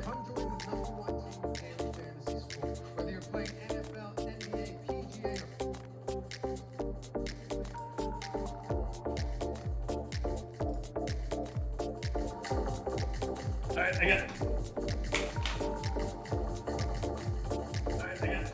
Come join the #1 team in daily fantasy sports. Whether you're playing NFL, NBA, PGA, All right, I got it. All right, I got it.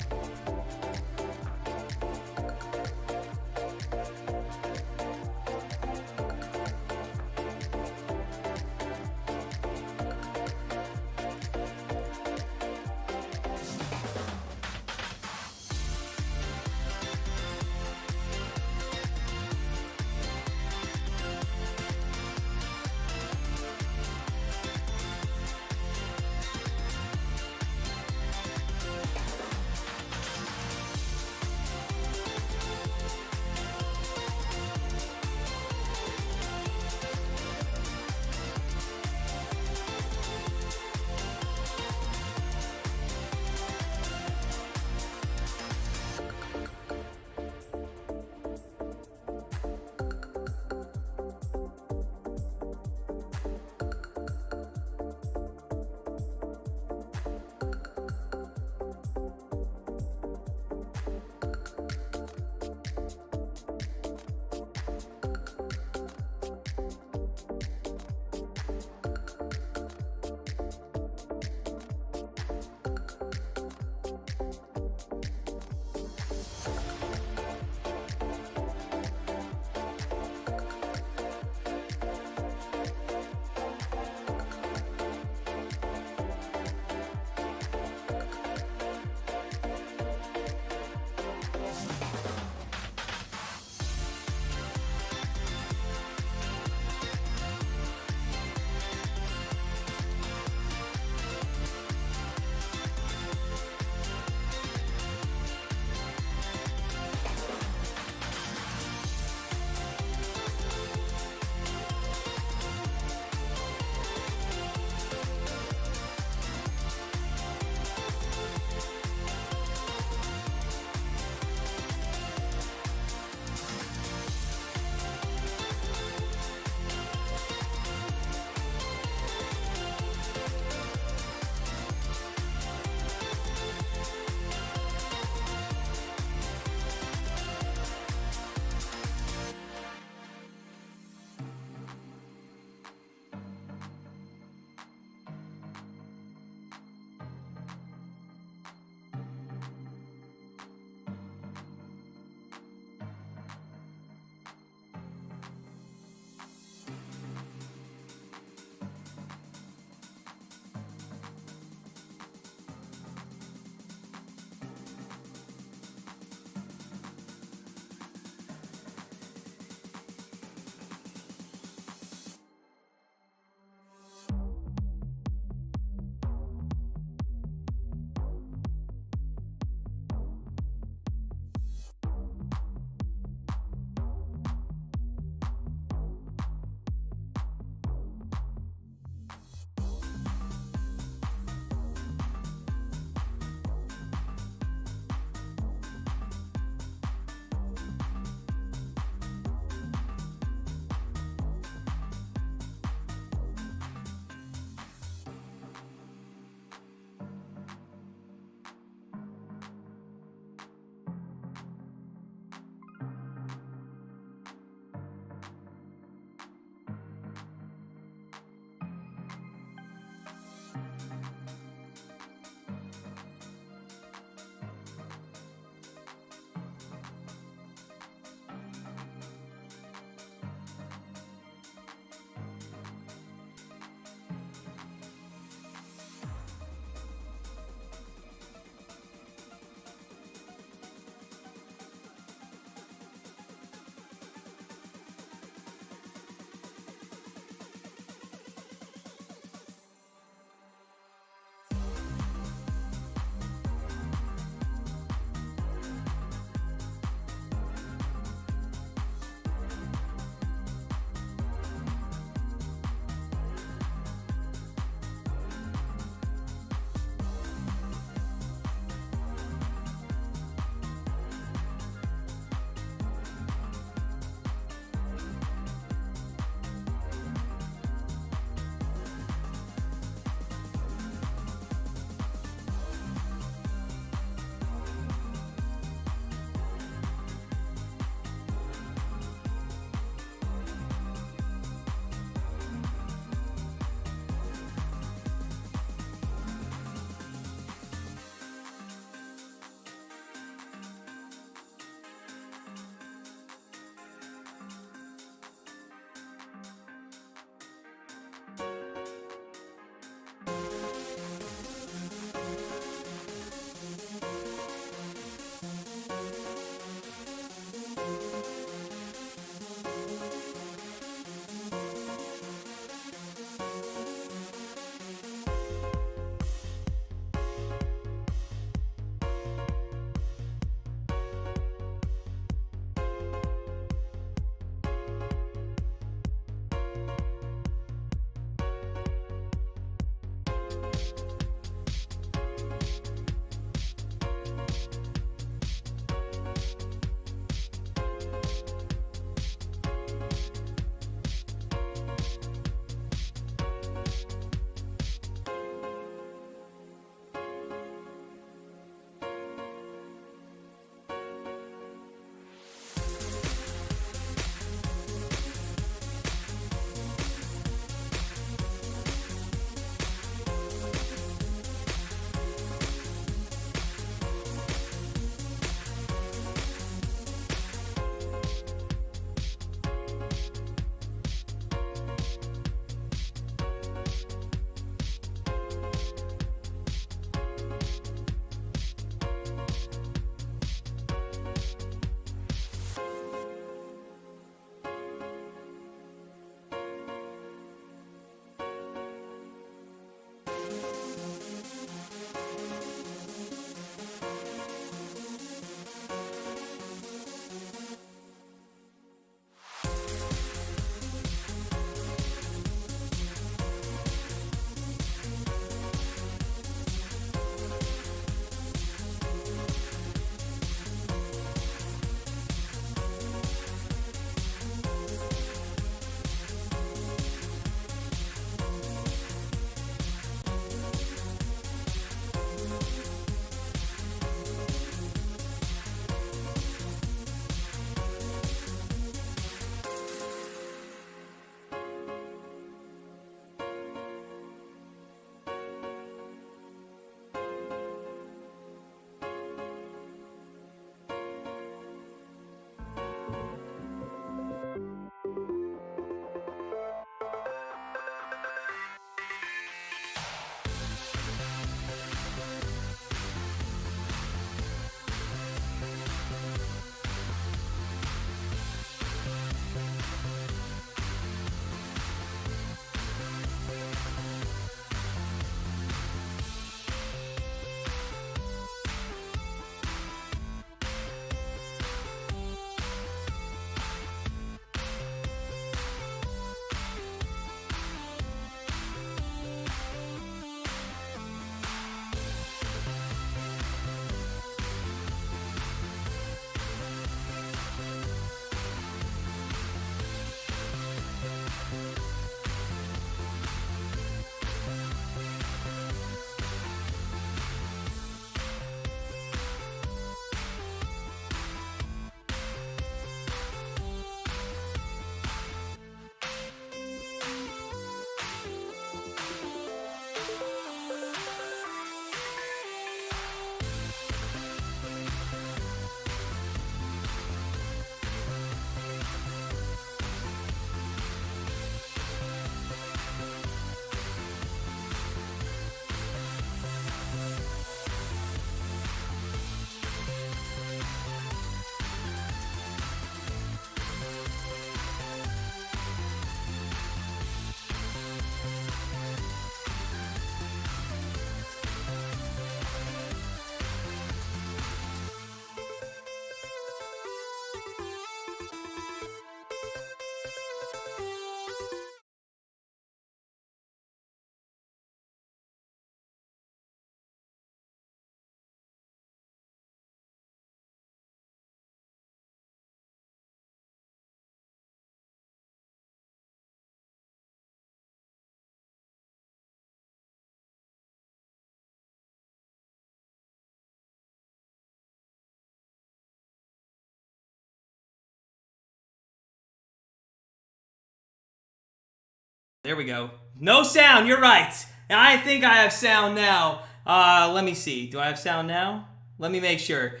There we go. No sound, you're right. I think I have sound now. Let me see. Do I have sound now? Let me make sure.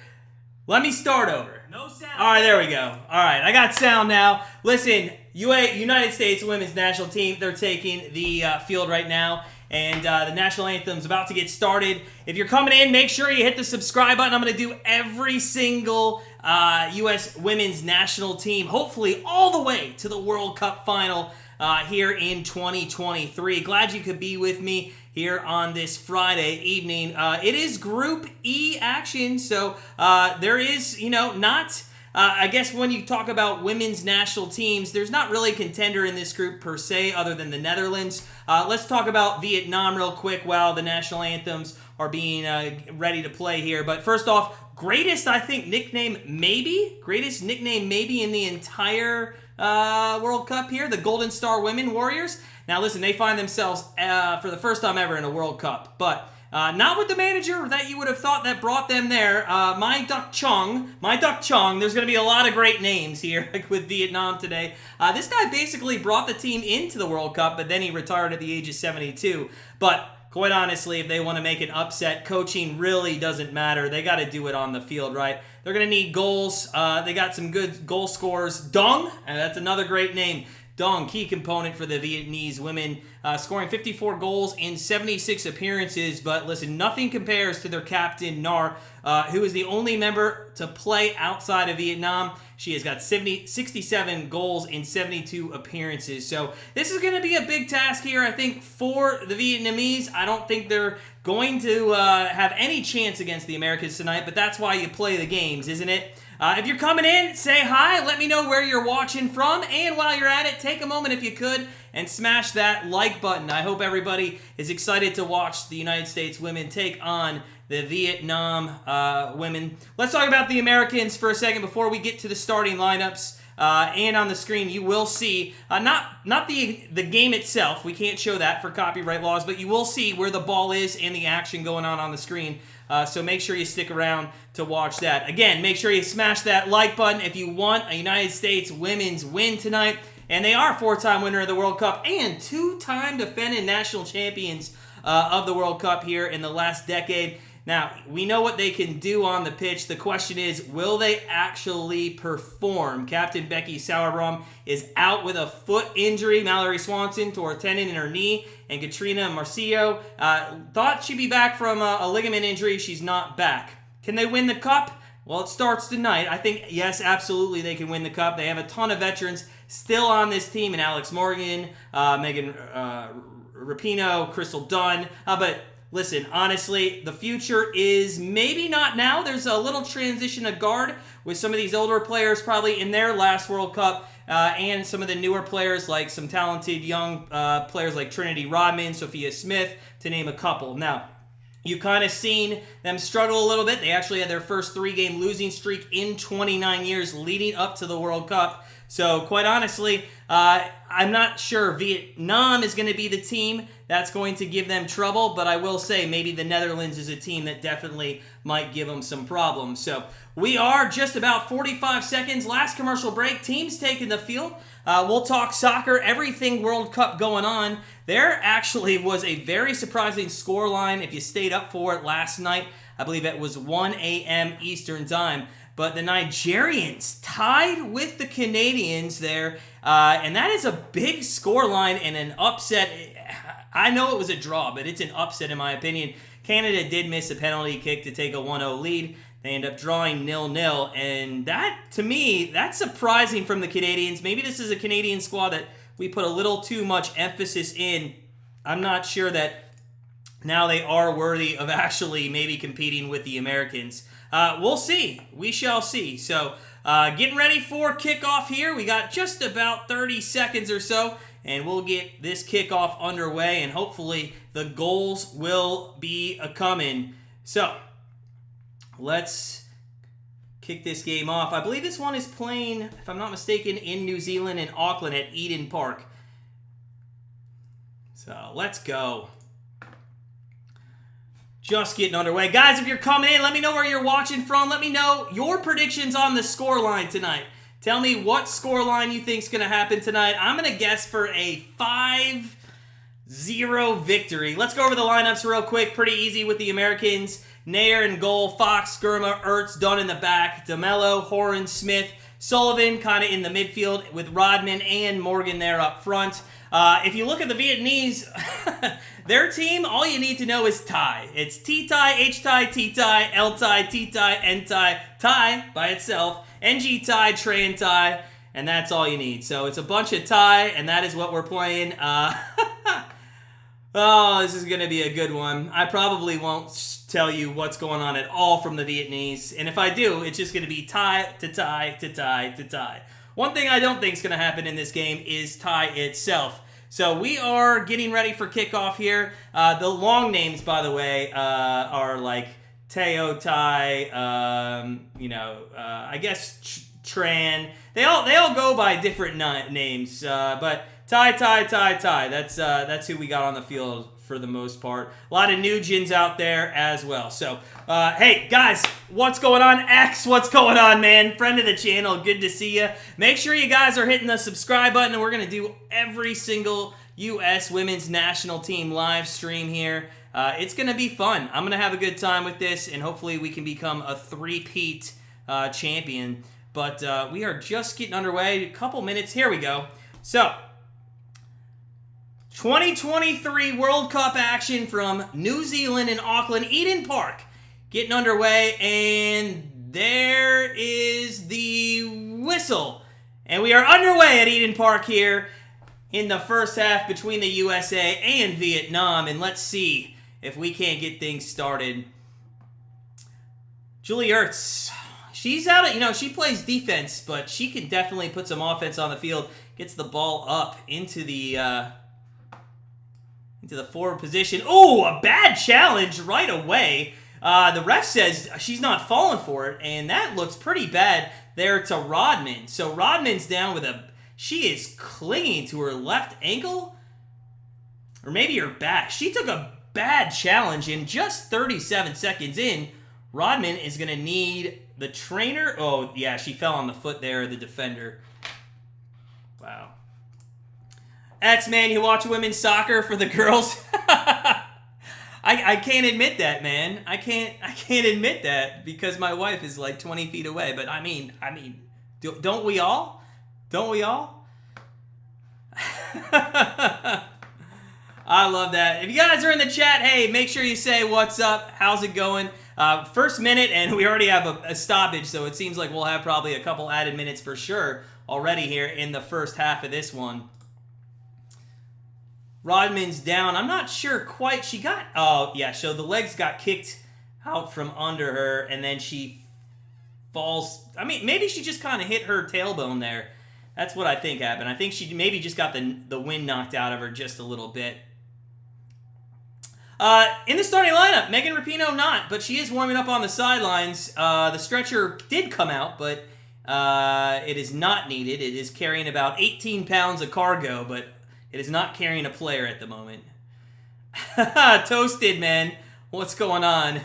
Let me start over. No sound. All right, there we go. All right, I got sound now. Listen, United States women's national team, they're taking the field right now. And the national anthem's about to get started. If you're coming in, make sure you hit the subscribe button. I'm going to do every single U.S. women's national team, hopefully all the way to the World Cup final here in 2023. Glad you could be with me here on this Friday evening. It is Group E action, so there is, not... I guess when you talk about women's national teams, there's not really a contender in this group per se other than the Netherlands. Let's talk about Vietnam real quick while the national anthems are being ready to play here. But first off, greatest nickname maybe in the entire World Cup here, the Golden Star Women Warriors. Now listen, they find themselves for the first time ever in a World Cup, but not with the manager that you would have thought that brought them there. My Duck Chung. There's going to be a lot of great names here with Vietnam today. This guy basically brought the team into the World Cup, but then he retired at the age of 72. But quite honestly, if they want to make an upset, coaching really doesn't matter. They got to do it on the field, right? They're going to need goals. They got some good goal scorers. Dong, and that's another great name. Dong, key component for the Vietnamese women, scoring 54 goals in 76 appearances. But listen, nothing compares to their captain, Nar, who is the only member to play outside of Vietnam. She has got 67 goals in 72 appearances. So this is going to be a big task here, I think, for the Vietnamese. I don't think they're going to have any chance against the Americans tonight, but that's why you play the games, isn't it? If you're coming in, say hi. Let me know where you're watching from. And while you're at it, take a moment if you could and smash that like button. I hope everybody is excited to watch the United States women take on the Vietnam women. Let's talk about the Americans for a second before we get to the starting lineups. And on the screen, you will see, not the game itself. We can't show that for copyright laws, but you will see where the ball is and the action going on the screen. So make sure you stick around to watch that. Again, make sure you smash that like button if you want a United States women's win tonight. And they are a 4-time winner of the World Cup and 2-time defending national champions of the World Cup here in the last decade. Now, we know what they can do on the pitch. The question is, will they actually perform? Captain Becky Sauerbrunn is out with a foot injury. Mallory Swanson tore a tendon in her knee. And Katrina Marcio thought she'd be back from a ligament injury. She's not back. Can they win the cup? Well, it starts tonight. I think, yes, absolutely they can win the cup. They have a ton of veterans still on this team. And Alex Morgan, Megan Rapinoe, Crystal Dunn. But listen, honestly, the future is maybe not now. There's a little transition of guard with some of these older players probably in their last World Cup and some of the newer players like some talented young players like Trinity Rodman, Sophia Smith, to name a couple. Now, you've kind of seen them struggle a little bit. They actually had their first 3-game losing streak in 29 years leading up to the World Cup. So, quite honestly, I'm not sure Vietnam is going to be the team that's going to give them trouble, but I will say maybe the Netherlands is a team that definitely might give them some problems. So, we are just about 45 seconds. Last commercial break. Teams taking the field. We'll talk soccer, everything World Cup going on. There actually was a very surprising scoreline if you stayed up for it last night. I believe it was 1 a.m. Eastern Time. But the Nigerians tied with the Canadians there, and that is a big scoreline and an upset. I know it was a draw, but it's an upset in my opinion. Canada did miss a penalty kick to take a 1-0 lead. They end up drawing 0-0, and that, to me, that's surprising from the Canadians. Maybe this is a Canadian squad that we put a little too much emphasis in. I'm not sure that now they are worthy of actually maybe competing with the Americans. We'll see. We shall see. So, getting ready for kickoff here. We got just about 30 seconds or so, and we'll get this kickoff underway, and hopefully the goals will be a-coming. So, let's kick this game off. I believe this one is playing, if I'm not mistaken, in New Zealand in Auckland at Eden Park. So, let's go. Just getting underway. Guys, if you're coming in, let me know where you're watching from. Let me know your predictions on the scoreline tonight. Tell me what scoreline you think is going to happen tonight. I'm going to guess for a 5 0 victory. Let's go over the lineups real quick. Pretty easy with the Americans. Nair in goal, Fox, Skirma, Ertz, Dunn in the back, DeMello, Horan, Smith, Sullivan kind of in the midfield with Rodman and Morgan there up front. If you look at the Vietnamese, their team, all you need to know is Thai. It's T-Thai, H-Thai, T-Thai, L-Thai, T-Thai, N-Thai, Thai by itself, NG-Thai, Tran Thai, and that's all you need. So it's a bunch of Thai, and that is what we're playing. Oh, this is going to be a good one. I probably won't tell you what's going on at all from the Vietnamese, and if I do, it's just going to be Thai to Thai to Thai to Thai. One thing I don't think is going to happen in this game is Thai itself. So we are getting ready for kickoff here. The long names, by the way, are like Teo Tai, I guess Tran. They all go by different names, but Tai. That's who we got on the field for the most part. A lot of Nugents out there as well. So, hey, guys, what's going on? X, what's going on, man? Friend of the channel, good to see you. Make sure you guys are hitting the subscribe button, and we're going to do every single U.S. Women's National Team live stream here. It's going to be fun. I'm going to have a good time with this, and hopefully we can become a three-peat champion. But we are just getting underway. A couple minutes. Here we go. So, 2023 World Cup action from New Zealand and Auckland, Eden Park, getting underway, and there is the whistle. And we are underway at Eden Park here in the first half between the USA and Vietnam, and let's see if we can't get things started. Julie Ertz, she's out of, she plays defense, but she can definitely put some offense on the field, gets the ball up into the forward position. Oh, a bad challenge right away. The ref says she's not falling for it, and that looks pretty bad there to Rodman. So Rodman's down with she is clinging to her left ankle, or maybe her back. She took a bad challenge, and just 37 seconds in, Rodman is going to need the trainer. Oh, yeah, she fell on the foot there, the defender. Wow. X-Man, you watch women's soccer for the girls? I can't admit that, man. I can't admit that because my wife is like 20 feet away. But I mean, don't we all? Don't we all? I love that. If you guys are in the chat, hey, make sure you say what's up. How's it going? First minute, and we already have a stoppage, so it seems like we'll have probably a couple added minutes for sure already here in the first half of this one. Rodman's down. I'm not sure quite. She got... Oh, yeah. So the legs got kicked out from under her, and then she falls... I mean, maybe she just kind of hit her tailbone there. That's what I think happened. I think she maybe just got the wind knocked out of her just a little bit. In the starting lineup, Megan Rapinoe not, but she is warming up on the sidelines. The stretcher did come out, but it is not needed. It is carrying about 18 pounds of cargo, but... it is not carrying a player at the moment. Toasted, man. What's going on?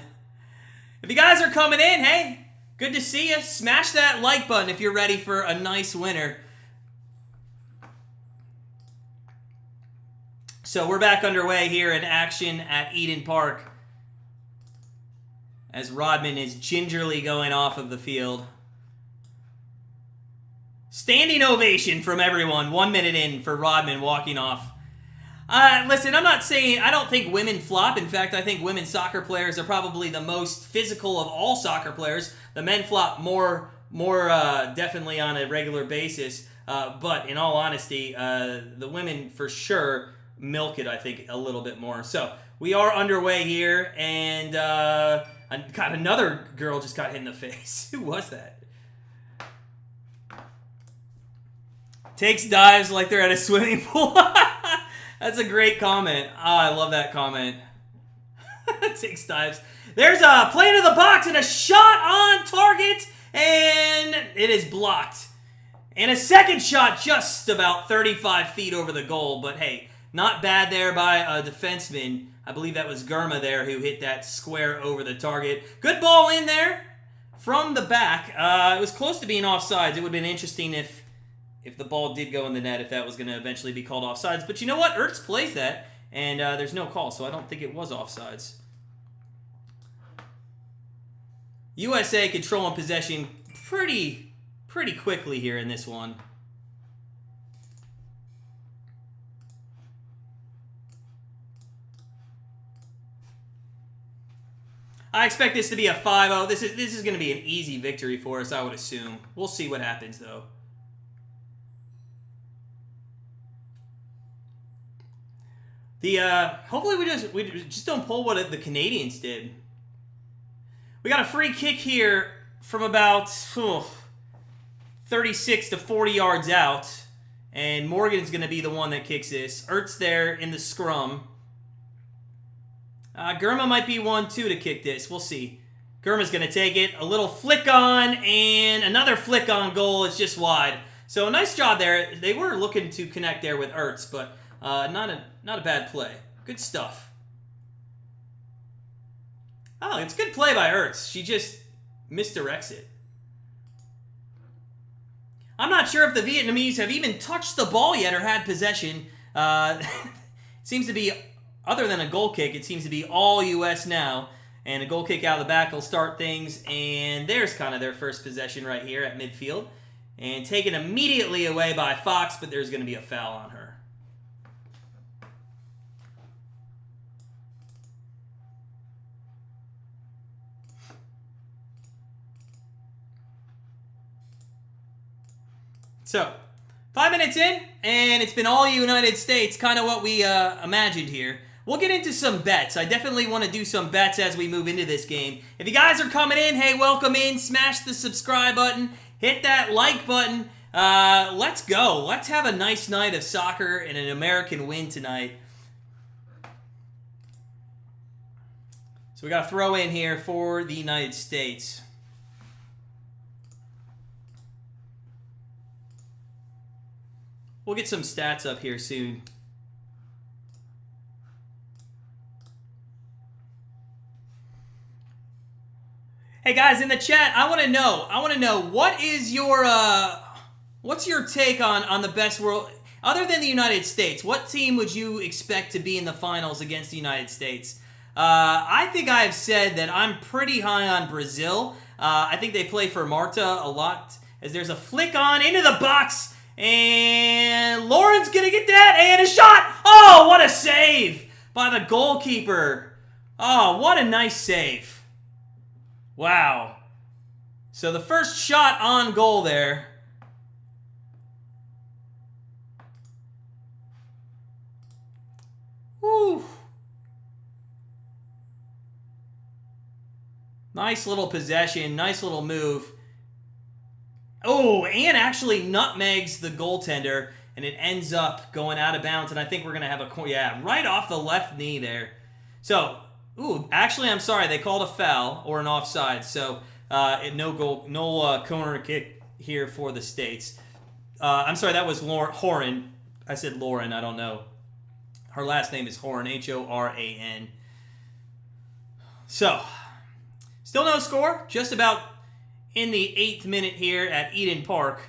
If you guys are coming in, hey, good to see you. Smash that like button if you're ready for a nice winner. So we're back underway here in action at Eden Park as Rodman is gingerly going off of the field. Standing ovation from everyone, 1 minute in for Rodman walking off. Listen, I'm not saying, I don't think women flop. In fact, I think women soccer players are probably the most physical of all soccer players. The men flop more definitely on a regular basis. But in all honesty, the women for sure milk it, I think, a little bit more. So we are underway here, and God, another girl just got hit in the face. Who was that? Takes dives like they're at a swimming pool. That's a great comment. Oh, I love that comment. Takes dives. There's a play into the box and a shot on target, and it is blocked. And a second shot just about 35 feet over the goal, but hey, not bad there by a defenseman. I believe that was Germa there who hit that square over the target. Good ball in there from the back. It was close to being offsides. It would have been interesting if the ball did go in the net, if that was going to eventually be called offsides. But you know what? Ertz plays that, and there's no call, so I don't think it was offsides. USA controlling possession pretty quickly here in this one. I expect this to be a 5-0. This is going to be an easy victory for us, I would assume. We'll see what happens, though. Hopefully we just don't pull what the Canadians did. We got a free kick here from about 36 to 40 yards out, and Morgan's going to be the one that kicks this. Ertz there in the scrum. Germa might be one, too, to kick this. We'll see. Germa's going to take it. A little flick on, and another flick on goal. It's just wide. So, a nice job there. They were looking to connect there with Ertz, but not a bad play. Good stuff. Oh, it's good play by Ertz. She just misdirects it. I'm not sure if the Vietnamese have even touched the ball yet or had possession. It seems to be... Other than a goal kick, it seems to be all U.S. now. And a goal kick out of the back will start things. And there's kind of their first possession right here at midfield. And taken immediately away by Fox, but there's going to be a foul on her. So, 5 minutes in, and it's been all United States, kind of what we imagined here. We'll get into some bets. I definitely want to do some bets as we move into this game. If you guys are coming in, hey, welcome in. Smash the subscribe button. Hit that like button. Let's go. Let's have a nice night of soccer and an American win tonight. So we got a throw in here for the United States. We'll get some stats up here soon. Hey guys in the chat, I want to know what is your what's your take on the best world other than the United States? What team would you expect to be in the finals against the United States? I think I have said that I'm pretty high on Brazil. I think they play for Marta a lot, as there's a flick on into the box, and Lauren's gonna get that, and a shot. Oh, what a save by the goalkeeper. Oh, what a nice save. Wow. So the first shot on goal there. Woo. Nice little possession, nice little move. Oh, and actually nutmegs the goaltender, and it ends up going out of bounds, and I think we're going to have a, right off the left knee there. So, ooh, actually, I'm sorry, they called a foul or an offside, so no corner kick here for the States. I'm sorry, that was Horan. I said Lauren, I don't know. Her last name is Horan, Horan. So, still no score, just about in the 8th minute here at Eden Park.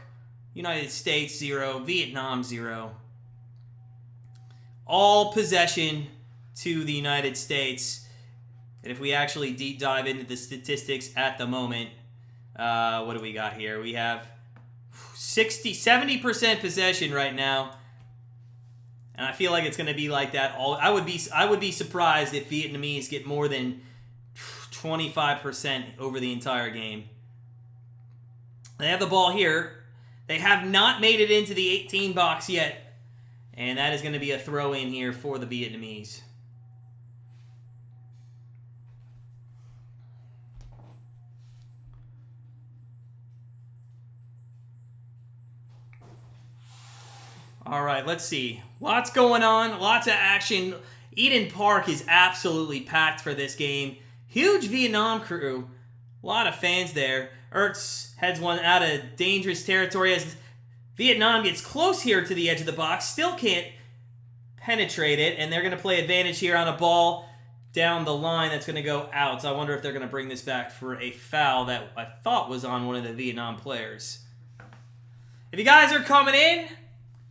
United States 0, Vietnam 0. All possession to the United States. And if we actually deep dive into the statistics at the moment, what do we got here? We have 70% possession right now. And I feel like it's going to be like that all. I would be surprised if Vietnamese get more than 25% over the entire game. They have the ball here. They have not made it into the 18 box yet. And that is going to be a throw in here for the Vietnamese. All right, let's see. Lots going on, lots of action. Eden Park is absolutely packed for this game. Huge Vietnam crew. A lot of fans there. Ertz heads one out of dangerous territory as Vietnam gets close here to the edge of the box. Still can't penetrate it, and they're going to play advantage here on a ball down the line that's going to go out. So I wonder if they're going to bring this back for a foul that I thought was on one of the Vietnam players. If you guys are coming in,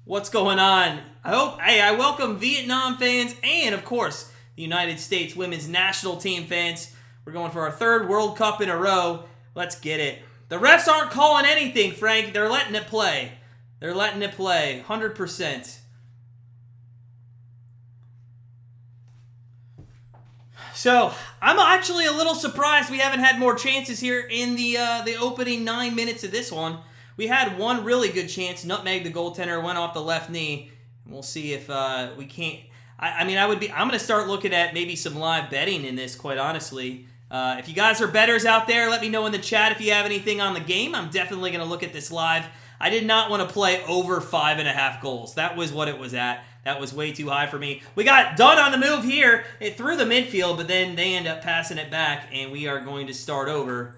What's going on? I welcome Vietnam fans and, of course, the United States women's national team fans. We're going for our third World Cup in a row. Let's get it. The refs aren't calling anything, Frank. They're letting it play. They're letting it play, 100%. So, I'm actually a little surprised we haven't had more chances here in the opening 9 minutes of this one. We had one really good chance. Nutmeg, the goaltender, went off the left knee. We'll see if we can't. I'm going to start looking at maybe some live betting in this, quite honestly. If you guys are bettors out there, let me know in the chat if you have anything on the game. I'm definitely going to look at this live. I did not want to play over 5.5 goals. That was what it was at. That was way too high for me. We got Dunn on the move here. It threw the midfield, but then they end up passing it back, and we are going to start over.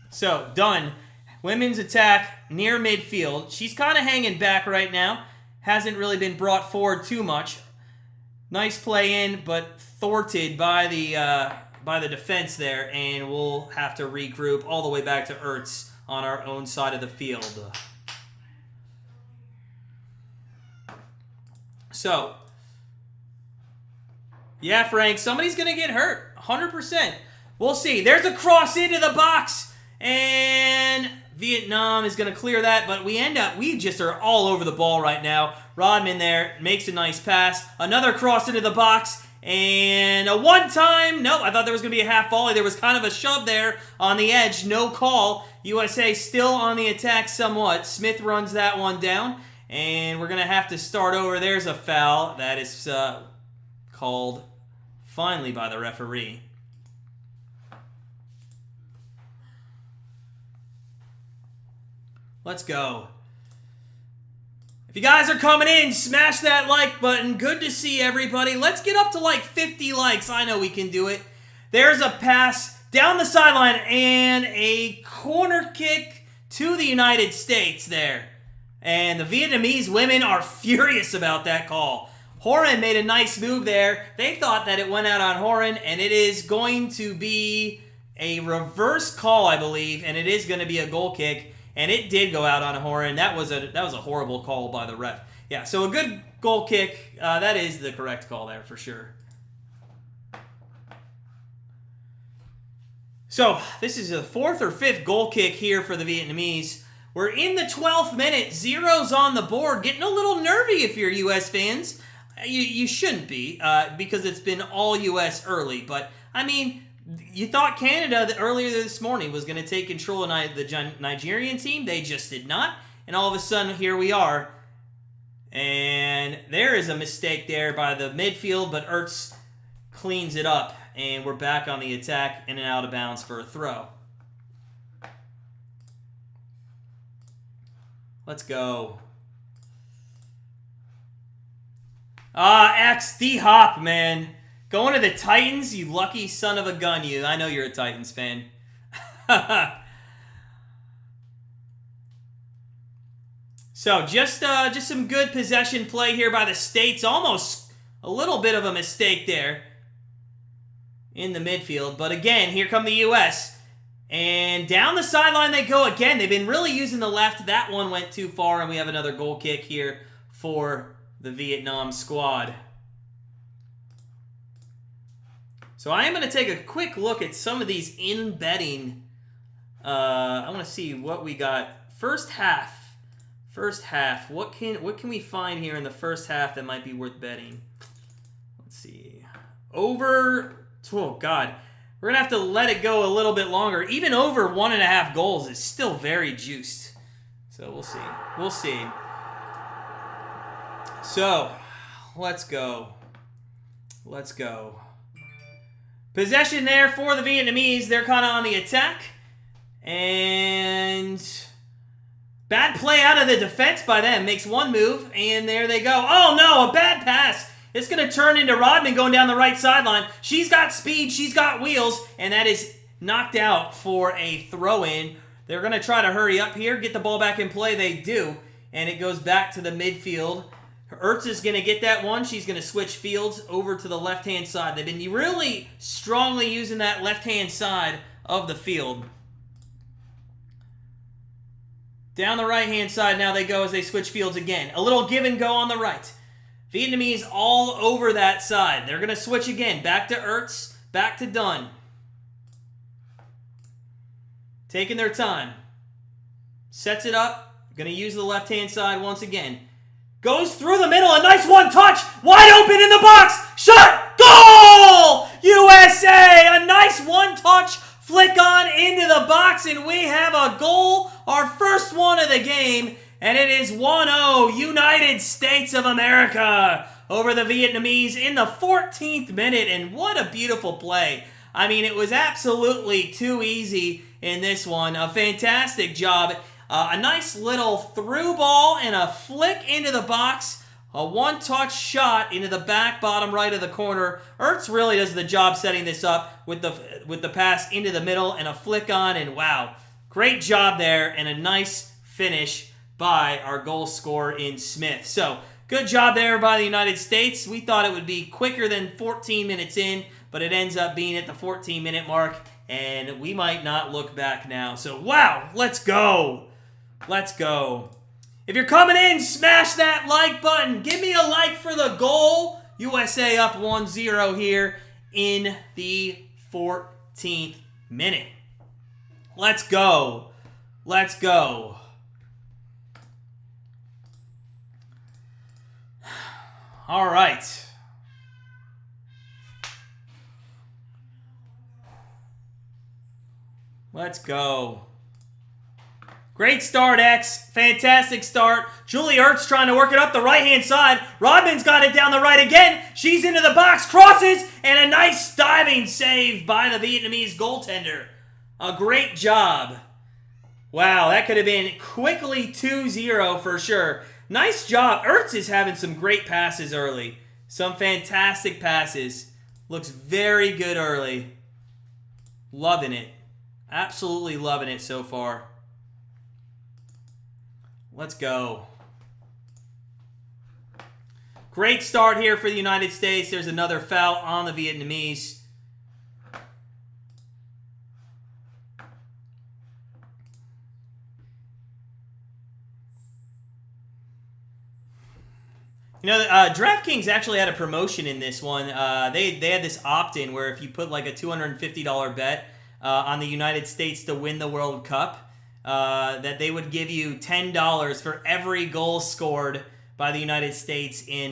So, Dunn, women's attack near midfield. She's kind of hanging back right now. Hasn't really been brought forward too much. Nice play in, but thwarted by the defense there, and we'll have to regroup all the way back to Ertz on our own side of the field. So, yeah, Frank, somebody's going to get hurt, 100%. We'll see. There's a cross into the box, and Vietnam is going to clear that, but we just are all over the ball right now. Rodman there makes a nice pass. Another cross into the box, and a one-time. Nope, I thought there was going to be a half volley. There was kind of a shove there on the edge. No call. USA still on the attack somewhat. Smith runs that one down, and we're going to have to start over. There's a foul. That is called finally by the referee. Let's go. If you guys are coming in, smash that like button. Good to see everybody. Let's get up to like 50 likes. I know we can do it. There's a pass down the sideline and a corner kick to the United States there. And the Vietnamese women are furious about that call. Horan made a nice move there. They thought that it went out on Horan, and it is going to be a reverse call, I believe, and it is going to be a goal kick. And it did go out on Horan. That was a horrible call by the ref. Yeah, so a good goal kick. That is the correct call there for sure. So this is the 4th or 5th goal kick here for the Vietnamese. We're in the 12th minute. Zeros on the board. Getting a little nervy if you're U.S. fans. You shouldn't be because it's been all U.S. early. But, I mean, you thought Canada earlier this morning was going to take control of the Nigerian team. They just did not. And all of a sudden, here we are. And there is a mistake there by the midfield, but Ertz cleans it up. And we're back on the attack in and out of bounds for a throw. Let's go. D-Hop, man. Going to the Titans, you lucky son of a gun, you. I know you're a Titans fan. So, just some good possession play here by the States. Almost a little bit of a mistake there in the midfield. But again, here come the U.S. And down the sideline they go again. They've been really using the left. That one went too far, and we have another goal kick here for the Vietnam squad. So I am going to take a quick look at some of these in betting. I want to see what we got. First half. What can we find here in the first half that might be worth betting? Let's see. Over. Oh God, we're gonna have to let it go a little bit longer. Even over 1.5 goals is still very juiced. So we'll see. We'll see. So let's go. Let's go. Possession there for the Vietnamese. They're kind of on the attack. And bad play out of the defense by them. Makes one move, and there they go. Oh, no, a bad pass. It's going to turn into Rodman going down the right sideline. She's got speed. She's got wheels, and that is knocked out for a throw-in. They're going to try to hurry up here, get the ball back in play. They do, and it goes back to the midfield. Ertz is going to get that one. She's going to switch fields over to the left-hand side. They've been really strongly using that left-hand side of the field. Down the right-hand side now they go as they switch fields again. A little give and go on the right. Vietnamese all over that side. They're going to switch again. Back to Ertz. Back to Dunn. Taking their time. Sets it up. Going to use the left-hand side once again. Goes through the middle. A nice one-touch. Wide open in the box. Shot. Goal! USA! A nice one-touch flick on into the box, and we have a goal. Our first one of the game. And it is 1-0 United States of America over the Vietnamese in the 14th minute. And what a beautiful play. I mean, it was absolutely too easy in this one. A fantastic job. A nice little through ball and a flick into the box. A one-touch shot into the back bottom right of the corner. Ertz really does the job setting this up with the pass into the middle and a flick on. And wow, great job there and a nice finish by our goal scorer in Smith. So, good job there by the United States. We thought it would be quicker than 14 minutes in, but it ends up being at the 14-minute mark, and we might not look back now. So, wow, let's go. Let's go. If you're coming in, smash that like button. Give me a like for the goal. USA up 1-0 here in the 14th minute. Let's go. Let's go. All right. Let's go. Great start, X. Fantastic start. Julie Ertz trying to work it up the right-hand side. Rodman's got it down the right again. She's into the box, crosses, and a nice diving save by the Vietnamese goaltender. A great job. Wow, that could have been quickly 2-0 for sure. Nice job. Ertz is having some great passes early. Some fantastic passes. Looks very good early. Loving it. Absolutely loving it so far. Let's go. Great start here for the United States. There's another foul on the Vietnamese. You know, DraftKings actually had a promotion in this one. They had this opt-in where if you put like a $250 bet on the United States to win the World Cup, that they would give you $10 for every goal scored by the United States in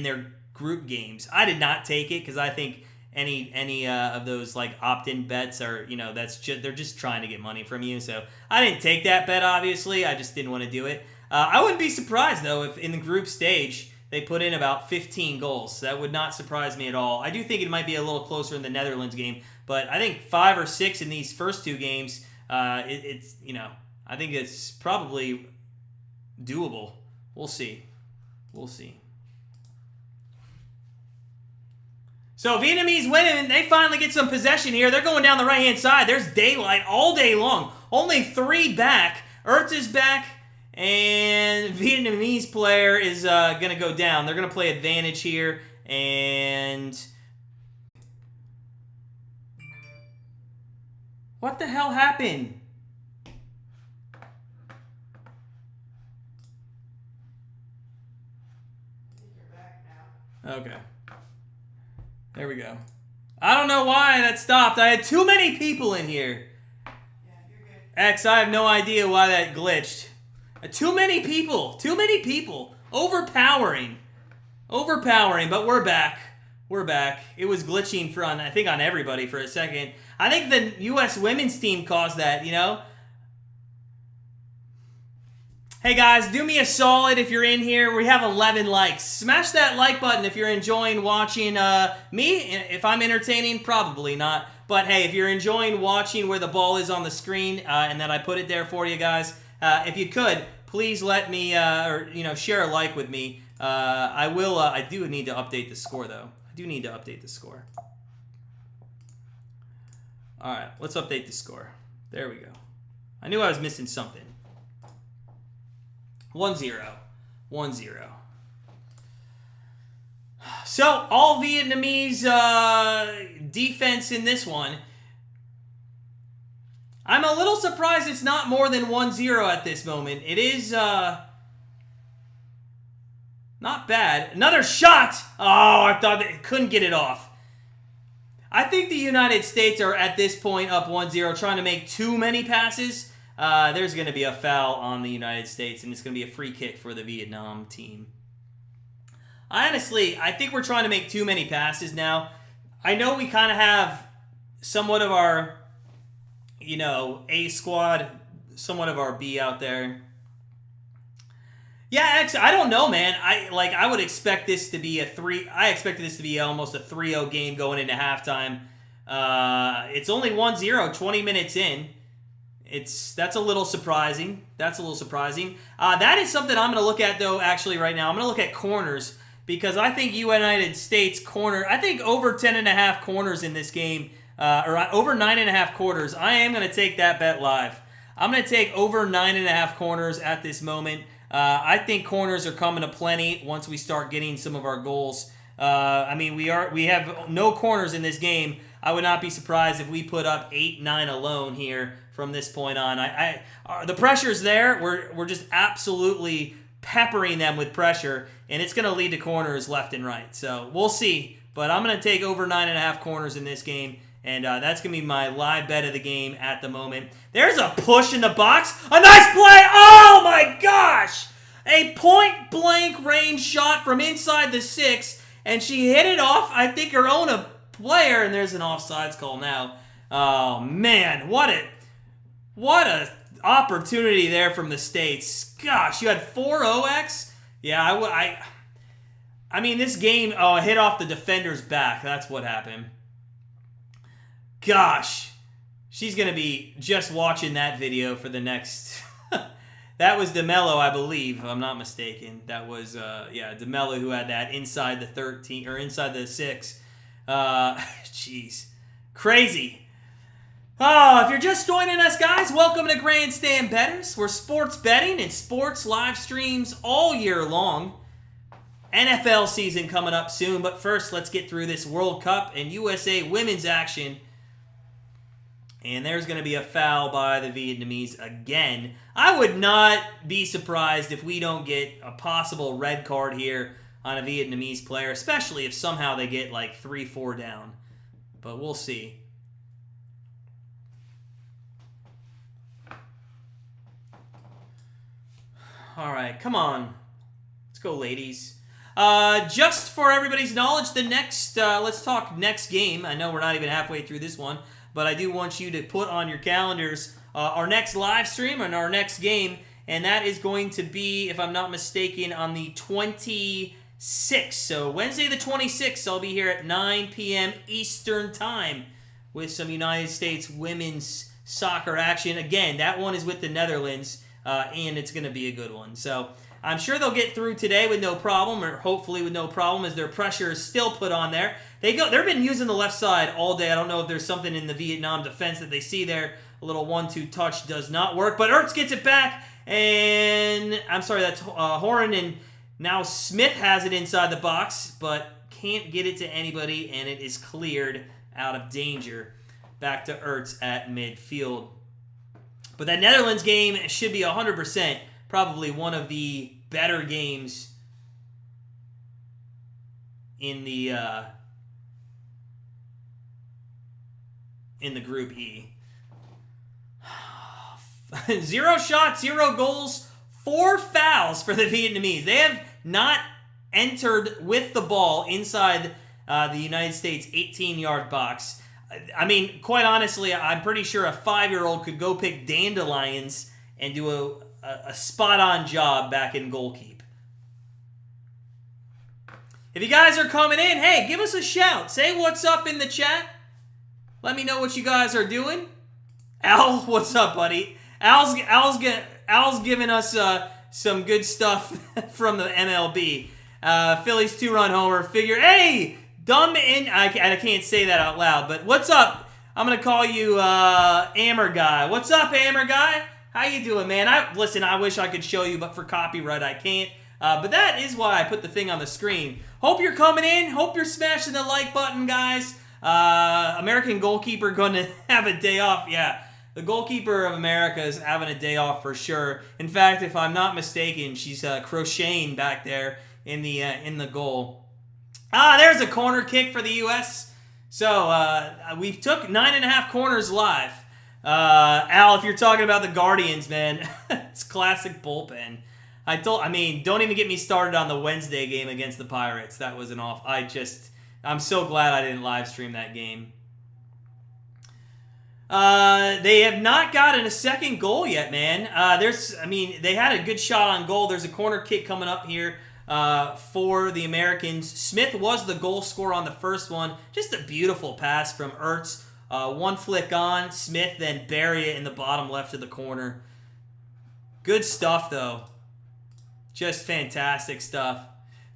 their group games. I did not take it because I think any of those like opt-in bets are, you know, they're just trying to get money from you. So I didn't take that bet. Obviously, I just didn't want to do it. I wouldn't be surprised though if in the group stage they put in about 15 goals. That would not surprise me at all. I do think it might be a little closer in the Netherlands game, but I think 5 or 6 in these first 2 games. It's, you know, I think it's probably doable. We'll see. We'll see. So Vietnamese winning, and they finally get some possession here. They're going down the right-hand side. There's daylight all day long. Only 3 back. Ertz is back, and Vietnamese player is going to go down. They're going to play advantage here, and what the hell happened? Okay. There we go. I don't know why that stopped. I had too many people in here. Yeah, you're good. X, I have no idea why that glitched. Too many people. Too many people. Overpowering. Overpowering, but we're back. We're back. It was glitching I think on everybody for a second. I think the U.S. women's team caused that, you know? Hey guys, do me a solid if you're in here. We have 11 likes. Smash that like button if you're enjoying watching me. If I'm entertaining, probably not. But hey, if you're enjoying watching where the ball is on the screen and that I put it there for you guys, if you could, please let me, share a like with me. I will. I do need to update the score though. I do need to update the score. All right, let's update the score. There we go. I knew I was missing something. 1-0. 1-0. So, all Vietnamese defense in this one. I'm a little surprised it's not more than 1-0 at this moment. It is, not bad. Another shot! Oh, I thought they couldn't get it off. I think the United States are at this point up 1-0, trying to make too many passes. There's going to be a foul on the United States, and it's going to be a free kick for the Vietnam team. Honestly, I think we're trying to make too many passes now. I know we kind of have somewhat of our, you know, A squad, somewhat of our B out there. Yeah, actually, I don't know, man. I would expect this to be I expected this to be almost a 3-0 game going into halftime. It's only 1-0, 20 minutes in. That's a little surprising. That is something I'm going to look at, though, actually, right now. I'm going to look at corners, because I think United States corner, I think over 10.5 corners in this game, or over 9.5 quarters. I am going to take that bet live. I'm going to take over 9.5 corners at this moment. I think corners are coming to plenty once we start getting some of our goals. I mean, we have no corners in this game. I would not be surprised if we put up 8-9 alone here from this point on. The pressure's there. We're just absolutely peppering them with pressure, and it's going to lead to corners left and right. So we'll see. But I'm going to take over 9.5 corners in this game, and that's going to be my live bet of the game at the moment. There's a push in the box. A nice play. Oh, my gosh. A point-blank range shot from inside the 6, and she hit it off, I think, her own player, and there's an offsides call now. Oh, man. What a opportunity there from the States. Gosh, you had 4 OX? Yeah, I mean, this game, it hit off the defender's back. That's what happened. Gosh, she's going to be just watching that video for the next... That was DeMello, I believe, if I'm not mistaken. That was, DeMello who had that inside the 13, or inside the 6. Jeez. Crazy. Oh, if you're just joining us, guys, welcome to Grandstand Betters. We're sports betting and sports live streams all year long. NFL season coming up soon, but first, let's get through this World Cup and USA women's action. And there's going to be a foul by the Vietnamese again. I would not be surprised if we don't get a possible red card here on a Vietnamese player, especially if somehow they get like 3-4 down. But we'll see. All right, come on. Let's go, ladies. Just for everybody's knowledge, the next, let's talk next game. I know we're not even halfway through this one, but I do want you to put on your calendars our next live stream and our next game, and that is going to be, if I'm not mistaken, on the 26th. So Wednesday the 26th, I'll be here at 9 p.m. Eastern Time with some United States women's soccer action. Again, that one is with the Netherlands, and it's going to be a good one. So I'm sure they'll get through today with no problem, or hopefully with no problem, as their pressure is still put on there. They've been using the left side all day. I don't know if there's something in the Vietnam defense that they see there. A little 1-2 touch does not work, but Ertz gets it back, and I'm sorry, that's Horan, and now Smith has it inside the box, but can't get it to anybody, and it is cleared out of danger. Back to Ertz at midfield. But that Netherlands game should be 100%. Probably one of the better games in the Group E. 0 shots, 0 goals, 4 fouls for the Vietnamese. They have not entered with the ball inside the United States 18-yard box. I mean, quite honestly, I'm pretty sure a 5-year-old could go pick dandelions and do a spot-on job back in goalkeep. If you guys are coming in, hey, give us a shout. Say what's up in the chat. Let me know what you guys are doing. Al, what's up, buddy? Al's giving us some good stuff from the MLB. Phillies 2-run homer. Hey, dumb in. I can't say that out loud, but what's up? I'm gonna call you Amber Guy. What's up, Amber Guy? How you doing, man? Listen, I wish I could show you, but for copyright, I can't. But that is why I put the thing on the screen. Hope you're coming in. Hope you're smashing the like button, guys. American goalkeeper going to have a day off. Yeah. The goalkeeper of America is having a day off for sure. In fact, if I'm not mistaken, she's crocheting back there in the goal. There's a corner kick for the U.S. So we took 9.5 corners live. Al, if you're talking about the Guardians, man, it's classic bullpen. Don't even get me started on the Wednesday game against the Pirates. That was an off. I'm so glad I didn't live stream that game. They have not gotten a second goal yet, man. They had a good shot on goal. There's a corner kick coming up here for the Americans. Smith was the goal scorer on the first one. Just a beautiful pass from Ertz. One flick on. Smith then bury it in the bottom left of the corner. Good stuff, though. Just fantastic stuff.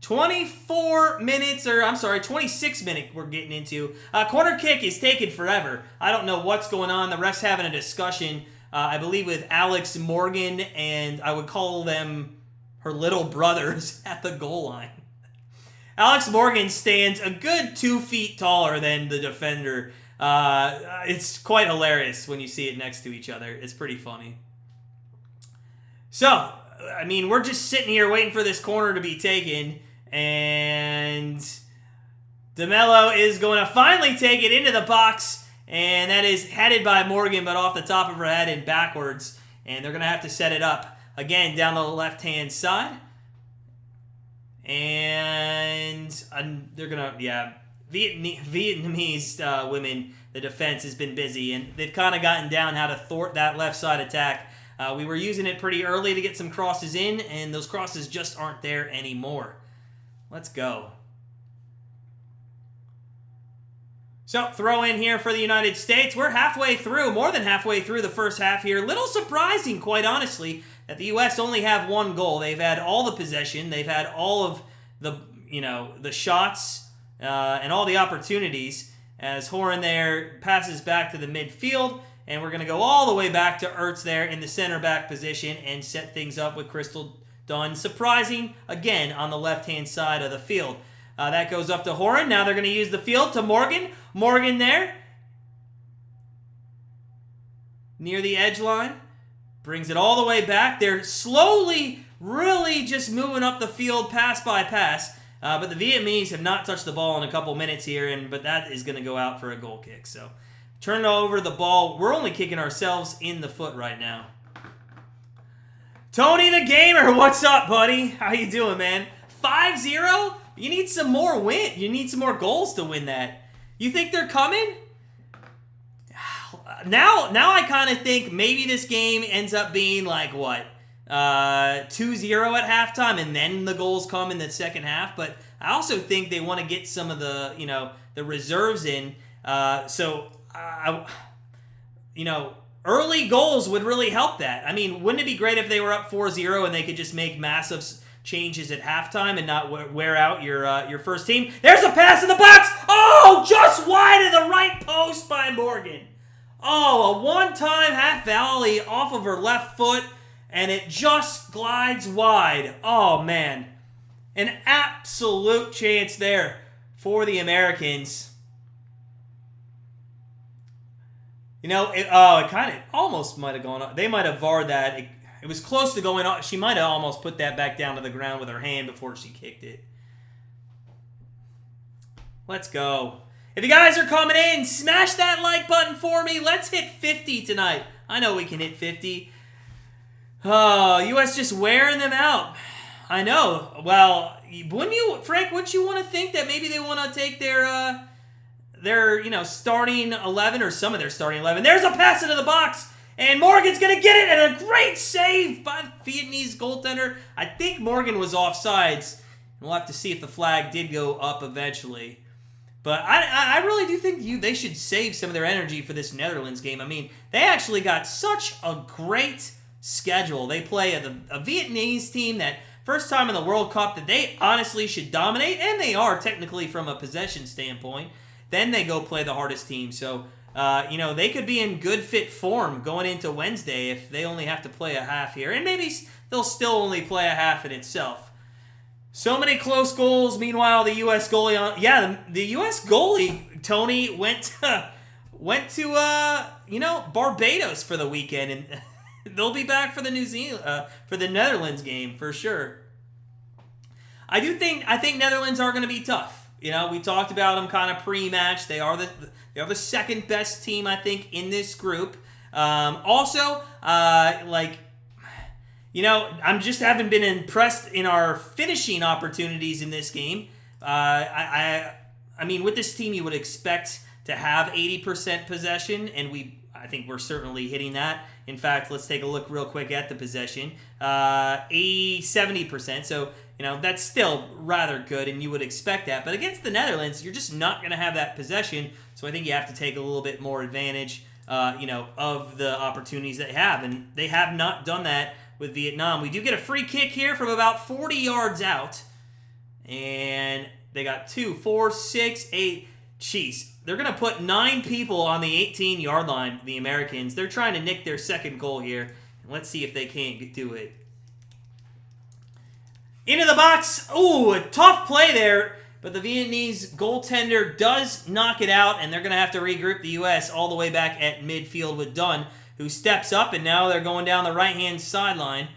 26 minute we're getting into. Corner kick is taking forever. I don't know what's going on. The ref's having a discussion, I believe, with Alex Morgan, and I would call them her little brothers at the goal line. Alex Morgan stands a good 2 feet taller than the defender. It's quite hilarious when you see it next to each other. It's pretty funny. So, we're just sitting here waiting for this corner to be taken, and DeMello is going to finally take it into the box, and that is headed by Morgan, but off the top of her head and backwards, and they're going to have to set it up again down the left-hand side, and they're going to, Vietnamese women, the defense has been busy, and they've kind of gotten down how to thwart that left side attack. We were using it pretty early to get some crosses in, and those crosses just aren't there anymore. Let's go. So, throw in here for the United States. We're halfway through, more than halfway through the first half here. Little surprising, quite honestly, that the U.S. only have one goal. They've had all the possession. They've had all of the shots and all the opportunities as Horan there passes back to the midfield. And we're going to go all the way back to Ertz there in the center back position and set things up with Crystal Dunn. Surprising, again, on the left-hand side of the field. That goes up to Horan. Now they're going to use the field to Morgan. Morgan there. Near the edge line. Brings it all the way back. They're slowly, really just moving up the field pass by pass. But the Vietnamese have not touched the ball in a couple minutes here, but that is going to go out for a goal kick. So, turn over the ball. We're only kicking ourselves in the foot right now. Tony the Gamer, what's up, buddy? How you doing, man? 5-0? You need some more win. You need some more goals to win that. You think they're coming? Now I kind of think maybe this game ends up being like, what? 2-0 at halftime, and then the goals come in the second half. But I also think they want to get some of the, the reserves in. Early goals would really help that. Wouldn't it be great if they were up 4-0 and they could just make massive changes at halftime and not wear out your first team? There's a pass in the box! Oh, just wide of the right post by Morgan. Oh, a one-time half volley off of her left foot, and it just glides wide. Oh, man. An absolute chance there for the Americans. It kind of almost might have gone on. They might have VAR'd that. It was close to going on. She might have almost put that back down to the ground with her hand before she kicked it. Let's go. If you guys are coming in, smash that like button for me. Let's hit 50 tonight. I know we can hit 50. Oh, U.S. just wearing them out. I know. Well, wouldn't you want to think that maybe they want to take their starting 11 or some of their starting 11. There's a pass into the box, and Morgan's going to get it, and a great save by the Vietnamese goaltender. I think Morgan was offsides. We'll have to see if the flag did go up eventually. But I really do think they should save some of their energy for this Netherlands game. They actually got such a great schedule. They play a Vietnamese team that first time in the World Cup that they honestly should dominate, and they are technically from a possession standpoint. Then they go play the hardest team. So, they could be in good fit form going into Wednesday if they only have to play a half here. And maybe they'll still only play a half in itself. So many close goals. Meanwhile, the U.S. goalie the U.S. goalie, Tony, went went to Barbados for the weekend, and they'll be back for the Netherlands game for sure. I think Netherlands are going to be tough. We talked about them kind of pre-match. They are the second best team, I think, in this group. Also, I'm just haven't been impressed in our finishing opportunities in this game. I mean, with this team, you would expect to have 80% possession, and I think we're certainly hitting that. In fact, let's take a look real quick at the possession. 70%. So, that's still rather good, and you would expect that. But against the Netherlands, you're just not going to have that possession. So I think you have to take a little bit more advantage, of the opportunities they have. And they have not done that with Vietnam. We do get a free kick here from about 40 yards out. And they got 2, 4, 6, 8. Jeez. They're going to put 9 people on the 18-yard line, the Americans. They're trying to nick their second goal here. Let's see if they can't do it. Into the box. Ooh, a tough play there. But the Vietnamese goaltender does knock it out, and they're going to have to regroup the U.S. all the way back at midfield with Dunn, who steps up, and now they're going down the right-hand sideline.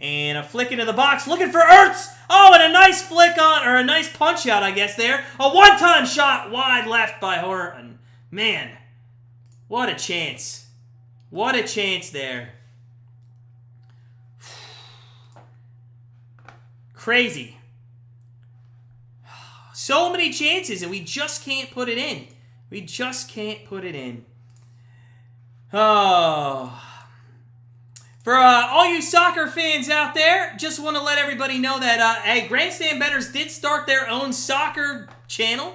And a flick into the box, looking for Ertz. Oh, and a nice flick on, or a nice punch out, I guess, there. A one-time shot wide left by Horton. Man, what a chance. What a chance there. Crazy. So many chances, and we just can't put it in. We just can't put it in. Oh. For all you soccer fans out there, just want to let everybody know that Grandstand Bettors did start their own soccer channel.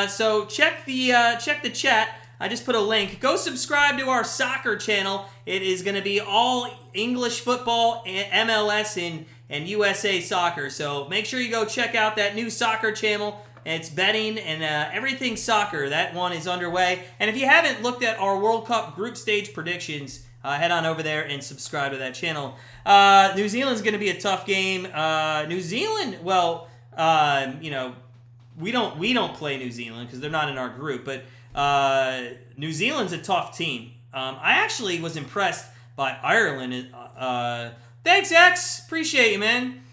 So check the chat. I just put a link. Go subscribe to our soccer channel. It is going to be all English football, MLS, and USA soccer. So make sure you go check out that new soccer channel. It's betting and everything soccer. That one is underway. And if you haven't looked at our World Cup group stage predictions, head on over there and subscribe to that channel. New Zealand's going to be a tough game. New Zealand, well, we don't play New Zealand because they're not in our group. But New Zealand's a tough team. I actually was impressed by Ireland. Thanks, X. Appreciate you, man.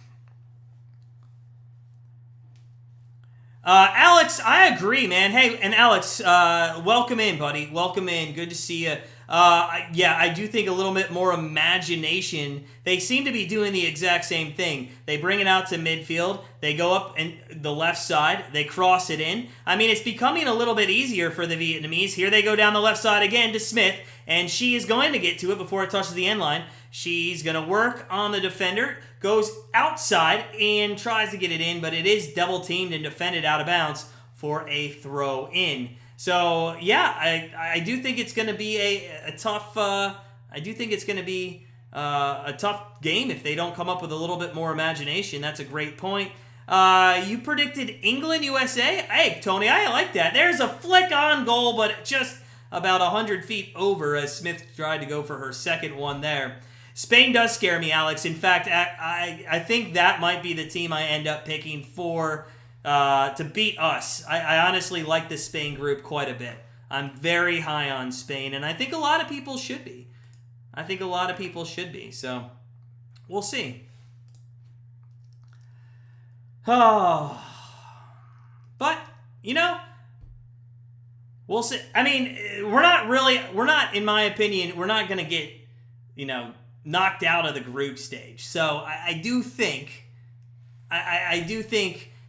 Alex, I agree, man. Hey, and Alex, welcome in, buddy. Welcome in. Good to see you. Yeah, I do think a little bit more imagination. They seem to be doing the exact same thing. They bring it out to midfield. They go up and the left side. They cross it in. I mean, it's becoming a little bit easier for the Vietnamese. Here they go down the left side again to Smith, and she is going to get to it before it touches the end line. She's going to work on the defender, goes outside and tries to get it in, but it is double teamed and defended out of bounds for a throw in. So yeah, I do think it's going to be a tough. I do think it's going to be a tough game if they don't come up with a little bit more imagination. That's a great point. You predicted England USA. Hey Tony, I like that. There's a flick on goal, but just about 100 feet over as Smith tried to go for her second one there. Spain does scare me, Alex. In fact, I think that might be the team I end up picking for. To beat us. I honestly like the Spain group quite a bit. I'm very high on Spain, and I think a lot of people should be. So, we'll see. Oh. But, we'll see. I mean, in my opinion, we're not going to get, knocked out of the group stage. So, I do think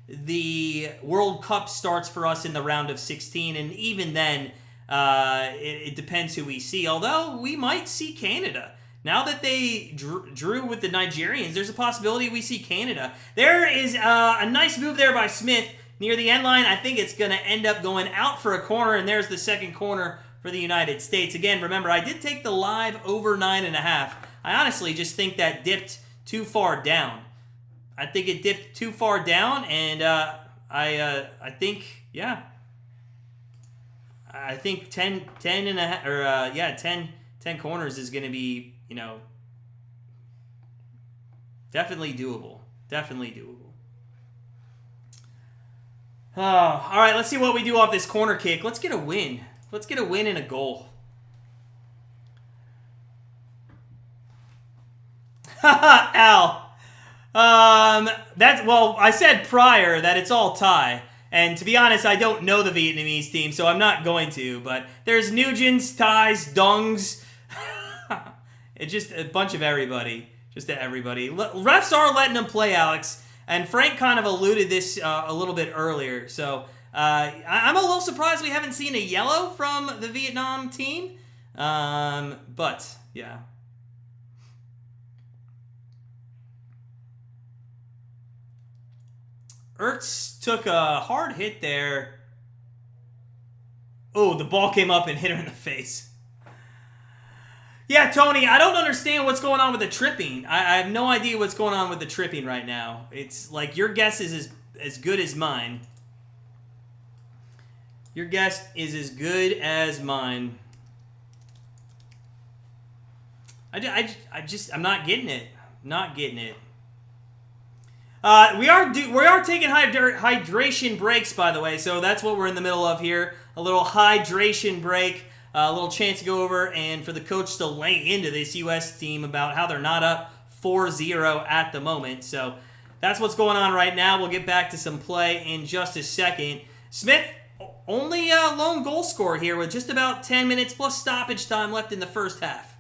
the World Cup starts for us in the round of 16, and even then, it depends who we see. Although, we might see Canada. Now that they drew with the Nigerians, there's a possibility we see Canada. There is a nice move there by Smith near the end line. I think it's going to end up going out for a corner, and there's the second corner for the United States. Again, remember, I did take the live over 9.5. I honestly just think that dipped too far down. I think it dipped too far down, and I think, yeah. I think 10 and a half, or 10 corners is going to be, definitely doable. Oh, all right, let's see what we do off this corner kick. Let's get a win. Let's get a win and a goal. Al. Well, I said prior that it's all tie. And to be honest, I don't know the Vietnamese team, so I'm not going to. But there's Nugents, Thais, Dongs. It's just a bunch of everybody. Just everybody. Refs are letting them play, Alex. And Frank kind of alluded this a little bit earlier. So I'm a little surprised we haven't seen a yellow from the Vietnam team. But, yeah. Ertz took a hard hit there. Oh, the ball came up and hit her in the face. Yeah, Tony, I don't understand what's going on with the tripping. I have no idea what's going on with the tripping right now. It's like your guess is as good as mine. Your guess is as good as mine. I'm not getting it. Not getting it. We are taking hydration breaks, by the way, so that's what we're in the middle of here. A little hydration break, a little chance to go over and for the coach to lay into this U.S. team about how they're not up 4-0 at the moment. So that's what's going on right now. We'll get back to some play in just a second. Smith, only a lone goal scorer here with just about 10 minutes plus stoppage time left in the first half.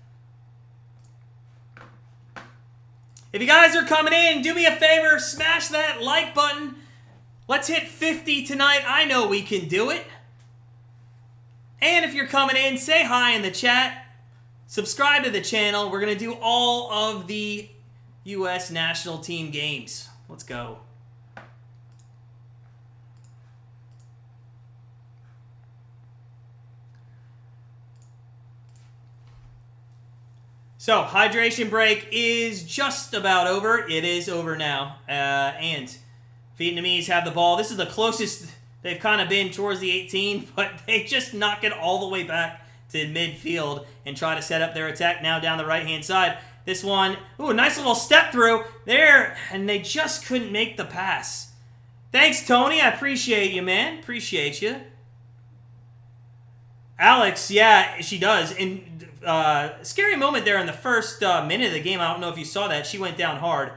If you guys are coming in, do me a favor, smash that like button. Let's hit 50 tonight. I know we can do it. And if you're coming in, say hi in the chat. Subscribe to the channel. We're going to do all of the U.S. national team games. Let's go. So, hydration break is just about over. It is over now. And Vietnamese have the ball. This is the closest they've kind of been towards the 18, but they just knock it all the way back to midfield and try to set up their attack now down the right-hand side. This one, ooh, a nice little step through there, and they just couldn't make the pass. Thanks, Tony. I appreciate you, man. Appreciate you. Alex, yeah, she does. And scary moment there in the first minute of the game. I don't know if you saw that. She went down hard.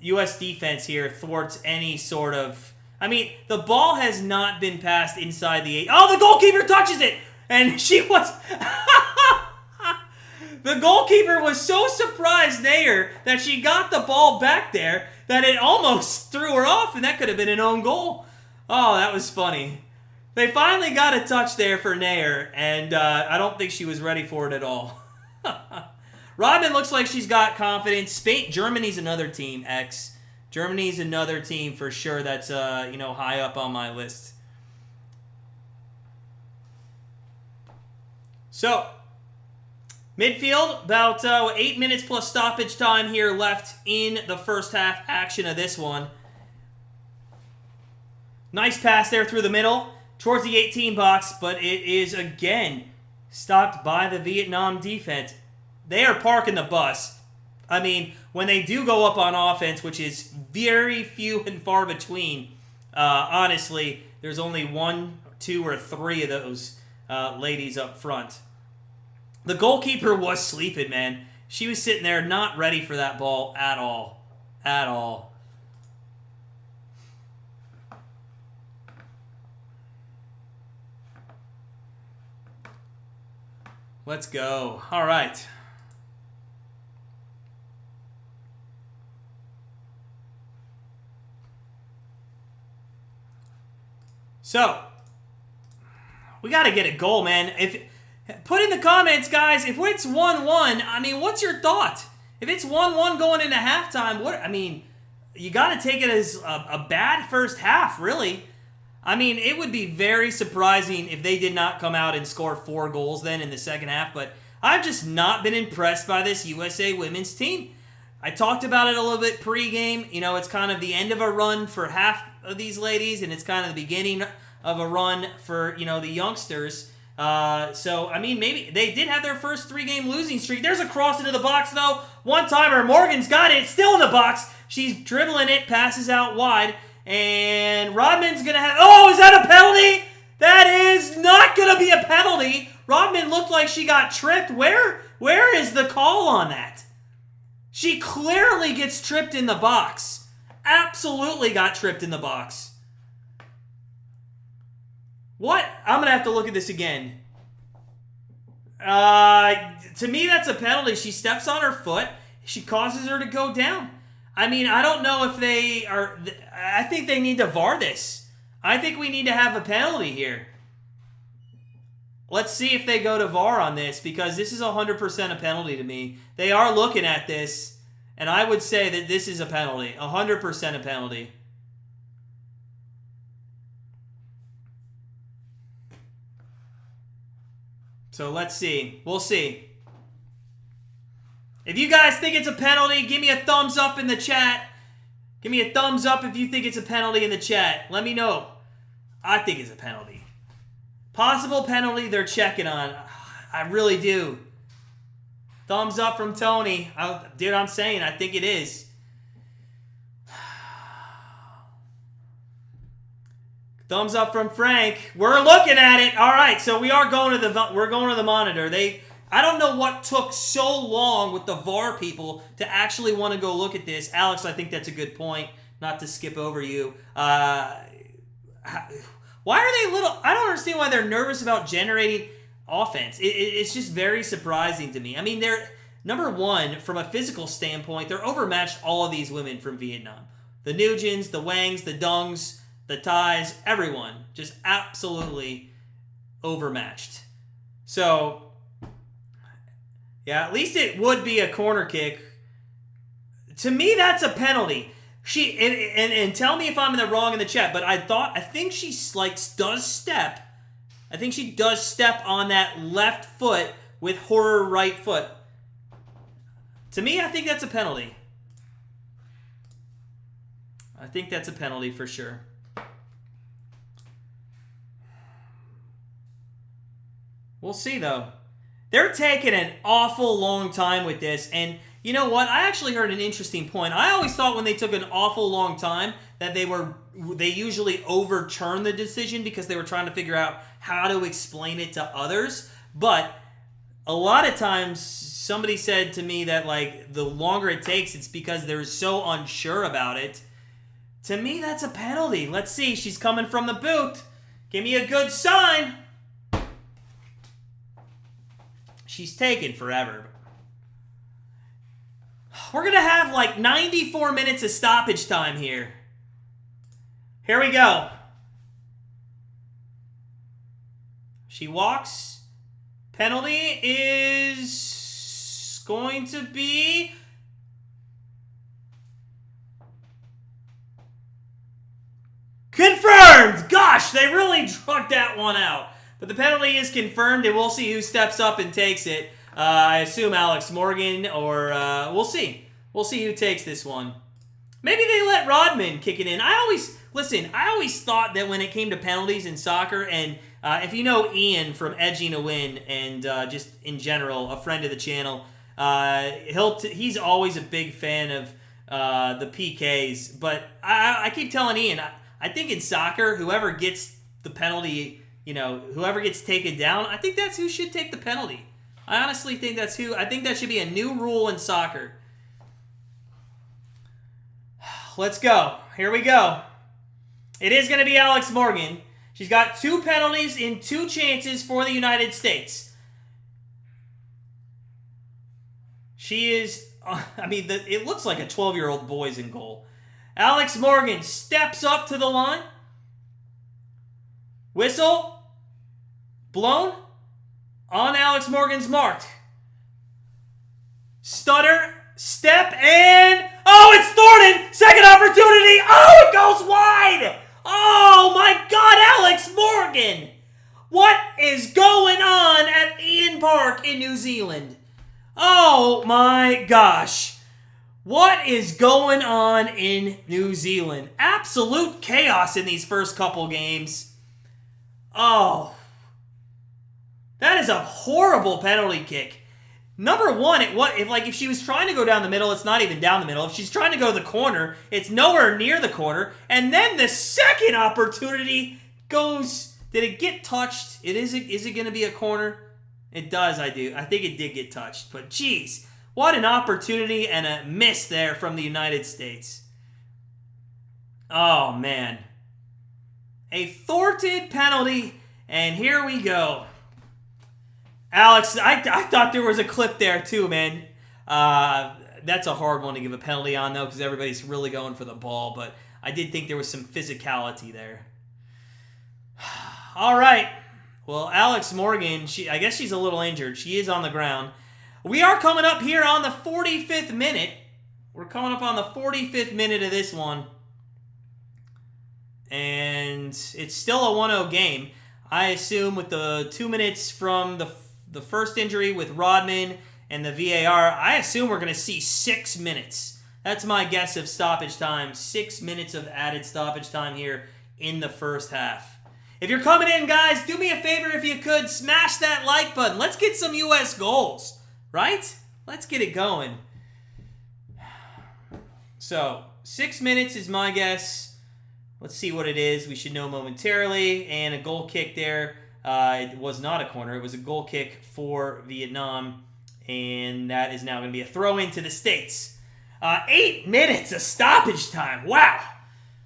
U.S. defense here thwarts any sort of... I mean, the ball has not been passed inside the 8. Oh, the goalkeeper touches it! And she was... The goalkeeper was so surprised there that she got the ball back there that it almost threw her off, and that could have been an own goal. Oh, that was funny. They finally got a touch there for Nair, and I don't think she was ready for it at all. Rodman looks like she's got confidence. Germany's another team, X. Germany's another team for sure that's high up on my list. So, midfield, about 8 minutes plus stoppage time here left in the first half action of this one. Nice pass there through the middle towards the 18 box, but it is again stopped by the Vietnam defense. They are parking the bus. I mean, when they do go up on offense, which is very few and far between, honestly, there's only 1, 2, or 3 of those ladies up front. The goalkeeper was sleeping, man. She was sitting there not ready for that ball at all. At all. Let's go. All right. So, we got to get a goal, man. Put in the comments, guys, if it's 1-1, I mean, what's your thought? If it's 1-1 going into halftime, you got to take it as a bad first half, really. I mean, it would be very surprising if they did not come out and score 4 goals then in the second half, but I've just not been impressed by this USA women's team. I talked about it a little bit pregame. It's kind of the end of a run for half of these ladies, and it's kind of the beginning of a run for, the youngsters. Maybe they did have their first 3-game losing streak. There's a cross into the box, though. One-timer. Morgan's got it. It's still in the box. She's dribbling it, passes out wide. And Rodman's going to have... Oh, is that a penalty? That is not going to be a penalty. Rodman looked like she got tripped. Where is the call on that? She clearly gets tripped in the box. Absolutely got tripped in the box. What? I'm going to have to look at this again. To me, that's a penalty. She steps on her foot. She causes her to go down. I mean, I don't know if they are... I think they need to VAR this. I think we need to have a penalty here. Let's see if they go to VAR on this, because this is 100% a penalty to me. They are looking at this, and I would say that this is a penalty. 100% a penalty. So let's see. We'll see. If you guys think it's a penalty, give me a thumbs up in the chat. Give me a thumbs up if you think it's a penalty in the chat. Let me know. I think it's a penalty. Possible penalty they're checking on. I really do. Thumbs up from Tony. Dude, I'm saying I think it is. Thumbs up from Frank. We're looking at it. All right, so we're going to the monitor. I don't know what took so long with the VAR people to actually want to go look at this. Alex, I think that's a good point. Not to skip over you. Why are they little... I don't understand why they're nervous about generating offense. It's just very surprising to me. I mean, they're... Number one, from a physical standpoint, they're overmatched all of these women from Vietnam. The Nugents, the Wangs, the Dungs, the Thais, everyone. Just absolutely overmatched. So... yeah, at least it would be a corner kick. To me, that's a penalty. And tell me if I'm in the wrong in the chat, but I think she does step. I think she does step on that left foot with her right foot. To me, I think that's a penalty. I think that's a penalty for sure. We'll see though. They're taking an awful long time with this, and you know what? I actually heard an interesting point. I always thought when they took an awful long time that they usually overturned the decision because they were trying to figure out how to explain it to others. But a lot of times, somebody said to me that like the longer it takes, it's because they're so unsure about it. To me, that's a penalty. Let's see. She's coming from the boot. Give me a good sign. She's taking forever. We're going to have like 94 minutes of stoppage time here. Here we go. She walks. Penalty is going to be... confirmed! Gosh, they really drug that one out. But the penalty is confirmed, and we'll see who steps up and takes it. I assume Alex Morgan, or we'll see. We'll see who takes this one. Maybe they let Rodman kick it in. I always thought that when it came to penalties in soccer, and if you know Ian from Edging to Win, and just in general, a friend of the channel, he's always a big fan of the PKs. But I keep telling Ian, I think in soccer, whoever gets the penalty... whoever gets taken down, I think that's who should take the penalty. I honestly think that's who. I think that should be a new rule in soccer. Let's go. Here we go. It is going to be Alex Morgan. She's got 2 penalties in 2 chances for the United States. She is, it looks like a 12-year-old boy's in goal. Alex Morgan steps up to the line. Whistle blown on Alex Morgan's mark. Stutter, step, and... oh, it's Thornton! Second opportunity! Oh, it goes wide! Oh, my God, Alex Morgan! What is going on at Eden Park in New Zealand? Oh, my gosh. What is going on in New Zealand? Absolute chaos in these first couple games. Oh, that is a horrible penalty kick. Number one, if she was trying to go down the middle, it's not even down the middle. If she's trying to go to the corner, it's nowhere near the corner. And then the second opportunity goes Did it get touched? Is it going to be a corner? It does, I think it did get touched. But, geez, what an opportunity and a miss there from the United States. Oh, man. A thwarted penalty, and here we go. Alex, I thought there was a clip there too, man. That's a hard one to give a penalty on, though, because everybody's really going for the ball. But I did think there was some physicality there. All right. Well, Alex Morgan, I guess she's a little injured. She is on the ground. We are coming up here on the 45th minute. We're coming up on the 45th minute of this one. And it's still a 1-0 game. I assume with the 2 minutes from the first injury with Rodman and the VAR, I assume we're going to see 6 minutes. That's my guess of stoppage time. 6 minutes of added stoppage time here in the first half. If you're coming in, guys, do me a favor if you could. Smash that like button. Let's get some U.S. goals, right? Let's get it going. So, 6 minutes is my guess. Let's see what it is. We should know momentarily. And a goal kick there. It was not a corner. It was a goal kick for Vietnam. And that is now going to be a throw into the States. 8 minutes of stoppage time. Wow.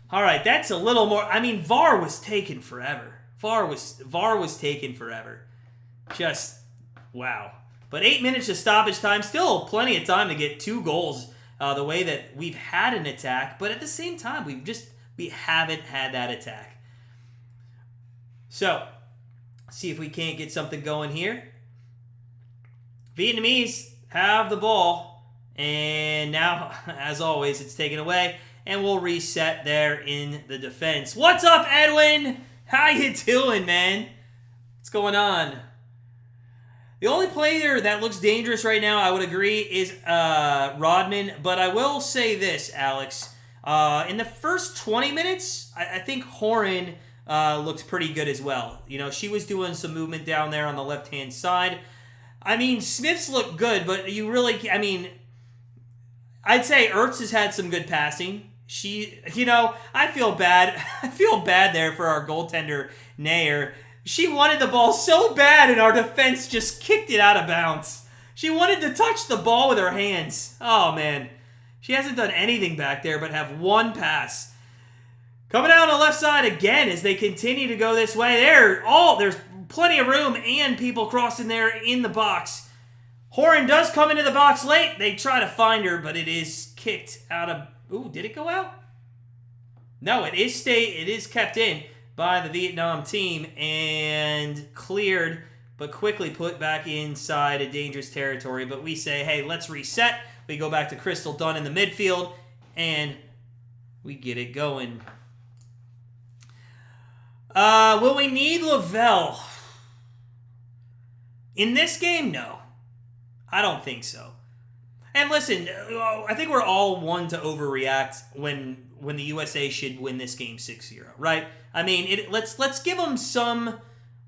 All right, that's a little more. I mean, VAR was taken forever. VAR was taken forever. Just, wow. But 8 minutes of stoppage time. Still plenty of time to get 2 goals the way that we've had an attack. But at the same time, we haven't had that attack. So, see if we can't get something going here. Vietnamese have the ball. And now, as always, it's taken away. And we'll reset there in the defense. What's up, Edwin? How you doing, man? What's going on? The only player that looks dangerous right now, I would agree, is Rodman. But I will say this, Alex. In the first 20 minutes, I think Horan looks pretty good as well. You know, she was doing some movement down there on the left-hand side. I mean, Smith's looked good, but you really, I mean, I'd say Ertz has had some good passing. I feel bad. I feel bad there for our goaltender, Nair. She wanted the ball so bad, and our defense just kicked it out of bounds. She wanted to touch the ball with her hands. Oh, man. She hasn't done anything back there but have one pass. Coming out on the left side again as they continue to go this way. There's plenty of room and people crossing there in the box. Horan does come into the box late. They try to find her, but it is kicked out of... Ooh, did it go out? No, it is kept in by the Vietnam team and cleared, but quickly put back inside a dangerous territory. But we say, hey, let's reset. We go back to Crystal Dunn in the midfield, and we get it going. Will we need Lavelle? In this game, no. I don't think so. And listen, I think we're all one to overreact when the USA should win this game 6-0, right? I mean, let's give them some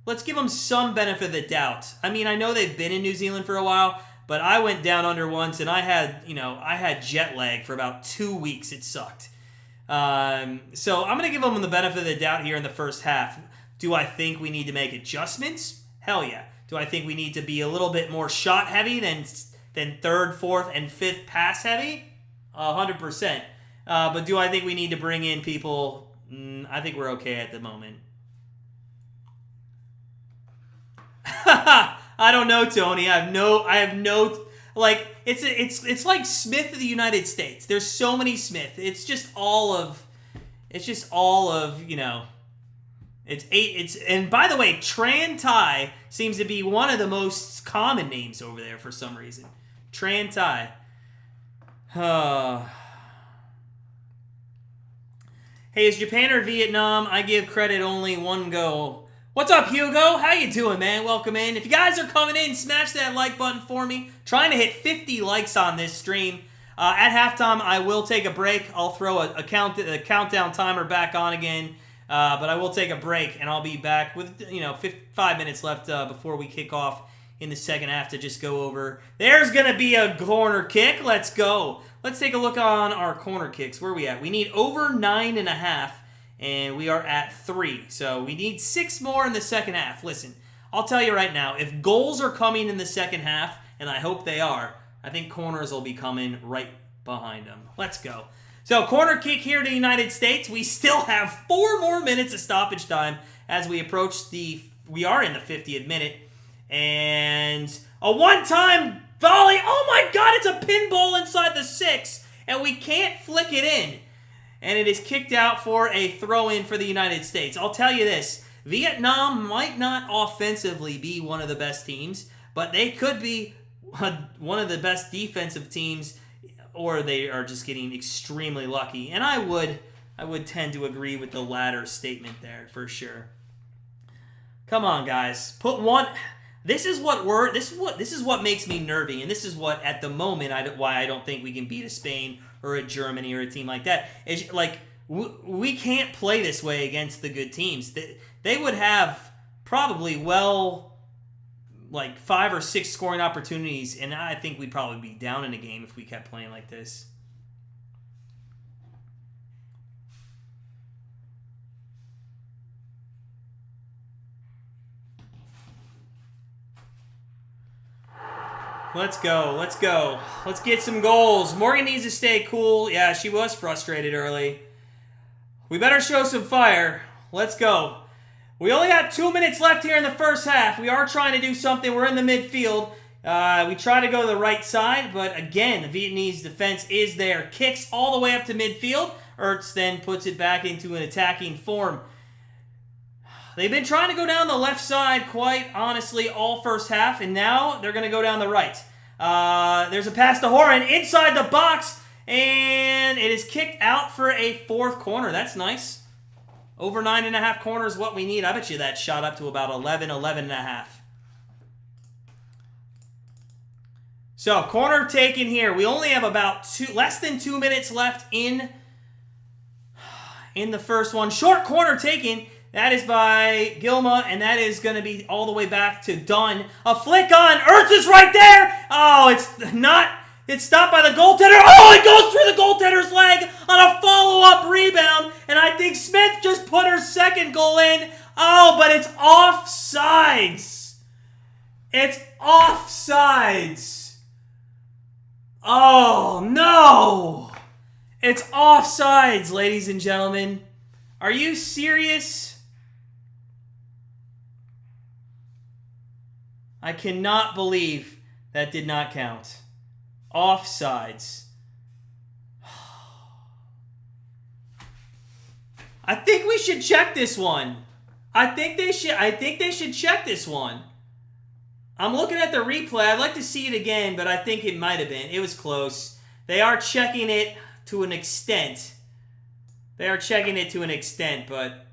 benefit of the doubt. I mean, I know they've been in New Zealand for a while, but I went down under once and I had jet lag for about 2 weeks. It sucked. So I'm going to give them the benefit of the doubt here in the first half. Do I think we need to make adjustments? Hell yeah. Do I think we need to be a little bit more shot heavy than third, fourth, and fifth pass heavy? 100%. But do I think we need to bring in people? I think we're okay at the moment. I don't know, Tony. I have no like it's like Smith of the United States. There's so many Smith. It's just all of and by the way, Tran Thai seems to be one of the most common names over there for some reason. Tran Thai. Hey, is Japan or Vietnam? I give credit only one go. What's up, Hugo? How you doing, man? Welcome in. If you guys are coming in, smash that like button for me. Trying to hit 50 likes on this stream. At halftime, I will take a break. I'll throw a countdown timer back on again. But I will take a break, and I'll be back with 5 minutes left before we kick off in the second half to just go over. There's going to be a corner kick. Let's go. Let's take a look on our corner kicks. Where are we at? We need over 9.5, and we are at 3. So we need 6 more in the second half. Listen, I'll tell you right now, if goals are coming in the second half, and I hope they are, I think corners will be coming right behind them. Let's go. So corner kick here to the United States. We still have 4 more minutes of stoppage time as we approach we are in the 50th minute. And a one-time volley. Oh my God, it's a pinball inside the 6. And we can't flick it in. And it is kicked out for a throw-in for the United States. I'll tell you this. Vietnam might not offensively be one of the best teams, but they could be one of the best defensive teams, or they are just getting extremely lucky. And I would tend to agree with the latter statement there for sure. Come on, guys. Put one. This is what makes me nervy, and this is what at the moment why I don't think we can beat a Spain or a Germany or a team like that. Is like we can't play this way against the good teams. They would have probably like 5 or 6 scoring opportunities, and I think we'd probably be down in a game if we kept playing like this. Let's go. Let's go. Let's get some goals. Morgan needs to stay cool. Yeah, she was frustrated early. We better show some fire. Let's go. We only got 2 minutes left here in the first half. We are trying to do something. We're in the midfield. We try to go to the right side, but again, the Vietnamese defense is there. Kicks all the way up to midfield. Ertz then puts it back into an attacking form. They've been trying to go down the left side, quite honestly, all first half, and now they're going to go down the right. There's a pass to Horan inside the box, and it is kicked out for a 4th corner. That's nice. Over 9.5 corners, what we need. I bet you that shot up to about 11.5. So, corner taken here. We only have about less than 2 minutes left in the first one. Short corner taken. That is by Gilma, and that is going to be all the way back to Dunn. A flick on. Ertz is right there. Oh, it's not. It's stopped by the goaltender. Oh, it goes through the goaltender's leg on a follow-up rebound, and I think Smith just put her second goal in. Oh, but it's offsides. It's offsides. Oh, no. It's offsides, ladies and gentlemen. Are you serious? I cannot believe that did not count. Offsides. I think we should check this one. I think they should check this one. I'm looking at the replay. I'd like to see it again, but I think it might have been. It was close. They are checking it to an extent. But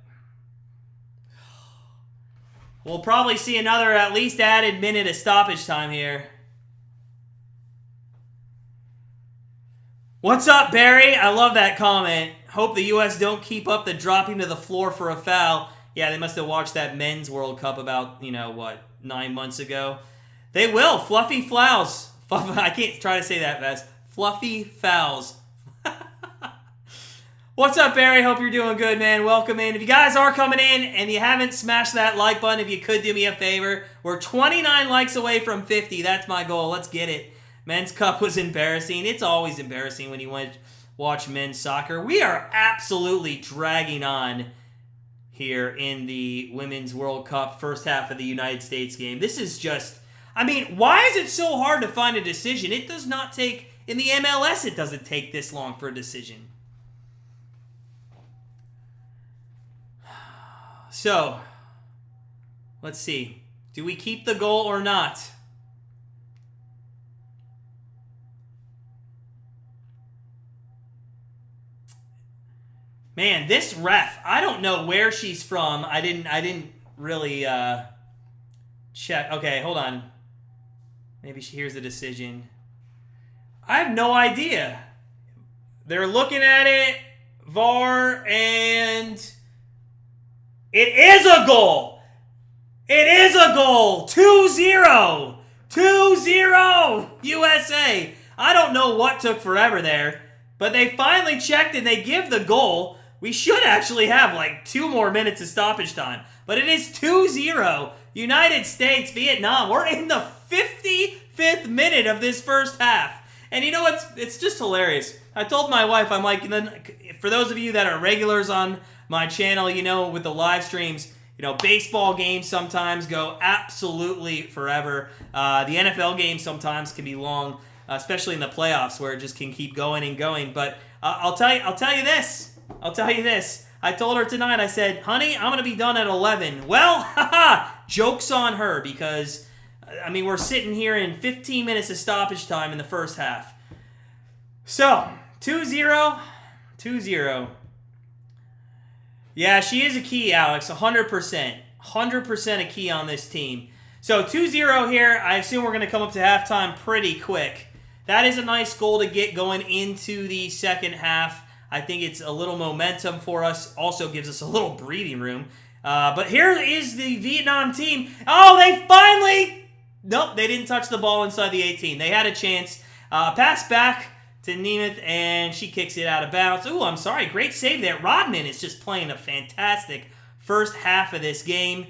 we'll probably see another at least added minute of stoppage time here. What's up, Barry? I love that comment. Hope the U.S. don't keep up the dropping to the floor for a foul. Yeah, they must have watched that men's World Cup about, 9 months ago. They will. Fluffy fouls. I can't try to say that fast. Fluffy fouls. What's up, Barry? Hope you're doing good, man. Welcome in. If you guys are coming in and you haven't smashed that like button, if you could do me a favor, we're 29 likes away from 50. That's my goal. Let's get it. Men's Cup was embarrassing. It's always embarrassing when you want to watch men's soccer. We are absolutely dragging on here in the Women's World Cup first half of the United States game. This is just, why is it so hard to find a decision? It does not take, in the MLS, it doesn't take this long for a decision. So, let's see. Do we keep the goal or not? Man, this ref, I don't know where she's from. I didn't really check. Okay, hold on. Maybe she hears the decision. I have no idea. They're looking at it, VAR, and it is a goal. It is a goal. 2-0. 2-0 USA. I don't know what took forever there, but they finally checked and they give the goal. We should actually have like 2 more minutes of stoppage time. But it is 2-0. United States, Vietnam. We're in the 55th minute of this first half. And you know what? It's just hilarious. I told my wife, I'm like, for those of you that are regulars on my channel, you know, with the live streams, you know, baseball games sometimes go absolutely forever. The NFL games sometimes can be long, especially in the playoffs where it just can keep going and going. But I'll tell you this. I told her tonight, I said, honey, I'm going to be done at 11. Well, haha, joke's on her because, I mean, we're sitting here in 15 minutes of stoppage time in the first half. So, 2-0. Yeah, she is a key, Alex, 100%. 100% a key on this team. So, 2-0 here. I assume we're going to come up to halftime pretty quick. That is a nice goal to get going into the second half. I think it's a little momentum for us. Also gives us a little breathing room. But here is the Vietnam team. Oh, they finally... Nope, they didn't touch the ball inside the 18. They had a chance. Pass back to Nemeth, and she kicks it out of bounds. Ooh, I'm sorry. Great save there. Rodman is just playing a fantastic first half of this game.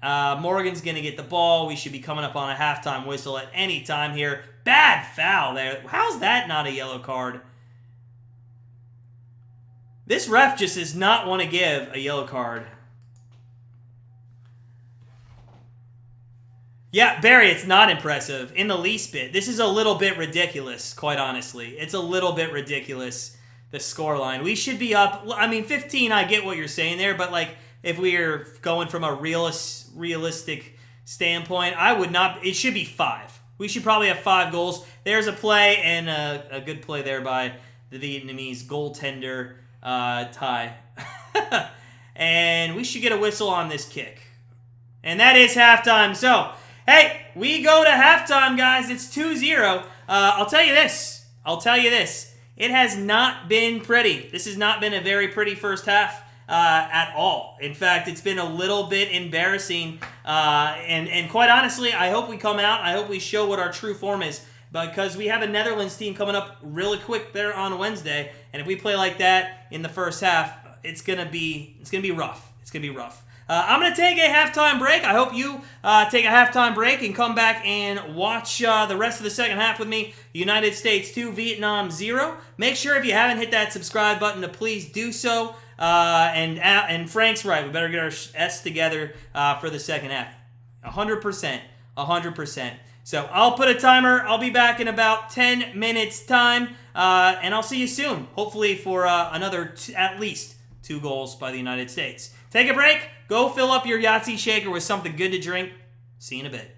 Morgan's going to get the ball. We should be coming up on a halftime whistle at any time here. Bad foul there. How's that not a yellow card? This ref just does not want to give a yellow card. Yeah, Barry, it's not impressive in the least bit. This is a little bit ridiculous, quite honestly. It's a little bit ridiculous, the scoreline. We should be up. I mean, 15, I get what you're saying there, but like if we are going from a realistic standpoint, I would not. It should be 5. We should probably have 5 goals. There's a play and a good play there by the Vietnamese goaltender, Ty. And we should get a whistle on this kick. And that is halftime. So, hey, we go to halftime, guys. It's 2-0. I'll tell you this. It has not been pretty. This has not been a very pretty first half at all. In fact, it's been a little bit embarrassing. And quite honestly, I hope we come out. I hope we show what our true form is. Because we have a Netherlands team coming up really quick there on Wednesday. And if we play like that in the first half, it's gonna be rough. It's gonna be rough. I'm going to take a halftime break. I hope you take a halftime break and come back and watch the rest of the second half with me. United States 2, Vietnam 0. Make sure if you haven't hit that subscribe button to please do so. And Frank's right. We better get our S together for the second half. 100%. 100%. So I'll put a timer. I'll be back in about 10 minutes time. And I'll see you soon. Hopefully for another at least 2 goals by the United States. Take a break. Go fill up your Yahtzee shaker with something good to drink. See you in a bit.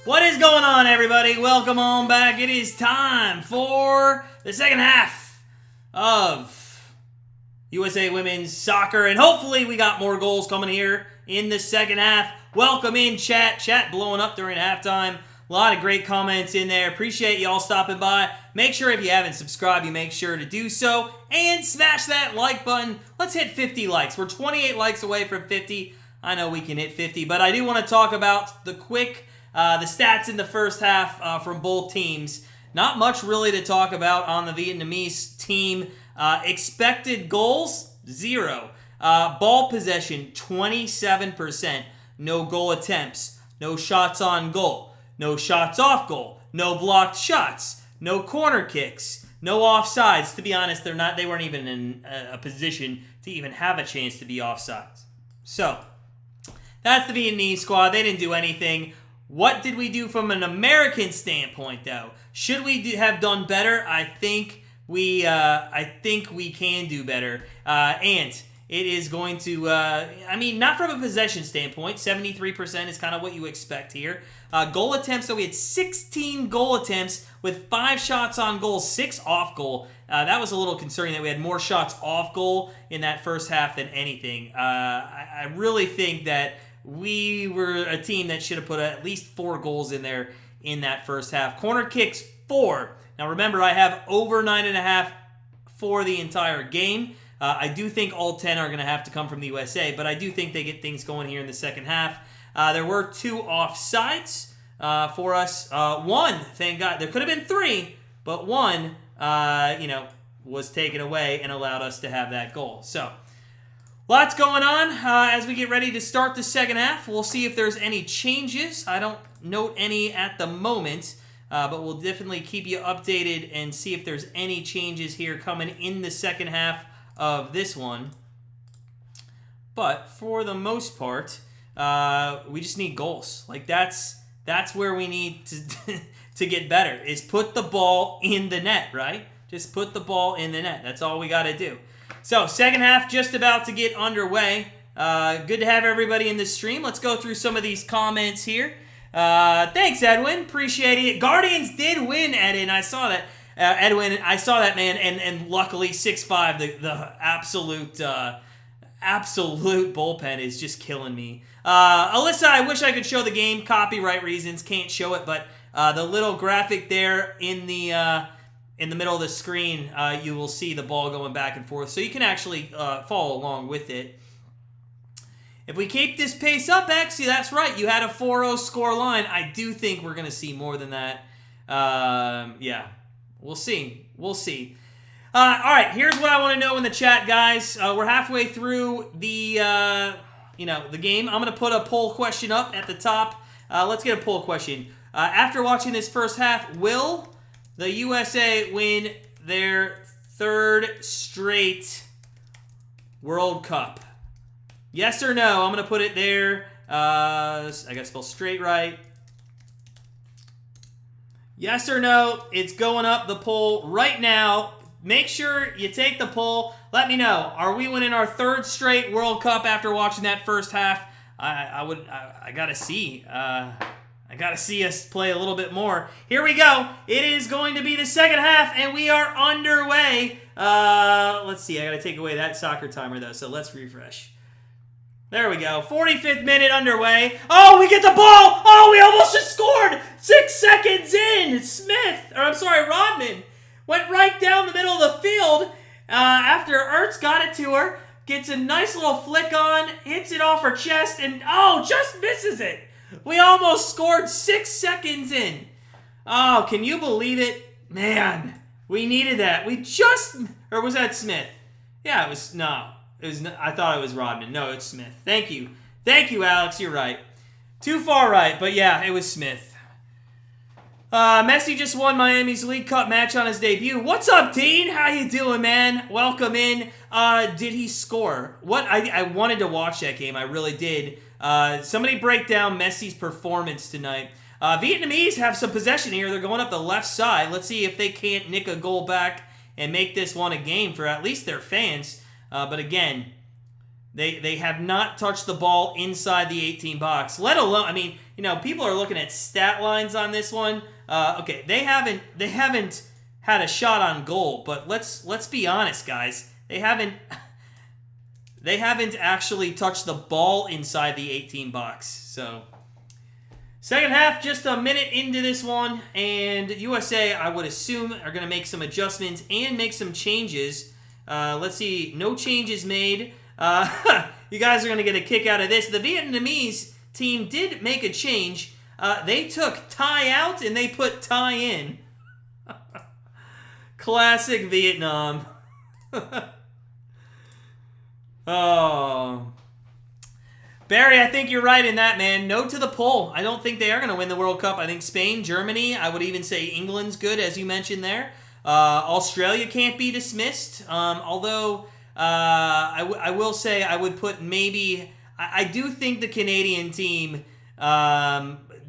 What is going on, everybody? Welcome on back. It is time for the second half of USA Women's Soccer, and hopefully we got more goals coming here in the second half. Welcome in, chat. Chat blowing up during halftime. A lot of great comments in there. Appreciate y'all stopping by. Make sure if you haven't subscribed, you make sure to do so. And smash that like button. Let's hit 50 likes. We're 28 likes away from 50. I know we can hit 50, but I do want to talk about the stats in the first half from both teams. Not much really to talk about on the Vietnamese team. Expected goals, 0. Ball possession, 27%. No goal attempts. No shots on goal. No shots off goal. No blocked shots. No corner kicks. No offsides. To be honest, they weren't even in a position to even have a chance to be offsides. So, that's the Vietnamese squad. They didn't do anything. What did we do from an American standpoint, though? Should we have done better? I think we can do better. And it is going to, not from a possession standpoint. 73% is kind of what you expect here. Goal attempts, so we had 16 goal attempts with 5 shots on goal, 6 off goal. That was a little concerning that we had more shots off goal in that first half than anything. I really think that we were a team that should have put at least 4 goals in there in that first half. Corner kicks, 4. Now remember, I have over 9.5 for the entire game. I do think all 10 are going to have to come from the USA, but I do think they get things going here in the second half. There were 2 offsides for us. 1, thank God. There could have been 3, but 1, was taken away and allowed us to have that goal. So, lots going on as we get ready to start the second half. We'll see if there's any changes. I don't note any at the moment, but we'll definitely keep you updated and see if there's any changes here coming in the second half of this one. But for the most part, we just need goals. Like that's where we need to get better, is put the ball in the net, right? Just put the ball in the net. That's all we got to do. So, second half just about to get underway. Good to have everybody in the stream. Let's go through some of these comments here. Thanks, Edwin. Appreciate it. Guardians did win, Edwin. I saw that. Edwin, I saw that, man, and luckily 6-5, the absolute bullpen is just killing me. Alyssa, I wish I could show the game. Copyright reasons, can't show it, but the little graphic there in the middle of the screen, you will see the ball going back and forth, so you can actually follow along with it. If we keep this pace up, actually, that's right. You had a 4-0 score line. I do think we're going to see more than that. Yeah. We'll see. We'll see. All right, here's what I want to know in the chat, guys. We're halfway through the game. I'm going to put a poll question up at the top. Let's get a poll question. After watching this first half, will the USA win their 3rd straight World Cup? Yes or no? I'm going to put it there. I got to spell straight right. Yes or no? It's going up the poll right now. Make sure you take the poll. Let me know. Are we winning our 3rd straight World Cup after watching that first half? I gotta see. I gotta see us play a little bit more. Here we go. It is going to be the second half, and we are underway. Let's see. I gotta take away that soccer timer though. So let's refresh. There we go. 45th minute underway. Oh, we get the ball. Oh, we almost just scored. 6 seconds in. Rodman went right down the middle of the field after Ertz got it to her. Gets a nice little flick on. Hits it off her chest and, just misses it. We almost scored 6 seconds in. Oh, can you believe it? Man, we needed that. Or was that Smith? Yeah, it was, no. I thought it was Rodman. No, it's Smith. Thank you. Thank you, Alex. You're right. Too far right, but yeah, it was Smith. Messi just won Miami's League Cup match on his debut. What's up, Dean? How you doing, man? Welcome in. Did he score? I wanted to watch that game. I really did. Somebody break down Messi's performance tonight. Vietnamese have some possession here. They're going up the left side. Let's see if they can't nick a goal back and make this one a game for at least their fans. But again, They have not touched the ball inside the 18 box, let alone, I mean, people are looking at stat lines on this one. Okay, they haven't had a shot on goal, but let's be honest, guys. They haven't actually touched the ball inside the 18 box. So, second half, just a minute into this one, and USA, I would assume, are going to make some adjustments and make some changes. Let's see, no changes made. You guys are going to get a kick out of this. The Vietnamese team did make a change. They took Thai out and they put Thai in. Classic Vietnam. Oh. Barry, I think you're right in that, man. No to the poll. I don't think they are going to win the World Cup. I think Spain, Germany, I would even say England's good, as you mentioned there. Australia can't be dismissed. Although, I will say I would put maybe... I do think the Canadian team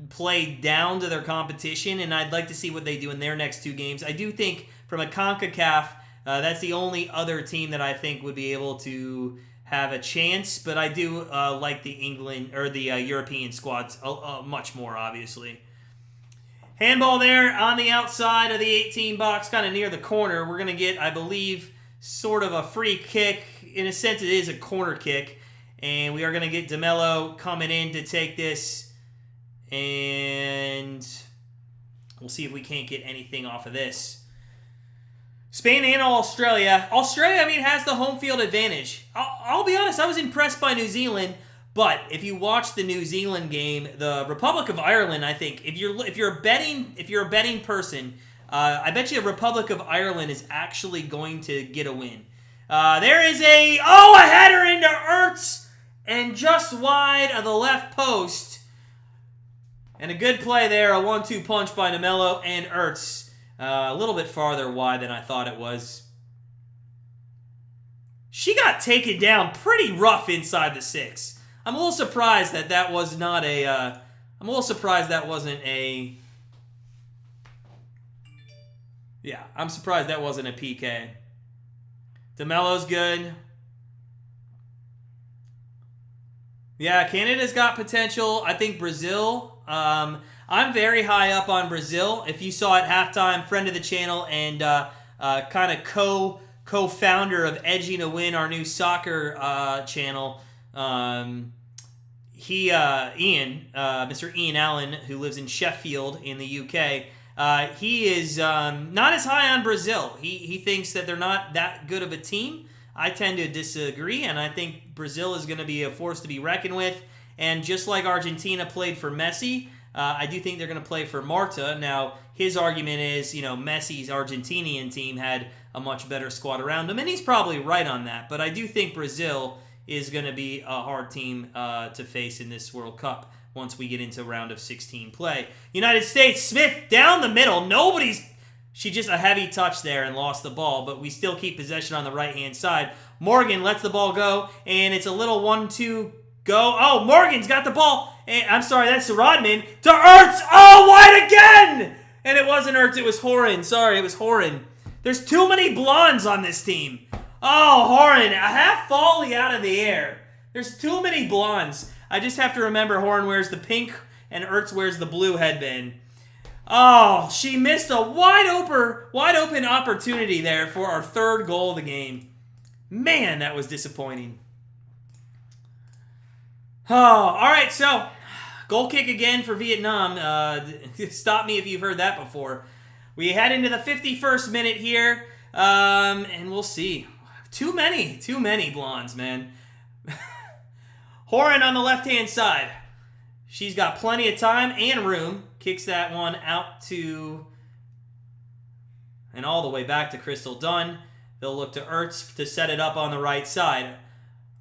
played down to their competition, and I'd like to see what they do in their next two games. I do think from a CONCACAF, that's the only other team that I think would be able to have a chance, but I do like the England or the European squads much more, obviously. Handball there on the outside of the 18 box, kind of near the corner. We're going to get, I believe, sort of a free kick. In a sense, it is a corner kick. And we are going to get DeMello coming in to take this. And we'll see if we can't get anything off of this. Spain and Australia. Australia, I mean, has the home field advantage. I'll be honest, I was impressed by New Zealand. But if you watch the New Zealand game, the Republic of Ireland, I think, if you're a betting person, I bet you the Republic of Ireland is actually going to get a win. There is a header into Ertz, and just wide of the left post. And a good play there, a 1-2 punch by DeMello and Ertz. A little bit farther wide than I thought it was. She got taken down pretty rough inside the 6. I'm a little surprised that was not a... I'm a little surprised that wasn't a... Yeah, I'm surprised that wasn't a PK. DeMello's good. Yeah, Canada's got potential. I think Brazil... I'm very high up on Brazil. If you saw at halftime, friend of the channel and kind of co-founder of Edging to Win, our new soccer channel, Mr. Ian Allen, who lives in Sheffield in the UK, he is not as high on Brazil. He thinks that they're not that good of a team. I tend to disagree, and I think Brazil is going to be a force to be reckoned with. And just like Argentina played for Messi, I do think they're going to play for Marta. Now, his argument is, Messi's Argentinian team had a much better squad around him, and he's probably right on that. But I do think Brazil is going to be a hard team to face in this World Cup once we get into round of 16 play. United States, Smith down the middle. She just a heavy touch there and lost the ball, but we still keep possession on the right-hand side. Morgan lets the ball go, and it's a little 1-2 go. Oh, Morgan's got the ball. I'm sorry, that's Rodman. To Ertz. Oh, wide again! And it wasn't Ertz, it was Horan. Sorry, it was Horan. There's too many blondes on this team. Oh, Horan, a half volley out of the air. There's too many blondes. I just have to remember Horan wears the pink and Ertz wears the blue headband. Oh, she missed a wide open opportunity there for our third goal of the game. Man, that was disappointing. Oh, all right, so goal kick again for Vietnam. Stop me if you've heard that before. We head into the 51st minute here, and we'll see. Too many blondes, man. Horan on the left-hand side. She's got plenty of time and room. Kicks that one out to... and all the way back to Crystal Dunn. They'll look to Ertz to set it up on the right side.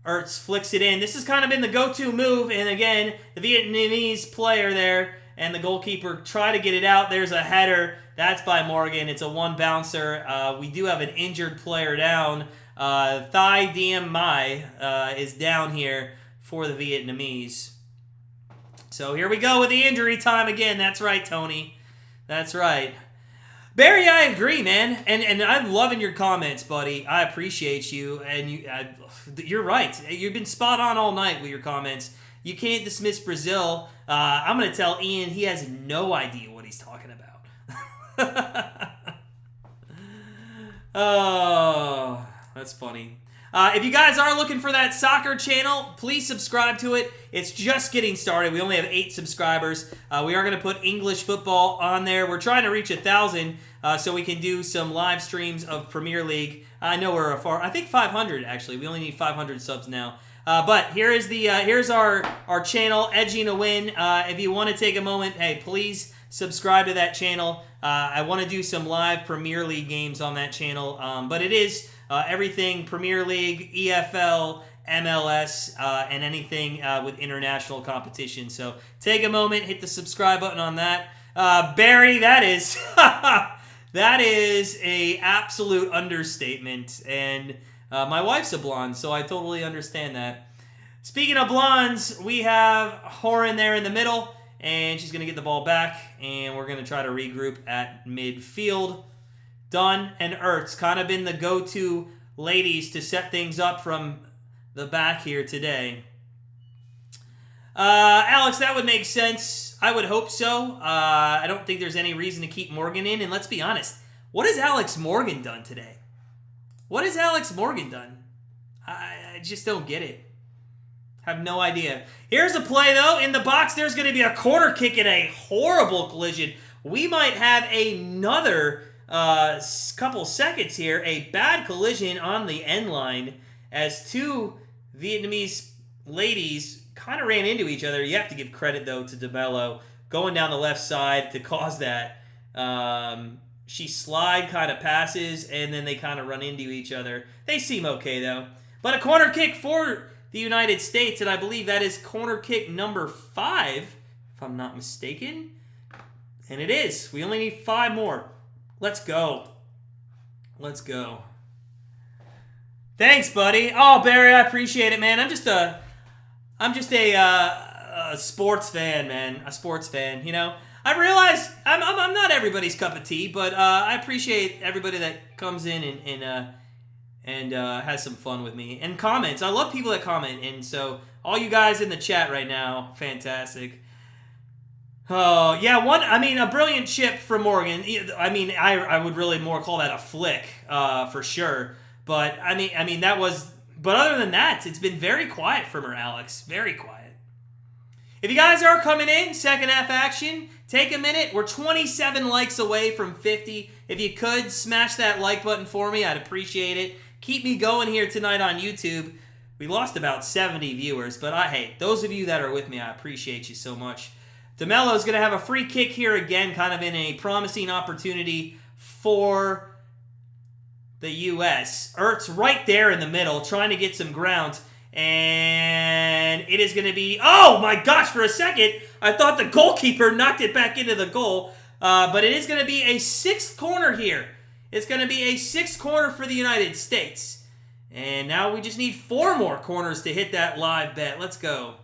Ertz flicks it in. This has kind of been the go-to move. And again, the Vietnamese player there and the goalkeeper try to get it out. There's a header. That's by Morgan. It's a one-bouncer. We do have an injured player down. Thai Diem Mai is down here for the Vietnamese. So here we go with the injury time again. That's right, Tony. That's right. Barry, I agree, man, and I'm loving your comments, buddy. I appreciate you, and you're right. You've been spot on all night with your comments. You can't dismiss Brazil. I'm gonna tell Ian he has no idea what he's talking about. Oh, that's funny. If you guys are looking for that soccer channel, please subscribe to it. It's just getting started. We only have 8 subscribers. We are going to put English football on there. We're trying to reach 1,000 so we can do some live streams of Premier League. I know we're I think 500 actually. We only need 500 subs now. But here's our channel, Edging a Win. If you want to take a moment, hey, please subscribe to that channel. I want to do some live Premier League games on that channel, but it is everything Premier League, EFL, MLS, and anything with international competition. So take a moment, hit the subscribe button on that. Barry, that is that is a absolute understatement, and my wife's a blonde, so I totally understand that. Speaking of blondes, we have Horan there in the middle, and she's going to get the ball back, and we're going to try to regroup at midfield. Dunn and Ertz kind of been the go-to ladies to set things up from the back here today. Alex, that would make sense. I would hope so. I don't think there's any reason to keep Morgan in, and let's be honest. What has Alex Morgan done today? What has Alex Morgan done? I just don't get it. Have no idea. Here's a play, though. In the box, there's going to be a corner kick and a horrible collision. We might have another couple seconds here. A bad collision on the end line as 2 Vietnamese ladies kind of ran into each other. You have to give credit, though, to DeMello going down the left side to cause that. She slide kind of passes, and then they kind of run into each other. They seem okay, though. But a corner kick for the United States, and I believe that is corner kick number 5, if I'm not mistaken. And it is. We only need 5 more. Let's go. Let's go. Thanks, buddy. Oh, Barry, I appreciate it, man. I'm just a sports fan, man. A sports fan, you know. I realize I'm not everybody's cup of tea, but I appreciate everybody that comes in and has some fun with me and comments. I love people that comment, and so all you guys in the chat right now, fantastic. Oh yeah, a brilliant chip from Morgan. I mean, I would really more call that a flick for sure. But I mean that was. But other than that, it's been very quiet from her, Alex. Very quiet. If you guys are coming in, second half action, take a minute. We're 27 likes away from 50. If you could, smash that like button for me. I'd appreciate it. Keep me going here tonight on YouTube. We lost about 70 viewers, but hey, those of you that are with me, I appreciate you so much. DeMello's going to have a free kick here again, kind of in a promising opportunity for the U.S. Ertz right there in the middle, trying to get some ground. And it is going to be... Oh, my gosh, for a second, I thought the goalkeeper knocked it back into the goal. But it is going to be a 6th corner here. It's going to be a 6th corner for the United States. And now we just need 4 more corners to hit that live bet. Let's go.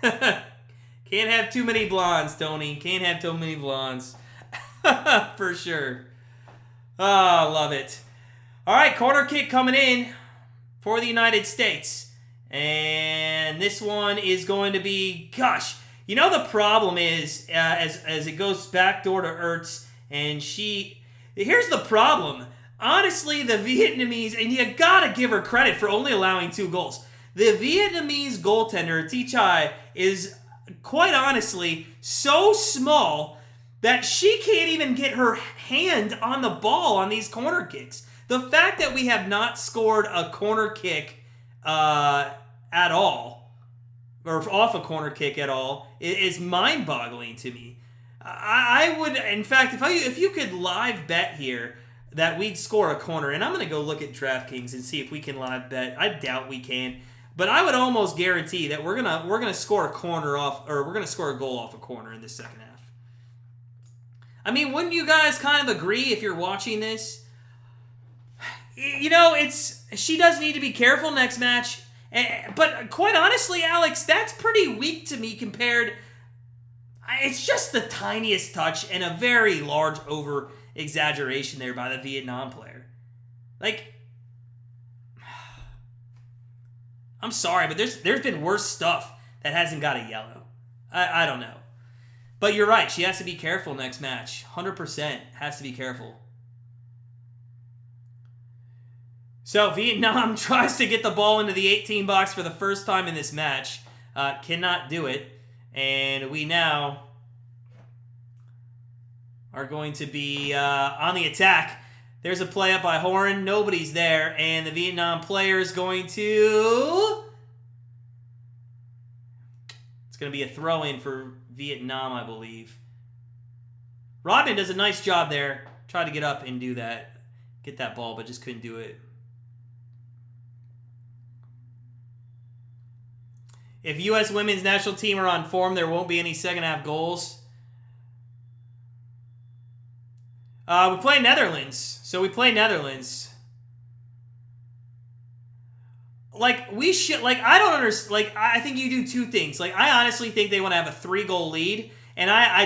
Can't have too many blondes, Tony. Can't have too many blondes. For sure. Oh, love it. All right, corner kick coming in for the United States. And this one is going to be, gosh, you know the problem is, as it goes backdoor to Ertz, and here's the problem. Honestly, the Vietnamese, and you gotta give her credit for only allowing 2 goals. The Vietnamese goaltender, Thi Chai, is quite honestly so small that she can't even get her hand on the ball on these corner kicks. The fact that we have not scored a corner kick at all, or off a corner kick at all, is mind-boggling to me. I would, in fact, if you could live bet here that we'd score a corner, and I'm going to go look at DraftKings and see if we can live bet. I doubt we can, but I would almost guarantee that we're gonna score a corner off, or we're gonna score a goal off a corner in the second half. I mean, wouldn't you guys kind of agree if you're watching this? You know, she does need to be careful next match. But quite honestly, Alex, that's pretty weak to me compared. It's just the tiniest touch and a very large over-exaggeration there by the Vietnam player. Like, I'm sorry, but there's been worse stuff that hasn't got a yellow. I don't know. But you're right. She has to be careful next match. 100% has to be careful. So Vietnam tries to get the ball into the 18 box for the first time in this match. Cannot do it. And we now are going to be on the attack. There's a play up by Horan. Nobody's there. And the Vietnam player is going to... It's going to be a throw-in for Vietnam, I believe. Rodman does a nice job there. Tried to get up and do that. Get that ball, but just couldn't do it. If U.S. women's national team are on form, there won't be any second-half goals. We play Netherlands. So we play Netherlands. Like, we should... Like, I don't understand... Like, I think you do two things. Like, I honestly think they want to have a 3-goal lead. And I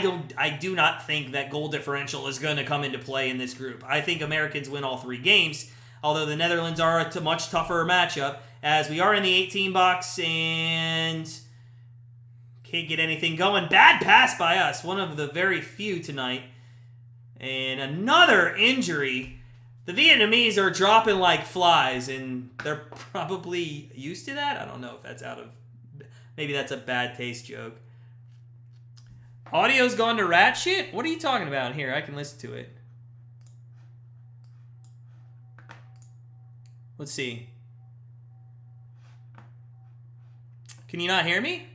do not think that goal differential is going to come into play in this group. I think Americans win all 3 games. Although the Netherlands are a much tougher matchup. As we are in the 18 box and can't get anything going. Bad pass by us. One of the very few tonight. And another injury. The Vietnamese are dropping like flies, and they're probably used to that. I don't know if that's out of... Maybe that's a bad taste joke. Audio's gone to rat shit? What are you talking about here? I can listen to it. Let's see. Can you not hear me?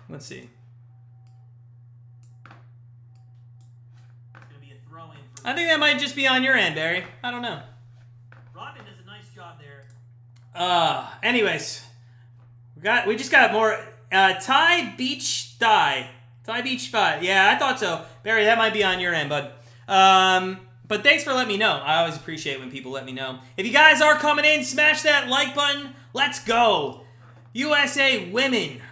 Let's see. I think that might just be on your end, Barry. I don't know. Robin does a nice job there. Anyways, we just got more Thai Beach Thai. Thai Beach Thai. Yeah, I thought so. Barry, that might be on your end, bud. But thanks for letting me know. I always appreciate when people let me know. If you guys are coming in, smash that like button. Let's go. USA Women.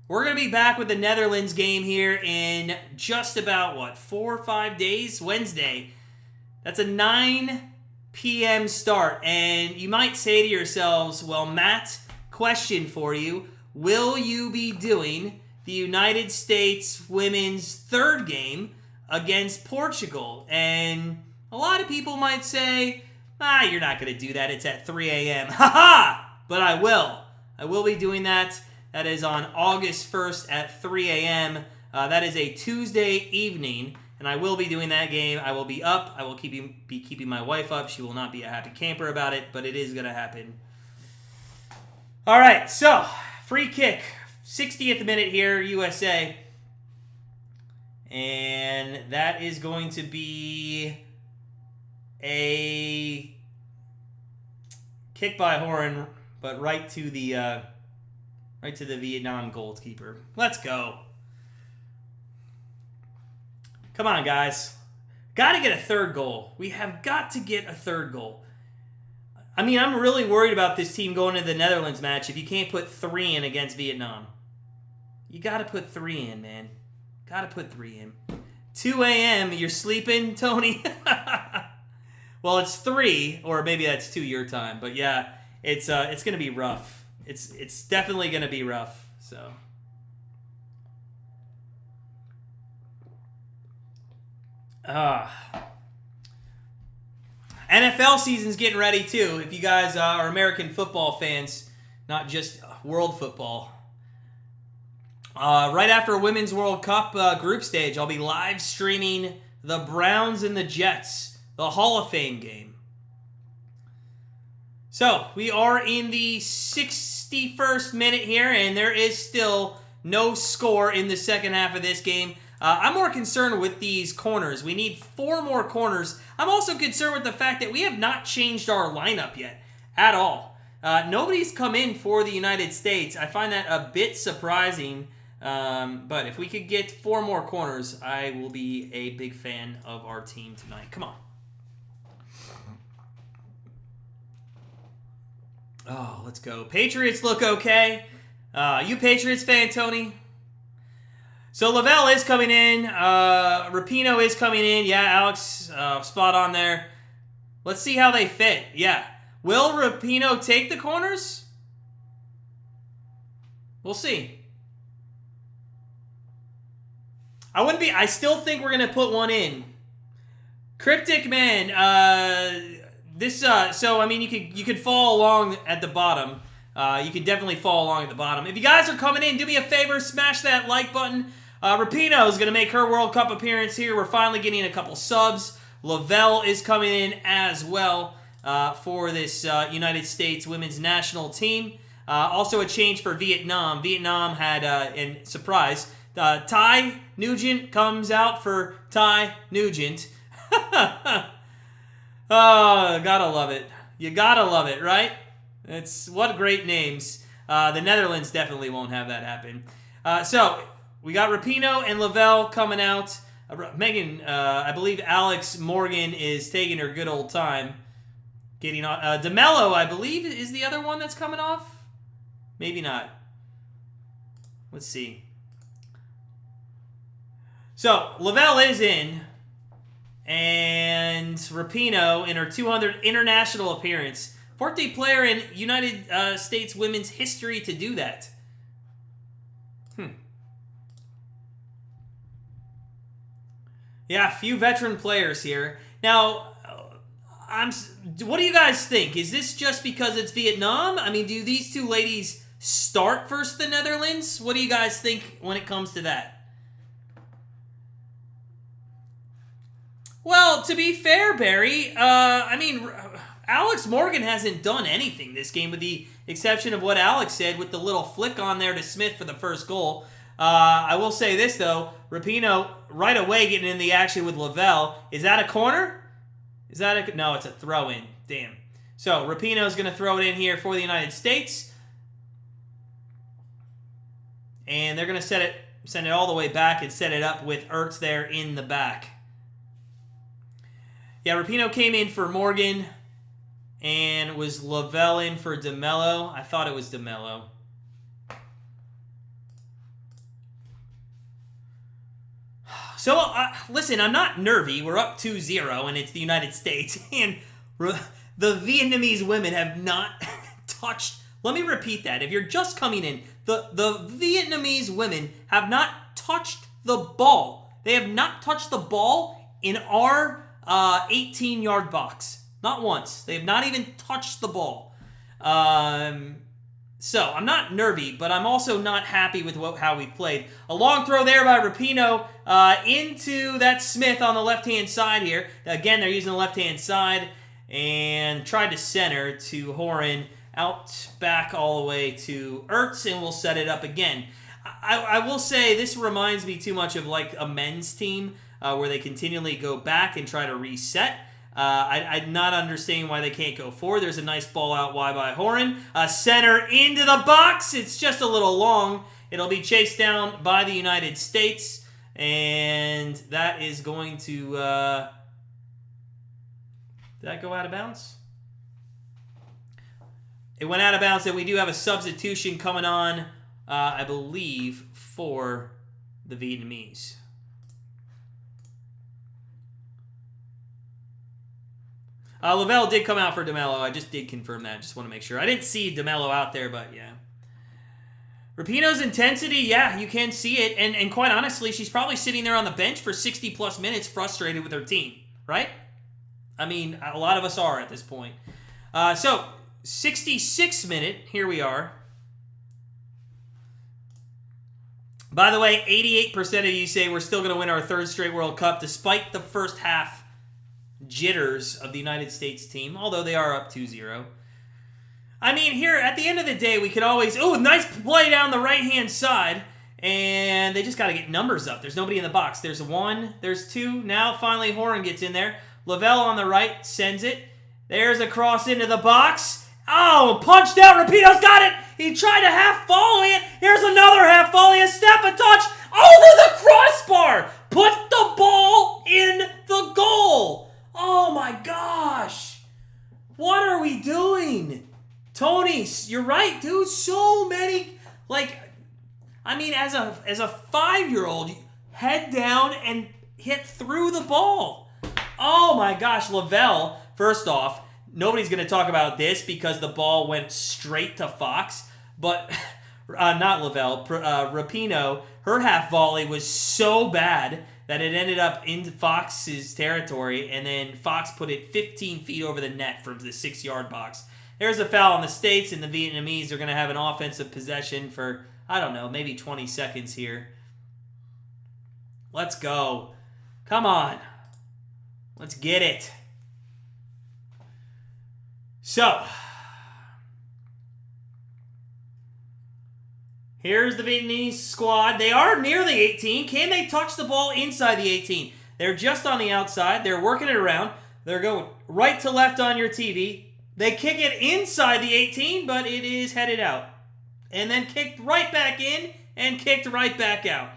We're going to be back with the Netherlands game here in just about, 4 or 5 days? Wednesday. That's a 9 p.m. start. And you might say to yourselves, well, Matt, question for you. Will you be doing the United States women's third game against Portugal? And a lot of people might say, you're not going to do that. It's at 3 a.m. Ha-ha! But I will. I will be doing that. That is on August 1st at 3 a.m. That is a Tuesday evening, and I will be doing that game. I will be up. I will be keeping my wife up. She will not be a happy camper about it, but it is going to happen. All right, so free kick, 60th minute here, USA. And that is going to be a kick by Horan, but right to the Vietnam goalkeeper. Let's go. Come on, guys. Got to get a third goal. We have got to get a third goal. I mean, I'm really worried about this team going into the Netherlands match if you can't put 3 in against Vietnam. You got to put 3 in, man. Got to put 3 in. 2 a.m., you're sleeping, Tony? Well, it's 3, or maybe that's 2 your time. But yeah, it's going to be rough. It's definitely going to be rough, so. NFL season's getting ready, too. If you guys are American football fans, not just world football. Right after Women's World Cup group stage, I'll be live streaming the Browns and the Jets, the Hall of Fame game. So, we are in the 61st minute here, and there is still no score in the second half of this game. I'm more concerned with these corners. We need 4 more corners. I'm also concerned with the fact that we have not changed our lineup yet at all. Nobody's come in for the United States. I find that a bit surprising, but if we could get 4 more corners, I will be a big fan of our team tonight. Come on. Oh, let's go. Patriots look okay. You Patriots fan, Tony? So Lavelle is coming in. Rapinoe is coming in. Yeah, Alex, spot on there. Let's see how they fit. Yeah. Will Rapinoe take the corners? We'll see. I still think we're going to put one in. Cryptic Man. So, I mean, you could fall along at the bottom. You can definitely fall along at the bottom. If you guys are coming in, do me a favor, smash that like button. Rapinoe is going to make her World Cup appearance here. We're finally getting a couple subs. Lavelle is coming in as well for this United States women's national team. Also a change for Vietnam. Vietnam had, and surprise, Ty Nugent comes out for Ty Nugent. Oh, gotta love it. You gotta love it, right? It's what great names. The Netherlands definitely won't have that happen. So we got Rapinoe and Lavelle coming out. Megan, I believe Alex Morgan is taking her good old time. Getting on. DeMello, I believe, is the other one that's coming off. Maybe not. Let's see. So Lavelle is in. And Rapinoe in her 200th international appearance. 14th player in United States women's history to do that. Yeah, a few veteran players here. Now, what do you guys think? Is this just because it's Vietnam? I mean, do these two ladies start versus the Netherlands? What do you guys think when it comes to that? Well, to be fair, Barry, I mean, Alex Morgan hasn't done anything this game with the exception of what Alex said with the little flick on there to Smith for the first goal. I will say this, though. Rapinoe right away getting in the action with Lavelle. Is that a corner? Is that a... No, it's a throw-in. Damn. So, Rapinoe's going to throw it in here for the United States. And they're going to send it all the way back and set it up with Ertz there in the back. Yeah, Rapinoe came in for Morgan. And was Lavelle in for DeMello? I thought it was DeMello. So, listen, I'm not nervy. We're up 2-0, and it's the United States. And the Vietnamese women have not touched... Let me repeat that. If you're just coming in, the Vietnamese women have not touched the ball. They have not touched the ball in our 18-yard box. Not once. They have not even touched the ball. So, I'm not nervy, but I'm also not happy with how we played. A long throw there by Rapinoe into that Smith on the left-hand side here. Again, they're using the left-hand side. And tried to center to Horan. Out back all the way to Ertz, and we'll set it up again. I will say this reminds me too much of like a men's team where they continually go back and try to reset. I'm not understanding why they can't go forward. There's a nice ball out wide by Horan. Center into the box. It's just a little long. It'll be chased down by the United States. And that is going to... did that go out of bounds? It went out of bounds, and we do have a substitution coming on, I believe, for the Vietnamese. Lavelle did come out for DeMello. I just did confirm that. Just want to make sure. I didn't see DeMello out there, but yeah. Rapinoe's intensity, yeah, you can see it. And quite honestly, she's probably sitting there on the bench for 60-plus minutes frustrated with her team, right? I mean, a lot of us are at this point. So, 66 minute, here we are. By the way, 88% of you say we're still going to win our third straight World Cup despite the first half jitters of the United States team, although they are up 2-0. I mean, here, at the end of the day, we could always... Oh, nice play down the right-hand side. And they just got to get numbers up. There's nobody in the box. There's one. There's two. Now, finally, Horan gets in there. Lavelle on the right sends it. There's a cross into the box. Oh, punched out. Rapinoe's got it. He tried to half volley it. Here's another half volley. A step, a touch. Over the crossbar. Put the ball in the goal. Oh, my gosh. What are we doing? Tony, you're right, dude. So many, like, as a 5-year-old, head down and hit through the ball. Oh my gosh, Lavelle. First off, nobody's going to talk about this because the ball went straight to Fox, but not Lavelle, Rapinoe, her half volley was so bad that it ended up into Fox's territory, and then Fox put it 15 feet over the net from the 6-yard box. There's a foul on the States, and the Vietnamese are going to have an offensive possession for, I don't know, maybe 20 seconds here. Let's go. Come on. Let's get it. So, here's the Vietnamese squad. They are near the 18. Can they touch the ball inside the 18? They're just on the outside. They're working it around. They're going right to left on your TV. They kick it inside the 18, but it is headed out. And then kicked right back in and kicked right back out.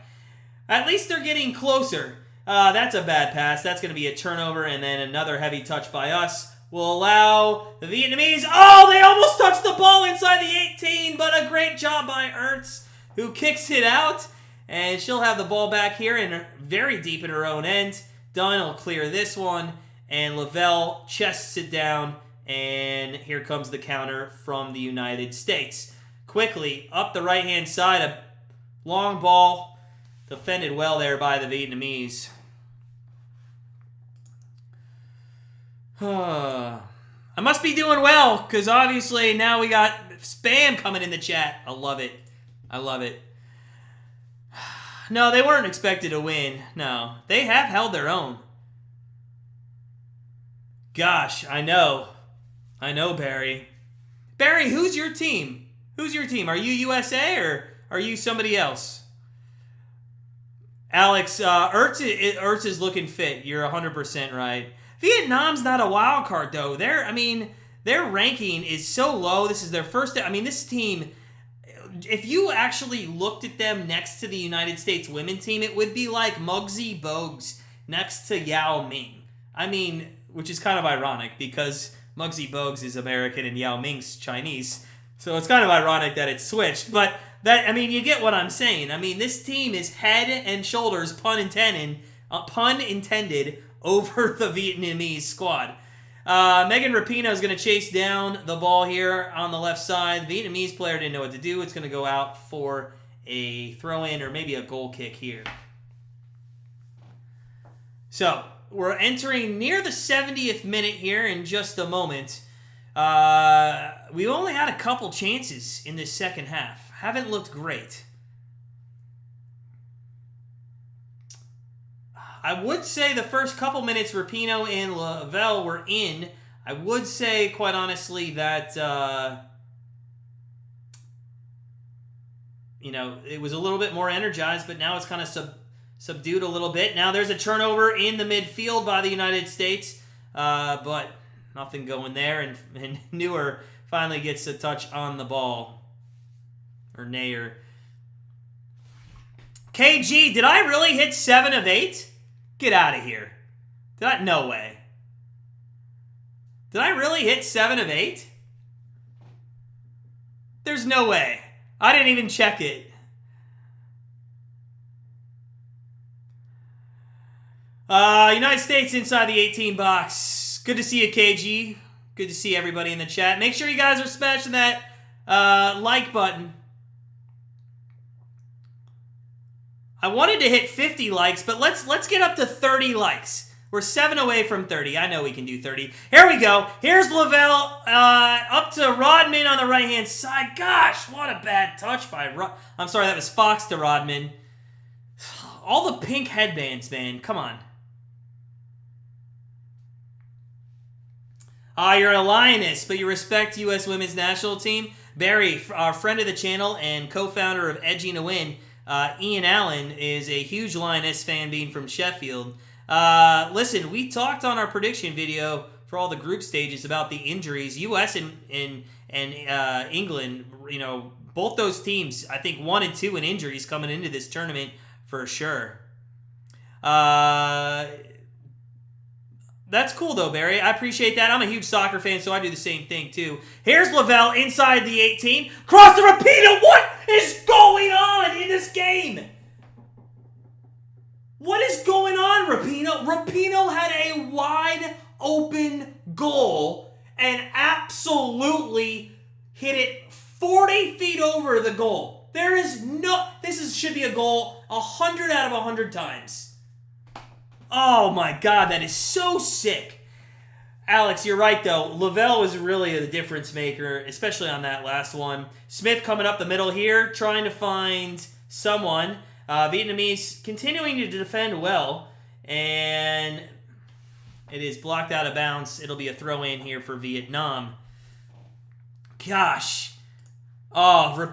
At least they're getting closer. That's a bad pass. That's going to be a turnover, and then another heavy touch by us will allow the Vietnamese. Oh, they almost touched the ball inside the 18, but a great job by Ertz, who kicks it out, and she'll have the ball back here and very deep in her own end. Dunn will clear this one, and Lavelle chests it down, and here comes the counter from the United States. Quickly, up the right-hand side, a long ball, defended well there by the Vietnamese. I must be doing well, because obviously now we got spam coming in the chat. I love it. I love it. No, they weren't expected to win. No, they have held their own. Gosh, I know. I know, Barry. Barry, who's your team? Who's your team? Are you USA or are you somebody else? Alex, Ertz is looking fit. You're 100% right. Vietnam's not a wild card, though. Their ranking is so low. This is their first... this team, if you actually looked at them next to the United States women team, it would be like Muggsy Bogues next to Yao Ming. Which is kind of ironic because Muggsy Bogues is American and Yao Ming's Chinese. So it's kind of ironic that it's switched. But, you get what I'm saying. This team is head and shoulders, pun intended, over the Vietnamese squad. Megan Rapinoe is going to chase down the ball here on the left side. The Vietnamese player didn't know what to do. It's going to go out for a throw-in or maybe a goal kick here. So, we're entering near the 70th minute here in just a moment. We only had a couple chances in this second half. Haven't looked great. I would say the first couple minutes Rapinoe and Lavelle were in. I would say, quite honestly, that it was a little bit more energized, but now it's kind of subdued a little bit. Now there's a turnover in the midfield by the United States, but nothing going there, and Neuer finally gets a touch on the ball. Or Nayer. KG, did I really hit 7 of 8? Get out of here. No way. Did I really hit 7 of 8? There's no way. I didn't even check it. United States inside the 18 box. Good to see you, KG. Good to see everybody in the chat. Make sure you guys are smashing that like button. I wanted to hit 50 likes, but let's get up to 30 likes. We're 7 away from 30. I know we can do 30. Here we go. Here's Lavelle up to Rodman on the right-hand side. Gosh, what a bad touch by I'm sorry, that was Fox to Rodman. All the pink headbands, man. Come on. You're a lioness, but you respect U.S. Women's National Team. Barry, our friend of the channel and co-founder of Edging to Win, Ian Allen is a huge Lioness fan, being from Sheffield. Listen, we talked on our prediction video for all the group stages about the injuries. U.S. and England, both those teams, I think 1 and 2 in injuries coming into this tournament for sure. That's cool, though, Barry. I appreciate that. I'm a huge soccer fan, so I do the same thing, too. Here's Lavelle inside the 18. Cross to Rapinoe. What is going on in this game? What is going on, Rapinoe? Rapinoe had a wide open goal and absolutely hit it 40 feet over the goal. There is no... should be a goal 100 out of 100 times. Oh my God, that is so sick. Alex, you're right though. Lavelle was really the difference maker, especially on that last one. Smith coming up the middle here, trying to find someone. Vietnamese continuing to defend well, and it is blocked out of bounds. It'll be a throw in here for Vietnam. Gosh. Oh,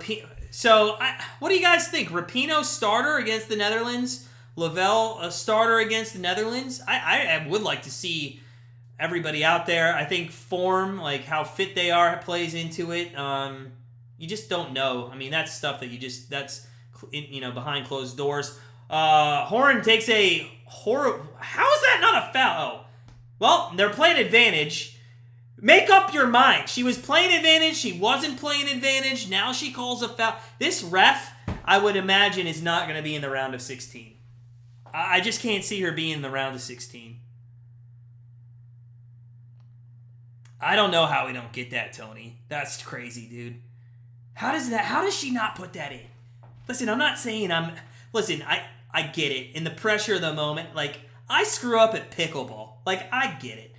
So, what do you guys think? Rapinoe starter against the Netherlands? Lavelle a starter against the Netherlands? I would like to see everybody out there. I think form, like how fit they are, plays into it. You just don't know. I mean, that's stuff that that's behind closed doors. Horn takes a horrible... How is that not a foul? Oh. Well, they're playing advantage. Make up your mind. She was playing advantage. She wasn't playing advantage. Now she calls a foul. This ref, I would imagine, is not going to be in the round of 16. I just can't see her being in the round of 16. I don't know how we don't get that, Tony. That's crazy, dude. How does she not put that in? Listen, I'm not saying Listen, I get it. In the pressure of the moment, like, I screw up at pickleball. Like, I get it.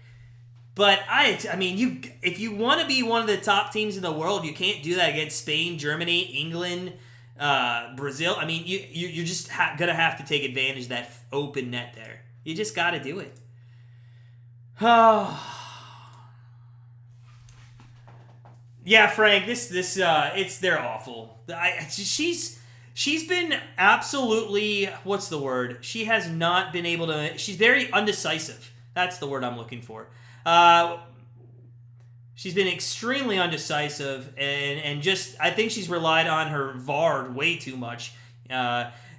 But, I mean, if you want to be one of the top teams in the world, you can't do that against Spain, Germany, England, Brazil. I mean, you're just gonna have to take advantage of that open net there. You just got to do it. Oh. Yeah, Frank. They're awful. She's been absolutely, what's the word? She has not been able to. She's very undecisive. That's the word I'm looking for. She's been extremely undecisive, and just, I think she's relied on her VAR way too much.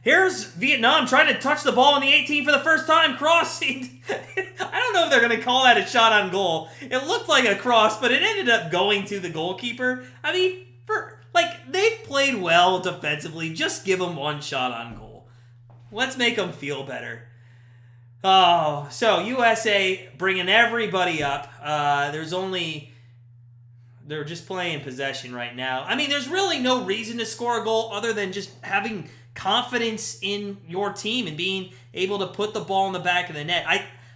Here's Vietnam trying to touch the ball in the 18 for the first time, crossing. I don't know if they're going to call that a shot on goal. It looked like a cross, but it ended up going to the goalkeeper. I mean, they've played well defensively. Just give them one shot on goal. Let's make them feel better. Oh, so USA bringing everybody up. They're just playing possession right now. I mean, there's really no reason to score a goal other than just having confidence in your team and being able to put the ball in the back of the net.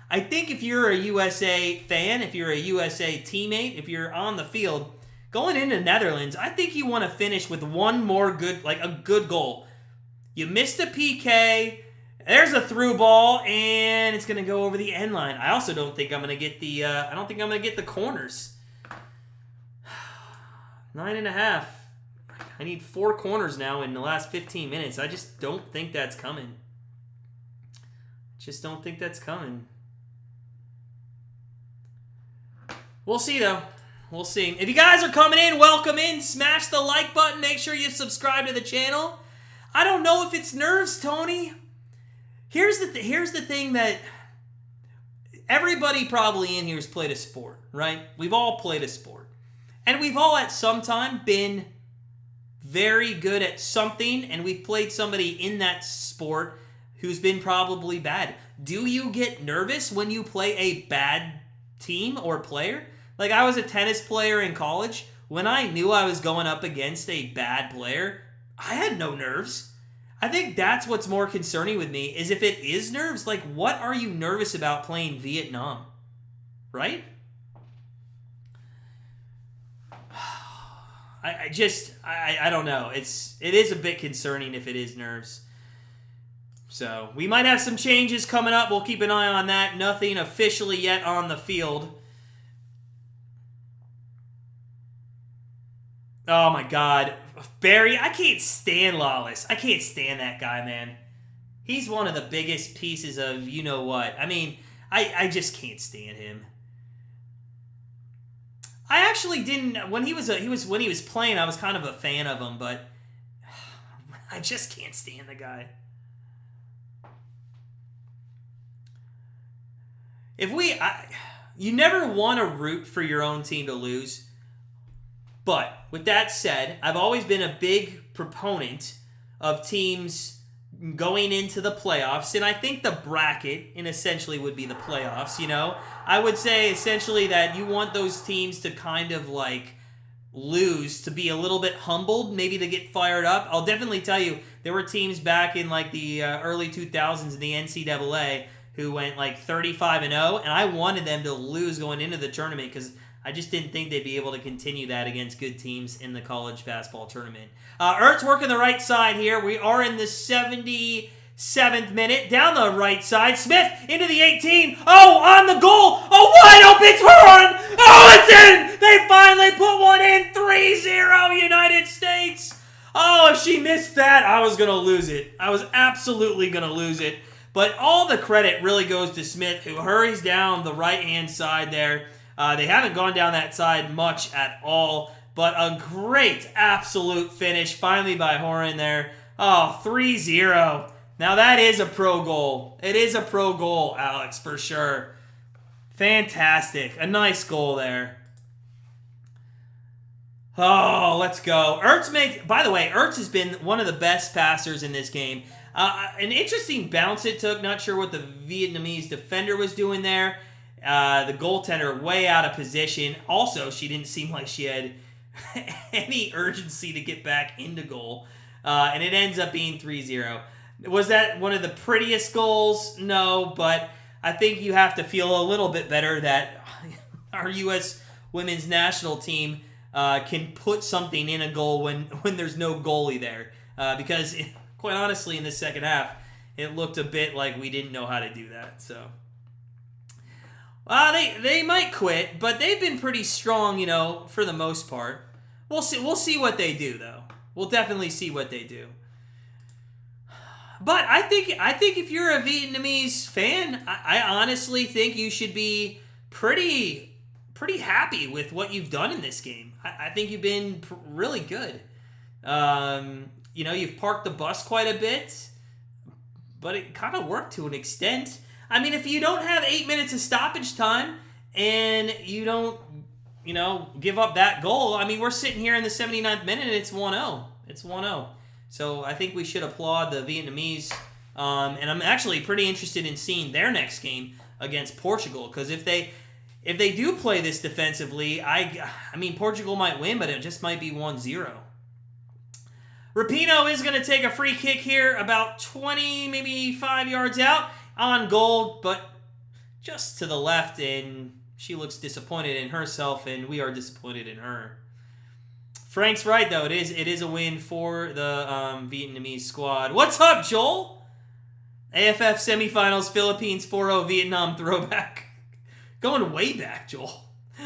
I think if you're a USA fan, if you're a USA teammate, if you're on the field, going into Netherlands, I think you want to finish with one more a good goal. You missed a PK. There's a through ball, and it's going to go over the end line. I also don't think I'm going to get the corners. 9.5. I need 4 corners now in the last 15 minutes. I just don't think that's coming. We'll see, though. We'll see. If you guys are coming in, welcome in. Smash the like button. Make sure you subscribe to the channel. I don't know if it's nerves, Tony. Here's the thing that everybody probably in here has played a sport, right? We've all played a sport. And we've all at some time been very good at something, and we've played somebody in that sport who's been probably bad. Do you get nervous when you play a bad team or player? Like, I was a tennis player in college. When I knew I was going up against a bad player, I had no nerves. I think that's what's more concerning with me, is if it is nerves, like, what are you nervous about playing Vietnam? Right? I don't know. It is a bit concerning if it is nerves. So, we might have some changes coming up. We'll keep an eye on that. Nothing officially yet on the field. Oh my God. Barry, I can't stand Lawless. I can't stand that guy, man. He's one of the biggest pieces of you-know-what. I mean, I just can't stand him. I actually didn't, when he was playing, I was kind of a fan of him, but I just can't stand the guy. you never want to root for your own team to lose. But with that said, I've always been a big proponent of teams going into the playoffs, and I think the bracket, and essentially would be the playoffs, you know? I would say essentially that you want those teams to kind of like lose, to be a little bit humbled, maybe to get fired up. I'll definitely tell you, there were teams back in like the early 2000s in the NCAA who went like 35-0, and I wanted them to lose going into the tournament because I just didn't think they'd be able to continue that against good teams in the college basketball tournament. Ertz working the right side here. We are in the 77th minute. Down the right side. Smith into the 18. Oh, on the goal. Oh, wide open turn. Oh, it's in. They finally put one in. 3-0 United States. Oh, if she missed that, I was going to lose it. I was absolutely going to lose it. But all the credit really goes to Smith, who hurries down the right-hand side there. They haven't gone down that side much at all, but a great absolute finish finally by Horan there. Oh, 3-0. Now that is a pro goal. It is a pro goal, Alex, for sure. Fantastic. A nice goal there. Oh, let's go. By the way, Ertz has been one of the best passers in this game. An interesting bounce it took. Not sure what the Vietnamese defender was doing there. The goaltender way out of position. Also, she didn't seem like she had any urgency to get back into goal. And it ends up being 3-0. Was that one of the prettiest goals? No, but I think you have to feel a little bit better that our U.S. women's national team can put something in a goal when there's no goalie there. Because, quite honestly, in the second half, it looked a bit like we didn't know how to do that. So, they might quit, but they've been pretty strong, for the most part. We'll see what they do, though. We'll definitely see what they do. But I think if you're a Vietnamese fan, I honestly think you should be pretty happy with what you've done in this game. I think you've been really good. You've parked the bus quite a bit, but it kind of worked to an extent. I mean, if you don't have 8 minutes of stoppage time and you don't, give up that goal, I mean, we're sitting here in the 79th minute and it's 1-0. It's 1-0. So I think we should applaud the Vietnamese. And I'm actually pretty interested in seeing their next game against Portugal, because if they do play this defensively, I mean, Portugal might win, but it just might be 1-0. Rapinoe is going to take a free kick here about 20, maybe 5 yards out on goal, but just to the left, and she looks disappointed in herself, and we are disappointed in her. Frank's right, though. It is a win for the Vietnamese squad. What's up, Joel? AFF semifinals, Philippines 4-0 Vietnam throwback. Going way back, Joel.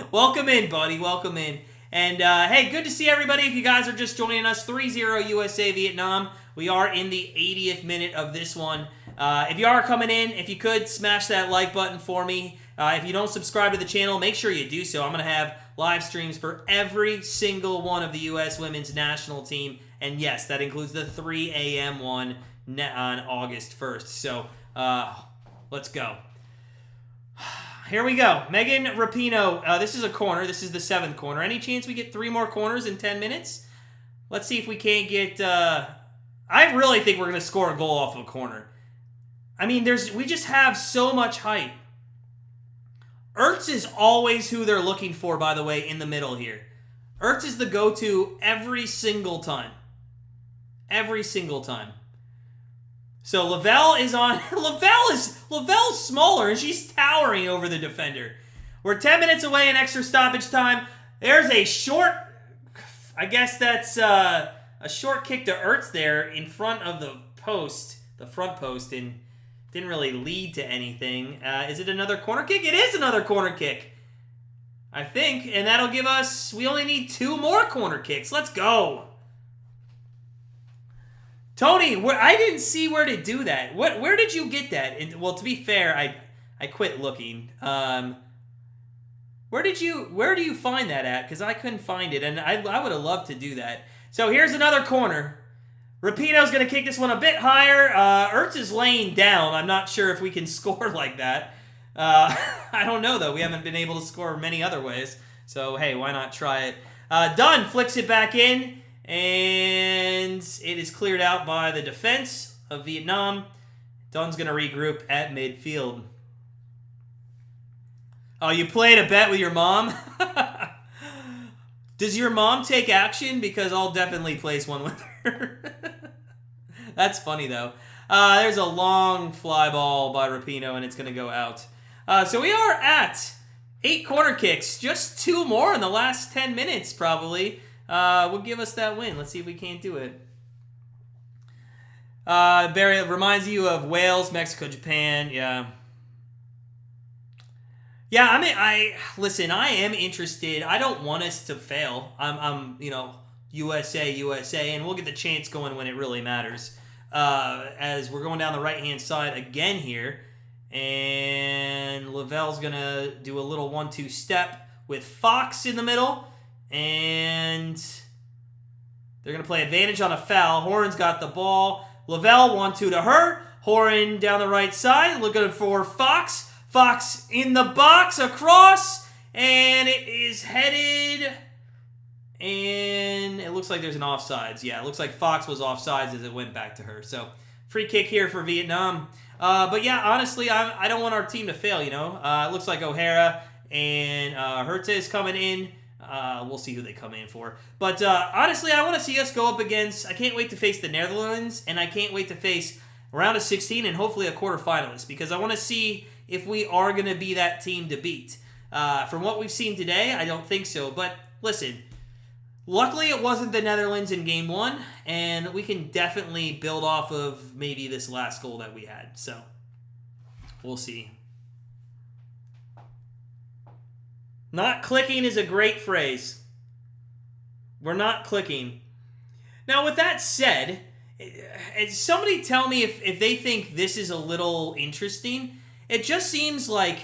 Welcome in, buddy. Welcome in. And, hey, good to see everybody. If you guys are just joining us, 3-0 USA Vietnam. We are in the 80th minute of this one. If you are coming in, if you could, smash that like button for me. If you don't subscribe to the channel, make sure you do so. I'm going to have live streams for every single one of the U.S. women's national team. And, yes, that includes the 3 a.m. one on August 1st. So, let's go. Here we go. Megan Rapinoe. This is a corner. This is the 7th corner. Any chance we get 3 more corners in 10 minutes? Let's see if we can't get... I really think we're going to score a goal off of a corner. I mean, we just have so much height. Ertz is always who they're looking for, by the way, in the middle here. Ertz is the go-to every single time. Every single time. So Lavelle is on. Lavelle's smaller, and she's towering over the defender. We're 10 minutes away in extra stoppage time. There's a short, I guess that's a short kick to Ertz there in front of the post, the front post, and didn't really lead to anything. Is it another corner kick? It is another corner kick, I think, and that'll give us, we only need 2 more corner kicks. Let's go. Tony, I didn't see where to do that. Where did you get that? And, well, to be fair, I quit looking. Where do you find that at? Because I couldn't find it, and I would have loved to do that. So here's another corner. Rapinoe's going to kick this one a bit higher. Ertz is laying down. I'm not sure if we can score like that. I don't know, though. We haven't been able to score many other ways. So, hey, why not try it? Dunn flicks it back in, and it is cleared out by the defense of Vietnam. Dunn's going to regroup at midfield. Oh, you played a bet with your mom? Does your mom take action? Because I'll definitely place one with her. That's funny, though. There's a long fly ball by Rapinoe, and it's going to go out. So we are at 8 corner kicks. Just 2 more in the last 10 minutes, probably. Will give us that win. Let's see if we can't do it. Barry, it reminds you of Wales, Mexico, Japan. Yeah. Yeah, I mean, listen, I am interested. I don't want us to fail. I'm USA, and we'll get the chance going when it really matters. As we're going down the right-hand side again here, and Lavelle's going to do a little 1-2 step with Fox in the middle, and they're going to play advantage on a foul. Horan's got the ball. Lavelle 1-2 to her. Horan down the right side, looking for Fox. Fox in the box, across, and it is headed, and it looks like there's an offsides. Yeah, it looks like Fox was offsides as it went back to her. So, free kick here for Vietnam. But yeah, honestly, I don't want our team to fail, you know. It looks like O'Hara and Herta is coming in. We'll see who they come in for. But honestly, I want to see us go up against, I can't wait to face the Netherlands, and I can't wait to face a round of 16 and hopefully a quarterfinalist, because I want to see if we are going to be that team to beat. From what we've seen today, I don't think so. But listen, luckily it wasn't the Netherlands in Game 1, and we can definitely build off of maybe this last goal that we had. So, we'll see. Not clicking is a great phrase. We're not clicking. Now, with that said, somebody tell me if they think this is a little interesting. It just seems like,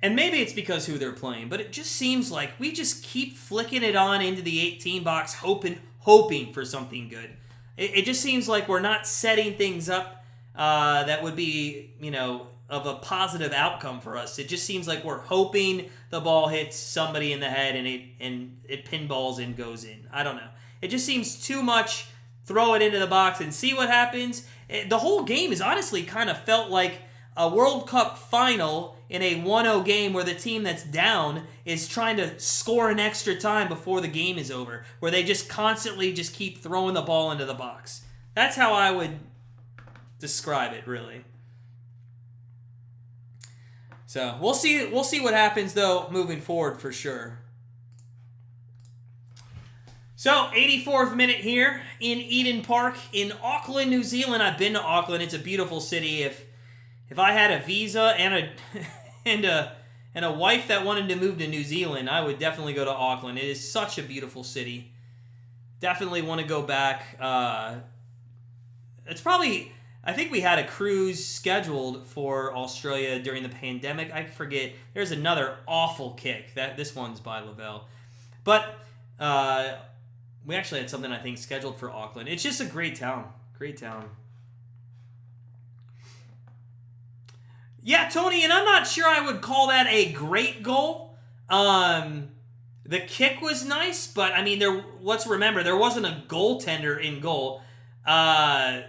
and maybe it's because who they're playing, but it just seems like we just keep flicking it on into the 18 box, hoping for something good. It just seems like we're not setting things up that would be, you know, of a positive outcome for us. It just seems like we're hoping the ball hits somebody in the head and it pinballs and goes in. I don't know. It just seems too much. Throw it into the box and see what happens. The whole game is honestly kind of felt like a World Cup final in a 1-0 game where the team that's down is trying to score an extra time before the game is over, where they just constantly just keep throwing the ball into the box. That's how I would describe it, really. So we'll see what happens though moving forward for sure. So 84th minute here in Eden Park in Auckland, New Zealand. I've been to Auckland. It's a beautiful city. If I had a visa and a wife that wanted to move to New Zealand, I would definitely go to Auckland. It is such a beautiful city. Definitely want to go back. It's probably, I think we had a cruise scheduled for Australia during the pandemic. I forget. There's another awful kick. This one's by Lavelle. But we actually had something, I think, scheduled for Auckland. It's just a great town. Great town. Yeah, Tony, and I'm not sure I would call that a great goal. The kick was nice, but, I mean, let's remember, there wasn't a goaltender in goal. I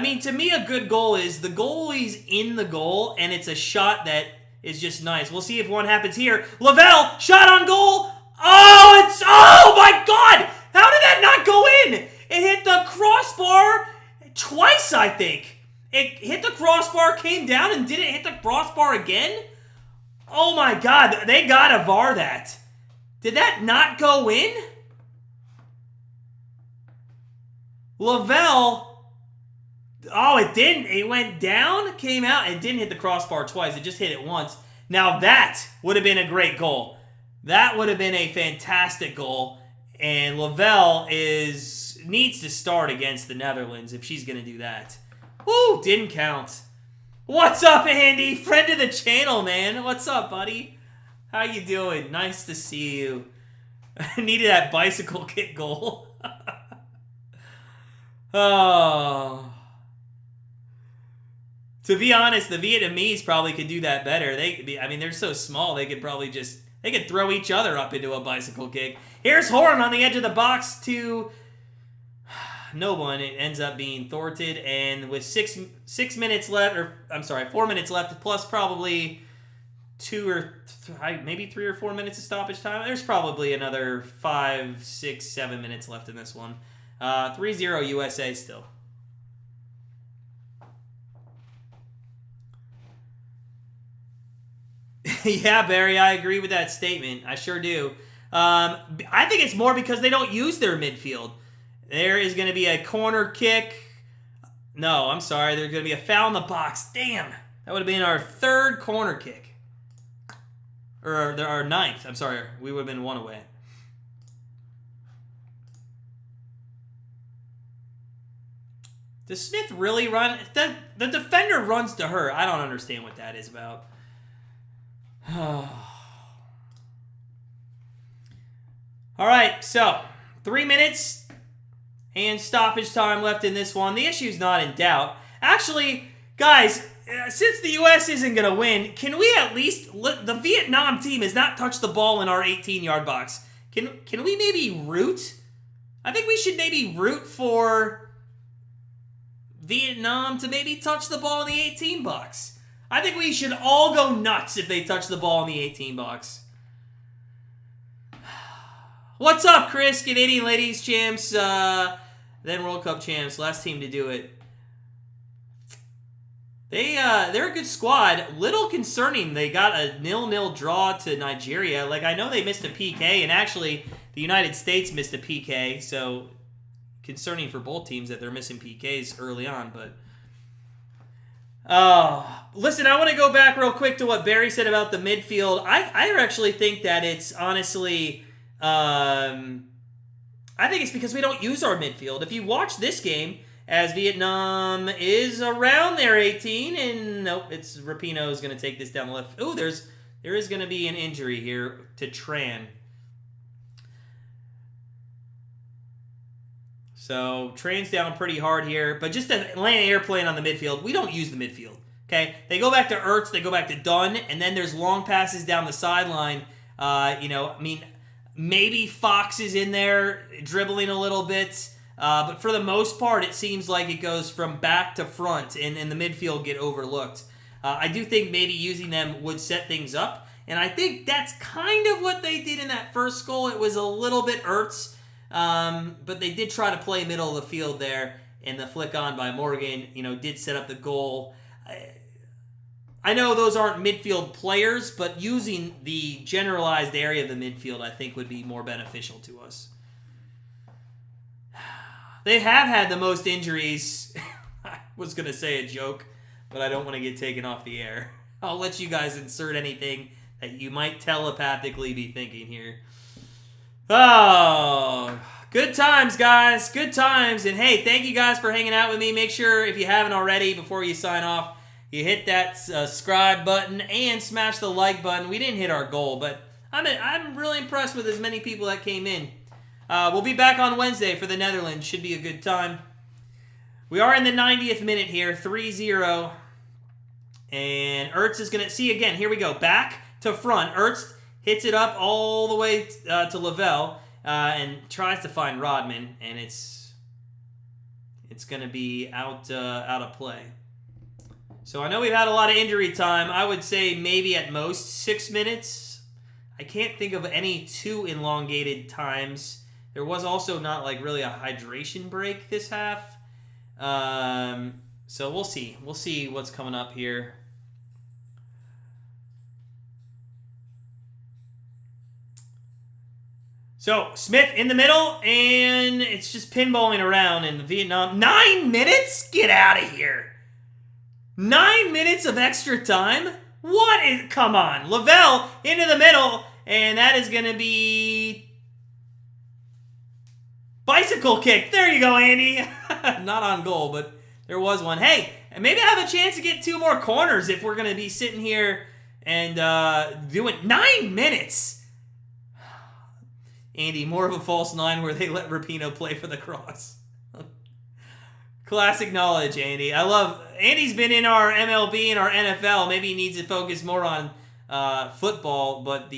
mean, to me, a good goal is the goalie's in the goal, and it's a shot that is just nice. We'll see if one happens here. Lavelle, shot on goal. Oh my God! How did that not go in? It hit the crossbar twice, I think. It hit the crossbar, came down, and didn't hit the crossbar again? Oh my God, they gotta VAR that. Did that not go in? Lavelle, oh, it didn't. It went down, came out, it didn't hit the crossbar twice. It just hit it once. Now that would have been a great goal. That would have been a fantastic goal. And Lavelle needs to start against the Netherlands if she's going to do that. Woo, didn't count. What's up, Andy? Friend of the channel, man. What's up, buddy? How you doing? Nice to see you. I needed that bicycle kick goal. Oh. To be honest, the Vietnamese probably could do that better. I mean, they're so small, they could probably just, they could throw each other up into a bicycle kick. Here's Horn on the edge of the box to no one. It ends up being thwarted, and with 6 minutes left, or I'm sorry, 4 minutes left, plus probably maybe 3 or 4 minutes of stoppage time. There's probably another 5, 6, 7 minutes left in this one. 3-0 USA still. Yeah, Barry, I agree with that statement. I sure do. I think it's more because they don't use their midfield. There is going to be a corner kick. No, I'm sorry. There's going to be a foul in the box. Damn. That would have been our 3rd corner kick. Or our 9th. I'm sorry. We would have been 1 away. Does Smith really run? The defender runs to her. I don't understand what that is about. All right, so 3 minutes and stoppage time left in this one. The issue's not in doubt. Actually, guys, since the U.S. isn't going to win, can we at least... The Vietnam team has not touched the ball in our 18-yard box. Can we maybe root? I think we should maybe root for Vietnam to maybe touch the ball in the 18 box. I think we should all go nuts if they touch the ball in the 18 box. What's up, Chris? Canadian Ladies Champs, then World Cup Champs. Last team to do it. They're a good squad. Little concerning, they got a 0-0 draw to Nigeria. Like, I know they missed a PK, and actually the United States missed a PK, so concerning for both teams that they're missing PKs early on, but... listen, I want to go back real quick to what Barry said about the midfield. I actually think that it's honestly... I think it's because we don't use our midfield. If you watch this game, as Vietnam is around their 18, and nope, it's Rapinoe is going to take this down the left. Oh, there is going to be an injury here to Tran. So Tran's down pretty hard here, but just to land an airplane on the midfield, we don't use the midfield. Okay, they go back to Ertz, they go back to Dunn, and then there's long passes down the sideline. Maybe Fox is in there dribbling a little bit, but for the most part, it seems like it goes from back to front, and the midfield get overlooked. I do think maybe using them would set things up, and I think that's kind of what they did in that first goal. It was a little bit Ertz, but they did try to play middle of the field there, and the flick on by Morgan, did set up the goal. I know those aren't midfield players, but using the generalized area of the midfield, I think, would be more beneficial to us. They have had the most injuries. I was going to say a joke, but I don't want to get taken off the air. I'll let you guys insert anything that you might telepathically be thinking here. Oh, good times, guys. Good times. And hey, thank you guys for hanging out with me. Make sure, if you haven't already, before you sign off, you hit that subscribe button and smash the like button. We didn't hit our goal, but I'm really impressed with as many people that came in. We'll be back on Wednesday for the Netherlands. Should be a good time. We are in the 90th minute here, 3-0. And Ertz is going to... See, again, here we go. Back to front. Ertz hits it up all the way to Lavelle and tries to find Rodman, and it's going to be out of play. So I know we've had a lot of injury time. I would say maybe at most 6 minutes. I can't think of any too elongated times. There was also not like really a hydration break this half. So we'll see. We'll see what's coming up here. So Smith in the middle, and it's just pinballing around in Vietnam. 9 minutes? Get out of here. 9 minutes of extra time? What is... Come on. Lavelle into the middle, and that is going to be... Bicycle kick. There you go, Andy. Not on goal, but there was one. Hey, maybe I have a chance to get 2 more corners if we're going to be sitting here and doing 9 minutes. Andy, more of a false 9 where they let Rapinoe play for the cross. Classic knowledge, Andy. I love Andy's been in our MLB and our NFL. Maybe he needs to focus more on football, but the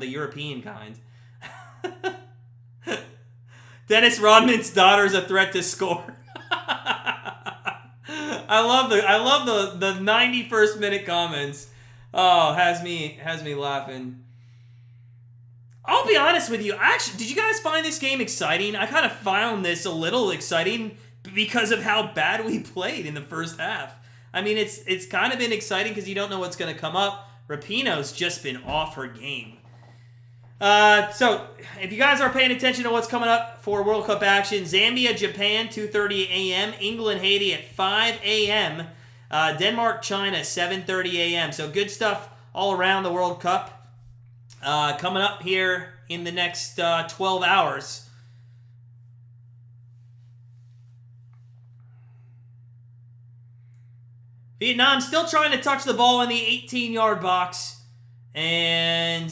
European kind. Dennis Rodman's daughter's a threat to score. I love the 91st minute comments. Oh, has me laughing. I'll be honest with you. Actually, did you guys find this game exciting? I kind of found this a little exciting because of how bad we played in the first half. I mean, it's kind of been exciting because you don't know what's going to come up. Rapinoe's just been off her game. So, if you guys are paying attention to what's coming up for World Cup action, Zambia, Japan, 2:30 a.m. England, Haiti at 5 a.m. Denmark, China, 7:30 a.m. So, good stuff all around the World Cup coming up here in the next 12 hours. Vietnam still trying to touch the ball in the 18-yard box, and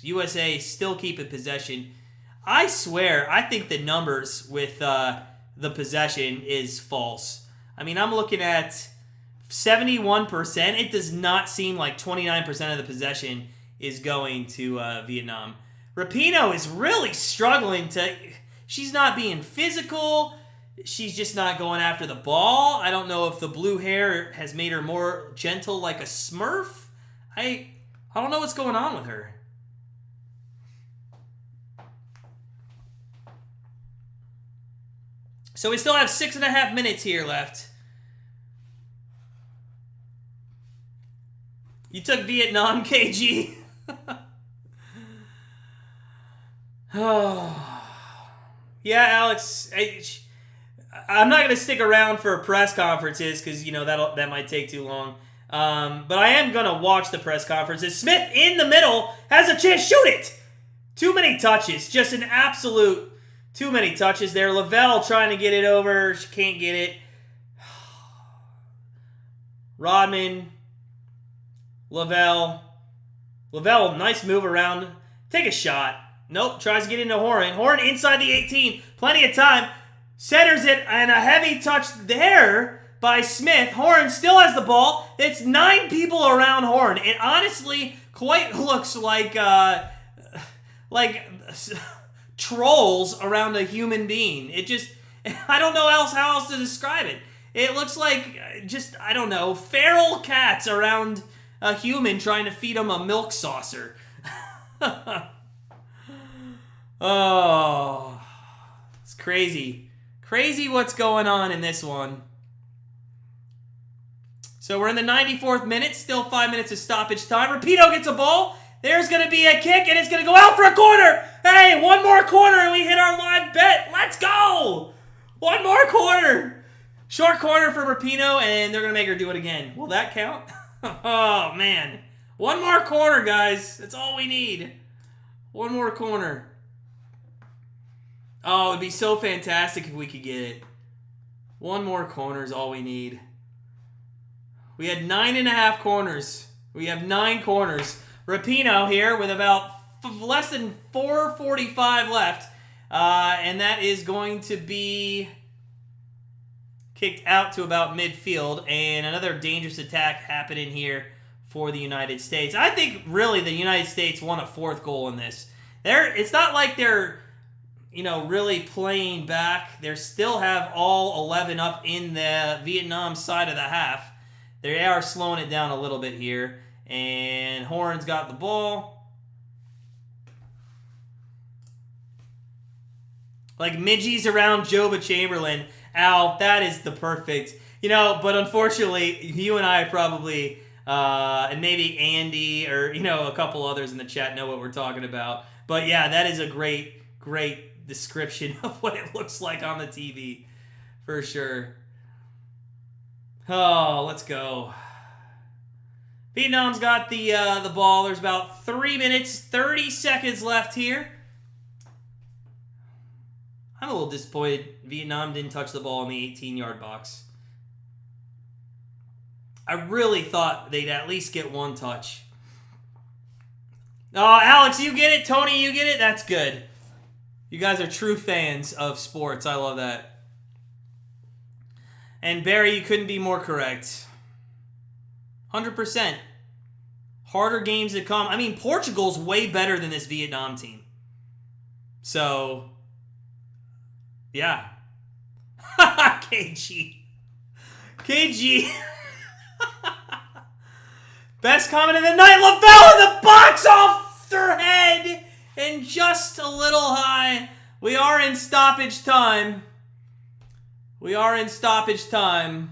USA still keeping possession. I swear, I think the numbers with the possession is false. I mean, I'm looking at 71%. It does not seem like 29% of the possession is going to Vietnam. Rapinoe is really struggling to... She's not being physical. She's just not going after the ball. I don't know if the blue hair has made her more gentle like a Smurf. I don't know what's going on with her. So we still have 6.5 minutes here left. You took Vietnam, KG. Oh. Yeah, Alex. I'm not going to stick around for press conferences because, that might take too long. But I am going to watch the press conferences. Smith in the middle has a chance. Shoot it! Too many touches. Just an absolute too many touches there. Lavelle trying to get it over. She can't get it. Rodman. Lavelle, nice move around. Take a shot. Nope, tries to get into Horan. Horan inside the 18. Plenty of time. Centers it, and a heavy touch there by Smith. Horan still has the ball. It's 9 people around Horan. It honestly quite looks like trolls around a human being. It just, I don't know how else to describe it. It looks like just, I don't know, feral cats around a human trying to feed him a milk saucer. Oh, it's crazy. Crazy what's going on in this one. So we're in the 94th minute. Still 5 minutes of stoppage time. Rapinoe gets a ball. There's going to be a kick, and it's going to go out for a corner. Hey, one more corner, and we hit our live bet. Let's go. One more corner. Short corner for Rapinoe, and they're going to make her do it again. Will that count? Oh, man. One more corner, guys. That's all we need. One more corner. Oh, it'd be so fantastic if we could get it. One more corner is all we need. We had 9.5 corners. We have 9 corners. Rapinoe here with about less than 4:45 left. And that is going to be kicked out to about midfield. And another dangerous attack happening here for the United States. I think really the United States won a 4th goal in this. It's not like they're really playing back. They still have all 11 up in the Vietnam side of the half. They are slowing it down a little bit here. And Horan's got the ball. Like midgies around Joba Chamberlain. Al, that is the perfect. But unfortunately, you and I probably, and maybe Andy or, a couple others in the chat know what we're talking about. But yeah, that is a great description of what it looks like on the TV, for sure. Oh, let's go. Vietnam's got the ball. There's about 3 minutes, 30 seconds left here. I'm a little disappointed Vietnam didn't touch the ball in the 18-yard box. I really thought they'd at least get one touch. Oh, Alex, you get it. Tony, you get it. That's good. You guys are true fans of sports. I love that. And Barry, you couldn't be more correct. 100%. Harder games to come. I mean, Portugal's way better than this Vietnam team. So, yeah. KG. KG. Best comment of the night. Lavelle in the box off their head. And just a little high. We are in stoppage time. We are in stoppage time.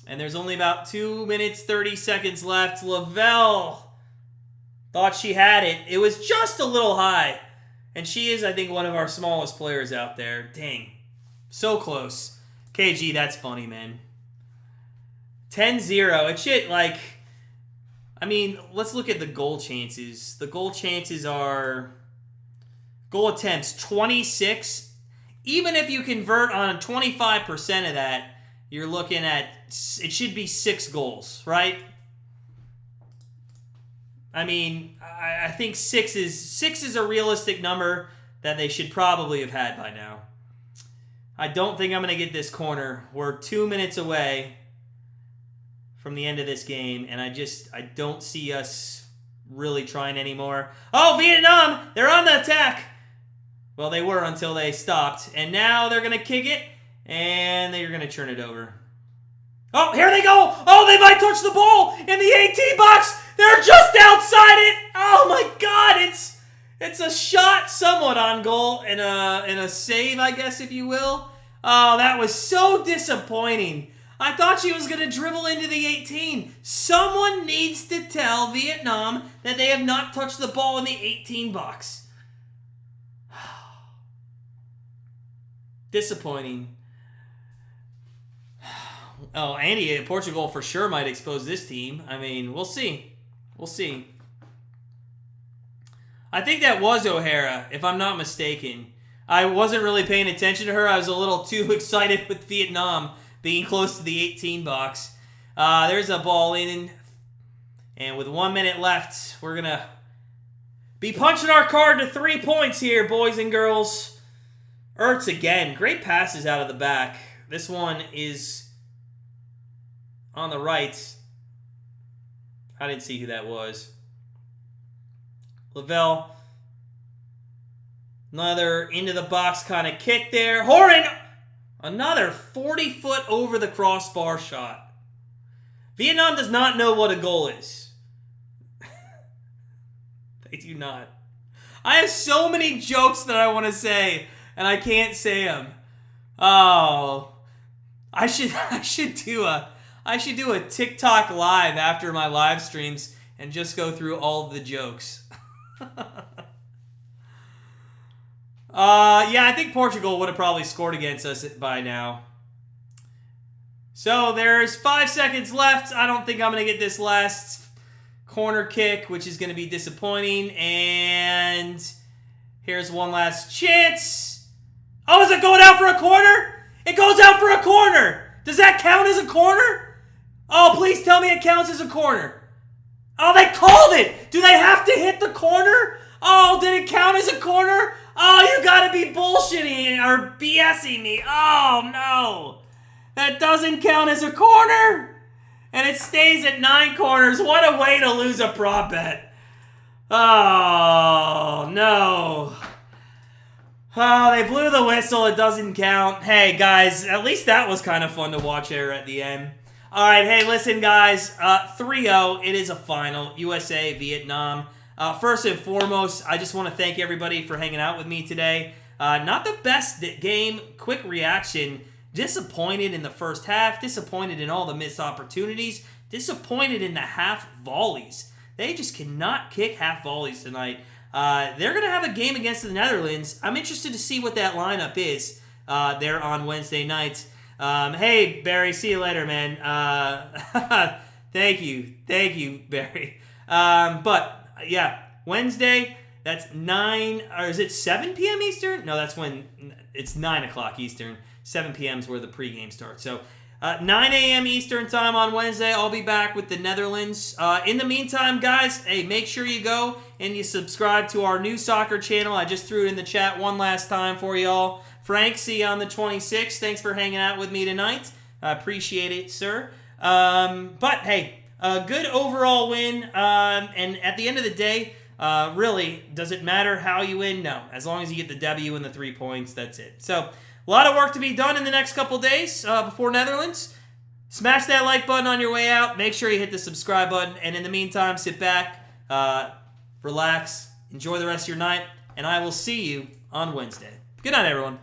And there's only about 2 minutes, 30 seconds left. Lavelle thought she had it. It was just a little high. And she is, I think, one of our smallest players out there. Dang. So close. KG, that's funny, man. 10-0. It's shit, like... I mean, let's look at the goal chances. The goal chances are... Goal attempts, 26. Even if you convert on 25% of that, you're looking at... It should be 6 goals, right? I mean, I think 6 is a realistic number that they should probably have had by now. I don't think I'm going to get this corner. We're 2 minutes away from the end of this game, and I don't see us really trying anymore. Oh, Vietnam! They're on the attack! Well, they were until they stopped, and now they're going to kick it, and they're going to turn it over. Oh, here they go! Oh, they might touch the ball in the 18 box! They're just outside it! Oh my God, it's a shot somewhat on goal and a save, I guess, if you will. Oh, that was so disappointing. I thought she was going to dribble into the 18. Someone needs to tell Vietnam that they have not touched the ball in the 18 box. Disappointing. Oh, Andy, Portugal for sure might expose this team. I mean, we'll see. We'll see. I think that was O'Hara, if I'm not mistaken. I wasn't really paying attention to her. I was a little too excited with Vietnam being close to the 18 box. There's a ball in. And with 1 minute left, we're going to be punching our card to 3 points here, boys and girls. Ertz again. Great passes out of the back. This one is on the right. I didn't see who that was. Lavelle. Another into the box kind of kick there. Horan! Another 40-foot over the crossbar shot. Vietnam does not know what a goal is. They do not. I have so many jokes that I want to say, and I can't say them. Oh, I should do a TikTok live after my live streams and just go through all of the jokes. Yeah, I think Portugal would have probably scored against us by now. So there's 5 seconds left. I don't think I'm going to get this last corner kick, which is going to be disappointing. And here's one last chance. Oh, is it going out for a corner? It goes out for a corner. Does that count as a corner? Oh, please tell me it counts as a corner. Oh, they called it. Do they have to hit the corner? Oh, did it count as a corner? Oh, you gotta be bullshitting or BSing me. Oh, no. That doesn't count as a corner. And it stays at 9 corners. What a way to lose a prop bet. Oh, no. Oh, they blew the whistle. It doesn't count. Hey, guys, at least that was kind of fun to watch there at the end. All right, hey, listen, guys. 3-0. It is a final. USA, Vietnam. First and foremost, I just want to thank everybody for hanging out with me today. Not the best game. Quick reaction. Disappointed in the first half. Disappointed in all the missed opportunities. Disappointed in the half volleys. They just cannot kick half volleys tonight. They're going to have a game against the Netherlands. I'm interested to see what that lineup is there on Wednesday night. Hey, Barry, see you later, man. Thank you, Barry. But yeah, Wednesday, that's 9, or is it 7 p.m. Eastern? No, that's when it's 9 o'clock Eastern. 7 p.m. is where the pregame starts. So 9 a.m. Eastern time on Wednesday, I'll be back with the Netherlands. In the meantime, guys, hey, make sure you go and you subscribe to our new soccer channel. I just threw it in the chat one last time for y'all. Frank, see you on the 26th. Thanks for hanging out with me tonight. I appreciate it, sir. But hey, a good overall win. And at the end of the day, really, does it matter how you win? No. As long as you get the W and the 3 points, that's it. So, a lot of work to be done in the next couple days before Netherlands. Smash that like button on your way out. Make sure you hit the subscribe button. And in the meantime, sit back, relax, enjoy the rest of your night, and I will see you on Wednesday. Good night, everyone.